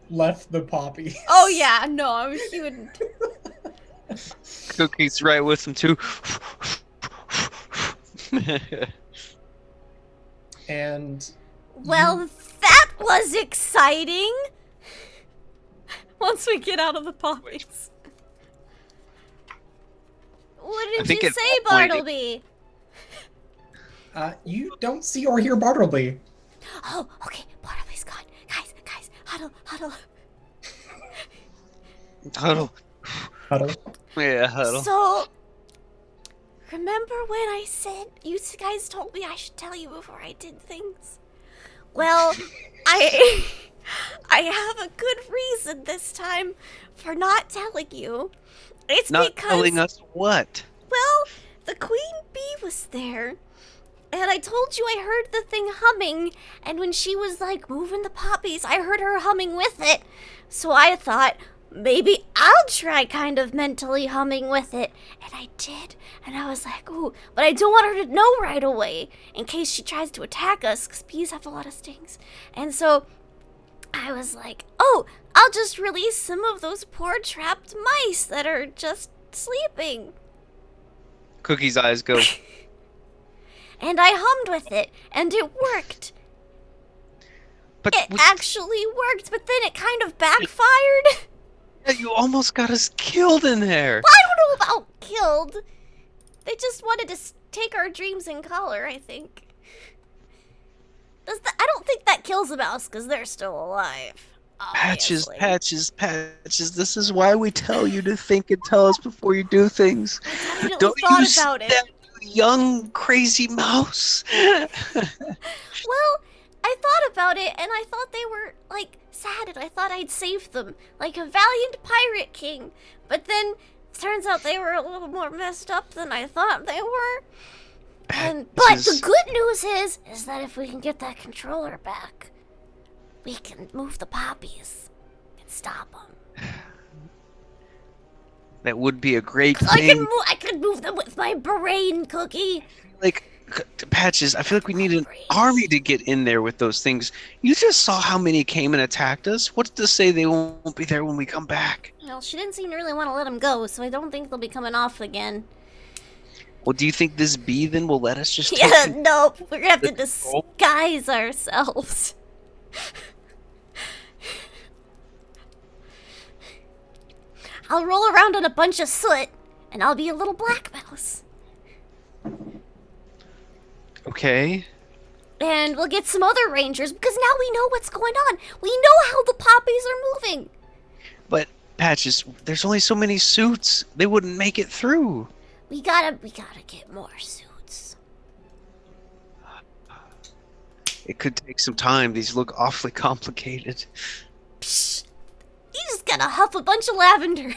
left the poppy. Oh yeah, no, he wouldn't. Cookie's right with him too. And Well, that was exciting. Once we get out of the poppies. What I did think you at say, that point Bartleby? you don't see or hear Bartleby. Oh, okay, Bartleby's gone. Guys, huddle. Huddle. Huddle. Yeah, huddle. So, remember when I said you guys told me I should tell you before I did things? Well, I have a good reason this time for not telling you. It's Not because telling us what? well, the queen bee was there. And I told you I heard the thing humming, and when she was like moving the poppies, I heard her humming with it. So I thought, maybe I'll try kind of mentally humming with it. And I did, and I was like, ooh, but I don't want her to know right away, in case she tries to attack us, because bees have a lot of stings. And so I was like, oh, I'll just release some of those poor trapped mice that are just sleeping. Cookie's eyes go. And I hummed with it, and it worked. But It actually worked, but then it kind of backfired. you almost got us killed in there. I don't know about killed. They just wanted to take our dreams in color, I think. I don't think that kills a mouse, because they're still alive. Patches, obviously. patches. This is why we tell you to think and tell us before you do things. I definitely Don't thought you about it. step, you young crazy mouse. Well, I thought about it, and I thought they were, like, sad, and I thought I'd save them, like a valiant pirate king. But then, turns out they were a little more messed up than I thought they were. But the good news is that if we can get that controller back, we can move the poppies and stop them. That would be a great thing. I can move them with my brain, Cookie. Like, Patches, I feel like we need an army to get in there with those things. You just saw how many came and attacked us. What's to say they won't be there when we come back? Well, she didn't seem to really want to let them go, so I don't think they'll be coming off again. Well, do you think this bee then will let us just Yeah, no, we're gonna have to disguise ourselves. I'll roll around in a bunch of soot, and I'll be a little black mouse. Okay. And we'll get some other rangers, because now we know what's going on. We know how the poppies are moving. But, Patches, there's only so many suits. They wouldn't make it through. We gotta get more suits. It could take some time. These look awfully complicated. Psh, you just gotta huff a bunch of lavender.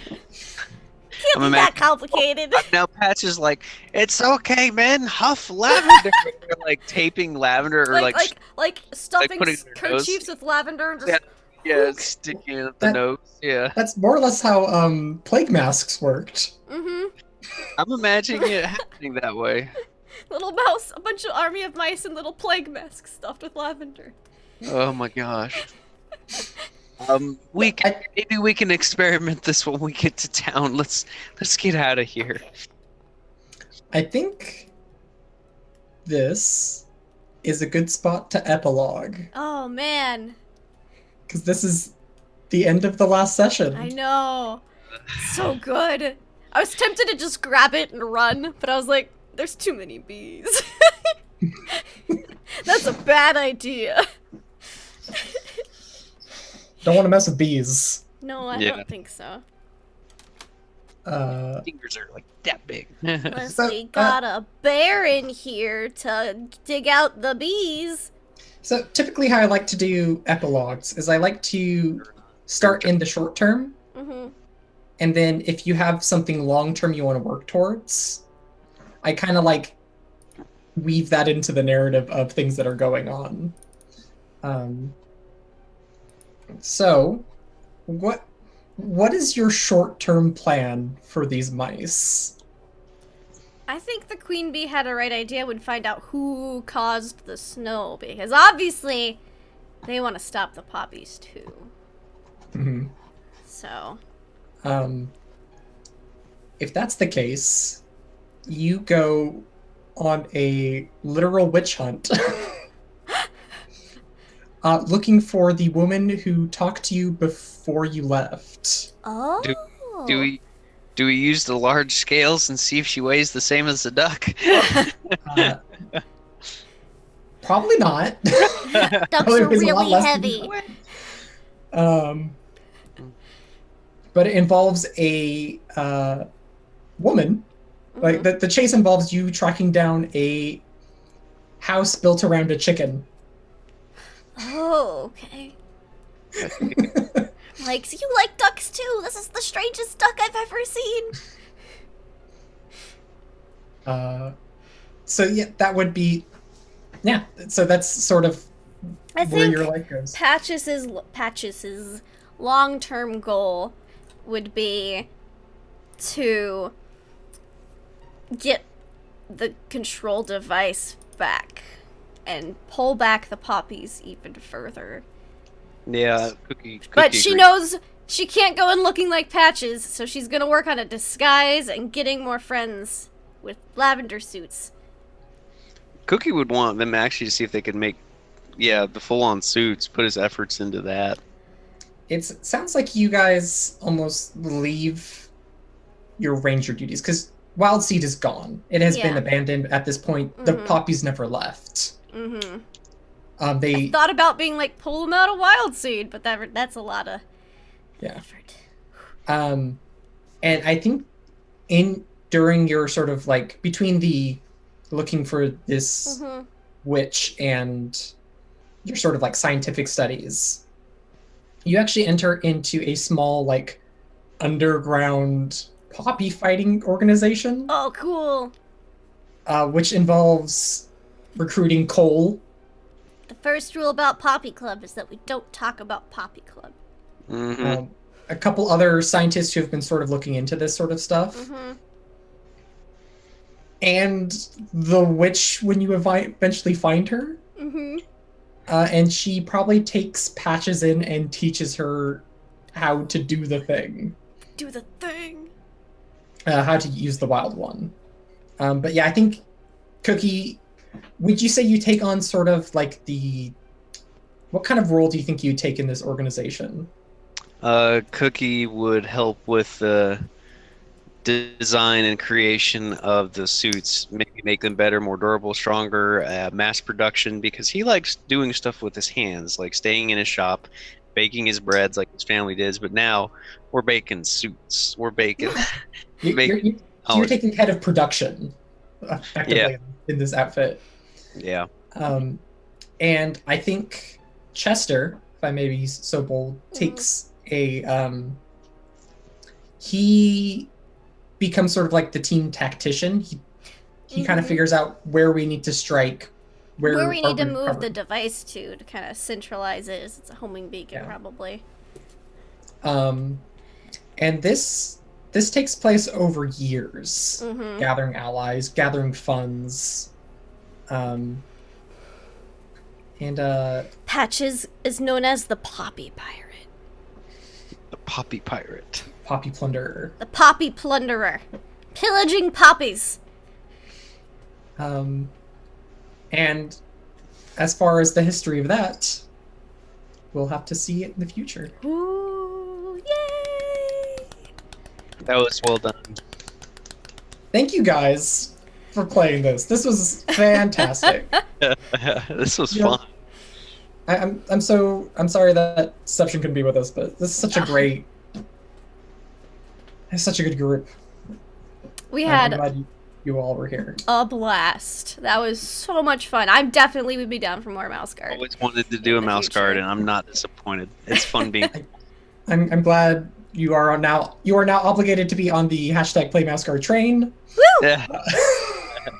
Can't be that complicated. Now Patch is like, it's okay, man. Huff lavender. They're like taping lavender or like stuffing kerchiefs with lavender and just it's sticking it up the nose. Yeah. That's more or less how plague masks worked. Mm-hmm. I'm imagining it happening that way. Little mouse, a bunch of army of mice and little plague masks stuffed with lavender. Oh my gosh. Maybe we can experiment this when we get to town. Let's get out of here. I think this is a good spot to epilogue. Oh man. Because this is the end of the last session. I know. So good. I was tempted to just grab it and run, but I was like, there's too many bees. That's a bad idea. Don't want to mess with bees. No, I don't think so. Fingers are like that big. Unless we got a bear in here to dig out the bees. So typically how I like to do epilogues is I like to start in the short term. Mm-hmm. And then if you have something long term you want to work towards, I kind of like weave that into the narrative of things that are going on. So, what is your short-term plan for these mice? I think the queen bee had a right idea. Would find out who caused the snow, because obviously they want to stop the poppies too. Mm-hmm. So, if that's the case, you go on a literal witch hunt. Looking for the woman who talked to you before you left. Oh. Do we use the large scales and see if she weighs the same as the duck? Probably not. Ducks are really heavy. But it involves a woman. Mm-hmm. Like the chase involves you tracking down a house built around a chicken. Oh, okay. Like, so you like ducks too? This is the strangest duck I've ever seen. So yeah, that would be, yeah. So that's sort of where your life goes. Patches's long-term goal would be to get the control device back and pull back the poppies even further. Yeah, Cookie But she knows she can't go in looking like Patches, so she's gonna work on a disguise and getting more friends with lavender suits. Cookie would want them actually to see if they could make, the full-on suits, put his efforts into that. It sounds like you guys almost leave your ranger duties, because Wild Seed is gone. It has been abandoned at this point. Mm-hmm. The poppies never left. Mm-hmm. They I thought about being like, pull them out of Wild Seed, but that's a lot of effort. And I think during your sort of like between the looking for this witch and your sort of like scientific studies, you actually enter into a small like underground poppy fighting organization. Oh, cool. Which involves recruiting coal. The first rule about Poppy Club is that we don't talk about Poppy Club. A couple other scientists who have been sort of looking into this sort of stuff. And the witch when you eventually find her. And she probably takes Patches in and teaches her how to do the thing. Do the thing. How to use the wild one. But yeah, I think, Cookie, would you say you take on sort of like what kind of role do you think you'd take in this organization? Cookie would help with the design and creation of the suits, maybe make them better, more durable, stronger, mass production, because he likes doing stuff with his hands, like staying in his shop, baking his breads like his family does, but now we're baking suits. We're baking... You're taking head of production, effectively, in this outfit. Yeah. And I think Chester, if I may be so bold, takes he becomes sort of like the team tactician. He kind of figures out where we need to strike, where we need to move the device to kind of centralize it. It's a homing beacon, probably. And this takes place over years, gathering allies, gathering funds, and Patches is known as the Poppy Pirate. The Poppy Pirate. Poppy Plunderer. The Poppy Plunderer. Pillaging poppies. And as far as the history of that, we'll have to see it in the future. Ooh, yay! That was well done. Thank you guys for playing this. This was fantastic. This was fun. I'm sorry that Deception couldn't be with us, but this is such such a good group. We had I'm glad you all were here. A blast. That was so much fun. I definitely would be down for more Mouseguard. I always wanted to do a Mouseguard, and I'm not disappointed. It's fun being. I'm glad you are now obligated to be on the hashtag Play Mouseguard train. Woo! Yeah.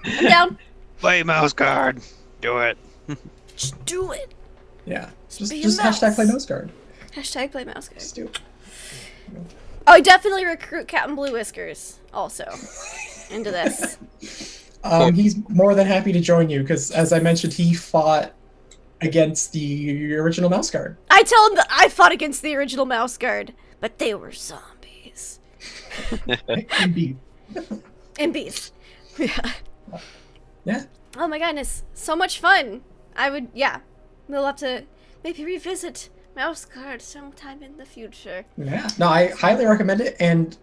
I'm down. Play Mouseguard. Do it. Just do it. Yeah. Just hashtag Play Mouseguard. Hashtag Play Mouseguard. Just do it. Oh, definitely recruit Captain Blue Whiskers also into this. He's more than happy to join you because, as I mentioned, he fought against the original Mouseguard. I tell him that I fought against the original Mouseguard, but they were zombies. Indeed. And bees. Yeah. Yeah. Oh my goodness, so much fun. We'll have to maybe revisit Mouseguard sometime in the future. Yeah. No, I highly recommend it. And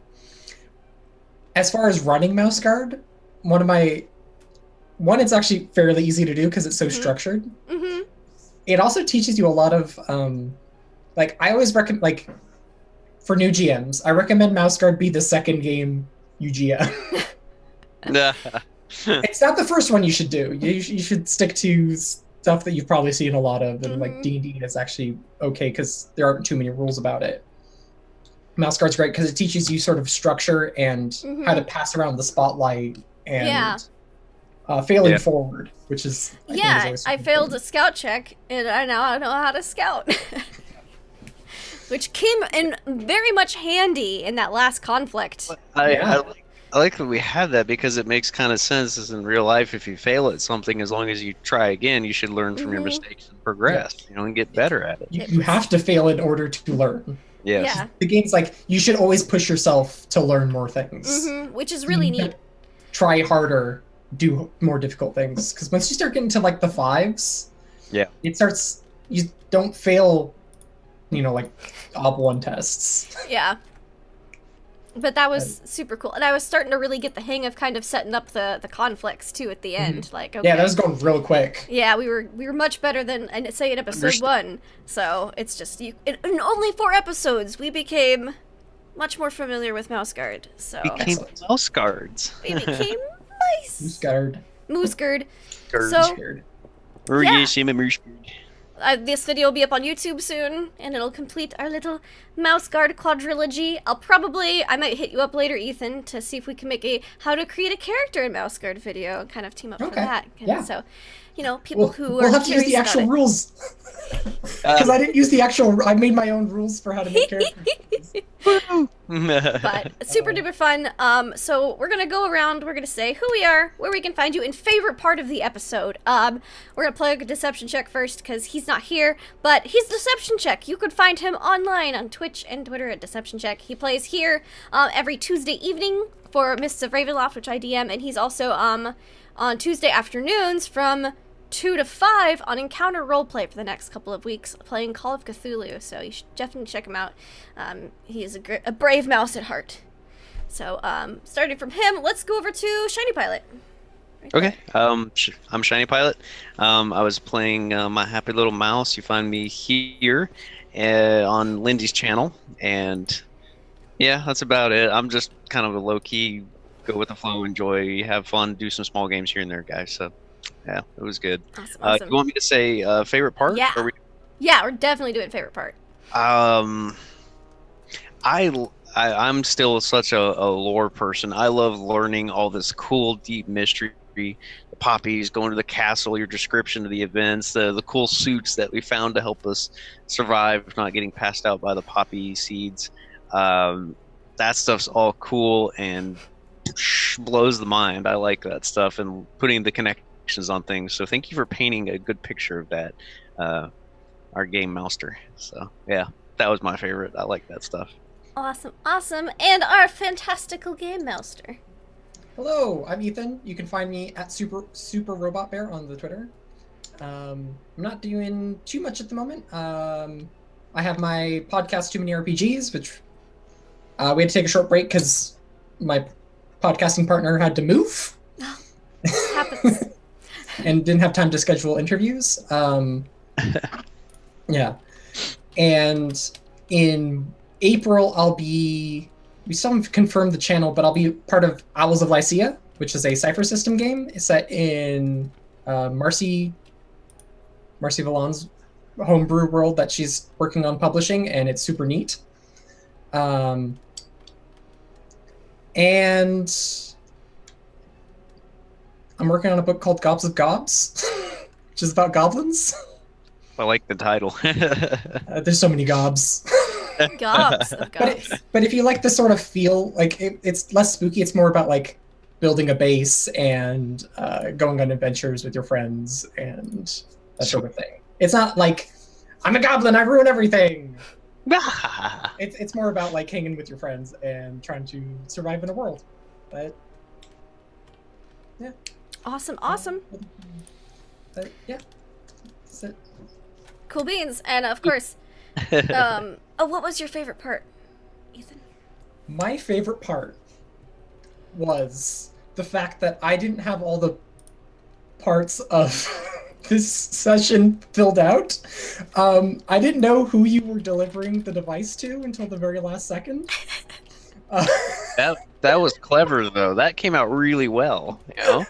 as far as running Mouseguard, it's actually fairly easy to do because it's so structured. It also teaches you a lot of, I always recommend, for new GMs, I recommend Mouseguard be the second game you GM. It's not the first one you should do. You should stick to stuff that you've probably seen a lot of, and D&D is actually okay because there aren't too many rules about it. Mouseguard's great because it teaches you sort of structure and how to pass around the spotlight and failing forward, which is I failed a scout check and I now know how to scout. Which came in very much handy in that last conflict. I like that we have that because it makes kind of sense as in real life. If you fail at something, as long as you try again, you should learn from your mistakes and progress, and get better at it. You have to fail in order to learn. Yes. Yeah. The game's you should always push yourself to learn more things. Which is really neat. Try harder, do more difficult things. Because once you start getting to the 5s, it starts, you don't fail, Ob 1 tests. Yeah. But that was super cool. And I was starting to really get the hang of kind of setting up the conflicts too at the end. Okay. Yeah, that was going real quick. Yeah, we were much better than say in episode 1. So it's just in only 4 episodes we became much more familiar with Mouseguard. So became Mouseguards. We became nice. Mouseguard. Mouseguard. Guard. So, Yeah, see my Mouseguard. this video will be up on YouTube soon, and it'll complete our little Mouseguard quadrilogy. I might hit you up later, Ethan, to see if we can make a how to create a character in Mouseguard video and kind of team up for that. And yeah. So, people who we'll are have to use the actual rules. Because I didn't use the actual, I made my own rules for how to make characters. But it's super duper fun. So we're gonna go around. We're gonna say who we are, where we can find you, and favorite part of the episode. We're gonna play a deception check first because he's not here, but he's Deception Check. You could find him online on Twitch and Twitter at Deception Check. He plays here every Tuesday evening for Mists of Ravenloft, which I DM, and he's also on Tuesday afternoons from 2 to 5 on Encounter Roleplay for the next couple of weeks, playing Call of Cthulhu, so you should definitely check him out. He is a brave mouse at heart. So, starting from him, let's go over to Shiny Pilot. Okay, I'm Shiny Pilot. I was playing my happy little mouse. You find me here on Lindy's channel, and yeah, that's about it. I'm just kind of a low-key, go with the flow, enjoy, have fun, do some small games here and there, guys, so... Yeah, it was good. Awesome. You want me to say favorite part? Yeah. Yeah, we're definitely doing favorite part. I'm still such a lore person. I love learning all this cool, deep mystery. The poppies, going to the castle, your description of the events, the cool suits that we found to help us survive, not getting passed out by the poppy seeds. That stuff's all cool and blows the mind. I like that stuff and putting the connections on things. So thank you for painting a good picture of that, our game Mouster. So yeah, that was my favorite. I like that stuff. Awesome. And our fantastical game Mouster. Hello, I'm Ethan. You can find me at Super Robot Bear on the Twitter. I'm not doing too much at the moment. I have my podcast Too Many RPGs, which we had to take a short break because my podcasting partner had to move. Happens. And didn't have time to schedule interviews. Yeah. And in April, we still haven't confirmed the channel, but I'll be part of Owls of Lycia, which is a Cypher System game. It's set in Marcy Valan's homebrew world that she's working on publishing, and it's super neat. And I'm working on a book called Gobs of Gobs, which is about goblins. I like the title. There's so many gobs. Gobs of gobs. But if you like this sort of feel, like it's less spooky, it's more about like building a base and going on adventures with your friends and that sort of thing. It's not like, I'm a goblin, I ruin everything. It's more about like hanging with your friends and trying to survive in a world. But yeah. Awesome. Yeah. That's it. Cool beans. And of course, what was your favorite part, Ethan? My favorite part was the fact that I didn't have all the parts of this session filled out. I didn't know who you were delivering the device to until the very last second. That was clever though. That came out really well. You know,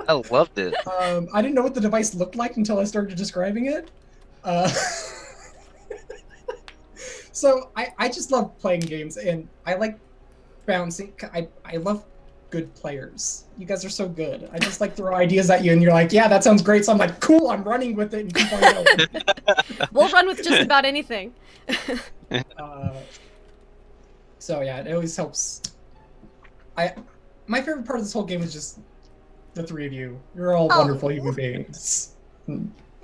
I loved it. I didn't know what the device looked like until I started describing it. So I just love playing games, and I like bouncing. I love good players. You guys are so good. I just like throw ideas at you, and you're like, yeah, that sounds great. So I'm like, cool, I'm running with it and keep on going. We'll run with just about anything. So yeah, it always helps. My favorite part of this whole game is just the three of you. You're all wonderful human beings.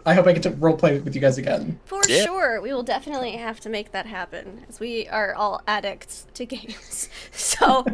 I hope I get to roleplay with you guys again. For sure. We will definitely have to make that happen, as we are all addicts to games. So,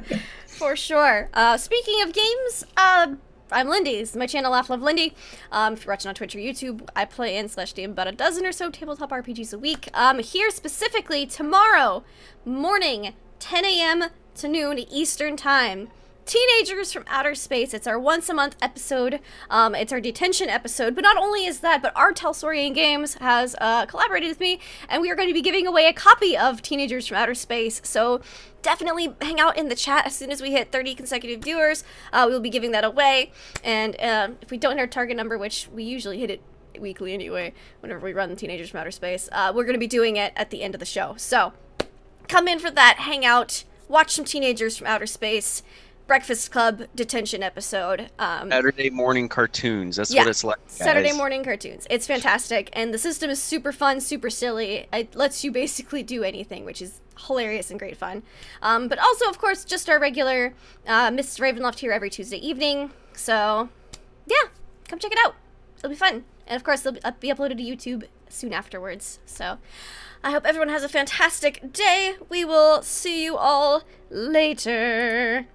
for sure. Speaking of games, I'm Lindy. This is my channel, Laugh Love Lindy. If you're watching on Twitch or YouTube, I play and /DM about a dozen or so tabletop RPGs a week. Here specifically tomorrow morning, 10 a.m. to noon Eastern Time. Teenagers from Outer Space. It's our once-a-month episode. It's our detention episode. But not only is that, but our Telsorian Games has collaborated with me, and we are going to be giving away a copy of Teenagers from Outer Space. So definitely hang out in the chat as soon as we hit 30 consecutive viewers. We'll be giving that away. And if we don't hit our target number, which we usually hit it weekly anyway, whenever we run Teenagers from Outer Space, we're going to be doing it at the end of the show. So come in for that, hang out, watch some Teenagers from Outer Space. Breakfast Club detention episode. Saturday morning cartoons. That's what it's like, guys. Saturday morning cartoons. It's fantastic, and the system is super fun, super silly. It lets you basically do anything, which is hilarious and great fun. But also, of course, just our regular Miss Ravenloft here every Tuesday evening. So, yeah, come check it out. It'll be fun. And of course, they'll be uploaded to YouTube soon afterwards. So, I hope everyone has a fantastic day. We will see you all later.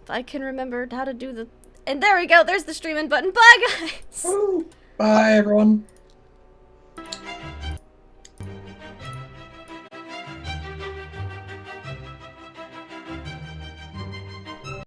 If I can remember how to do the... And there we go. There's the streaming button. Bye, guys. Woo. Bye, everyone.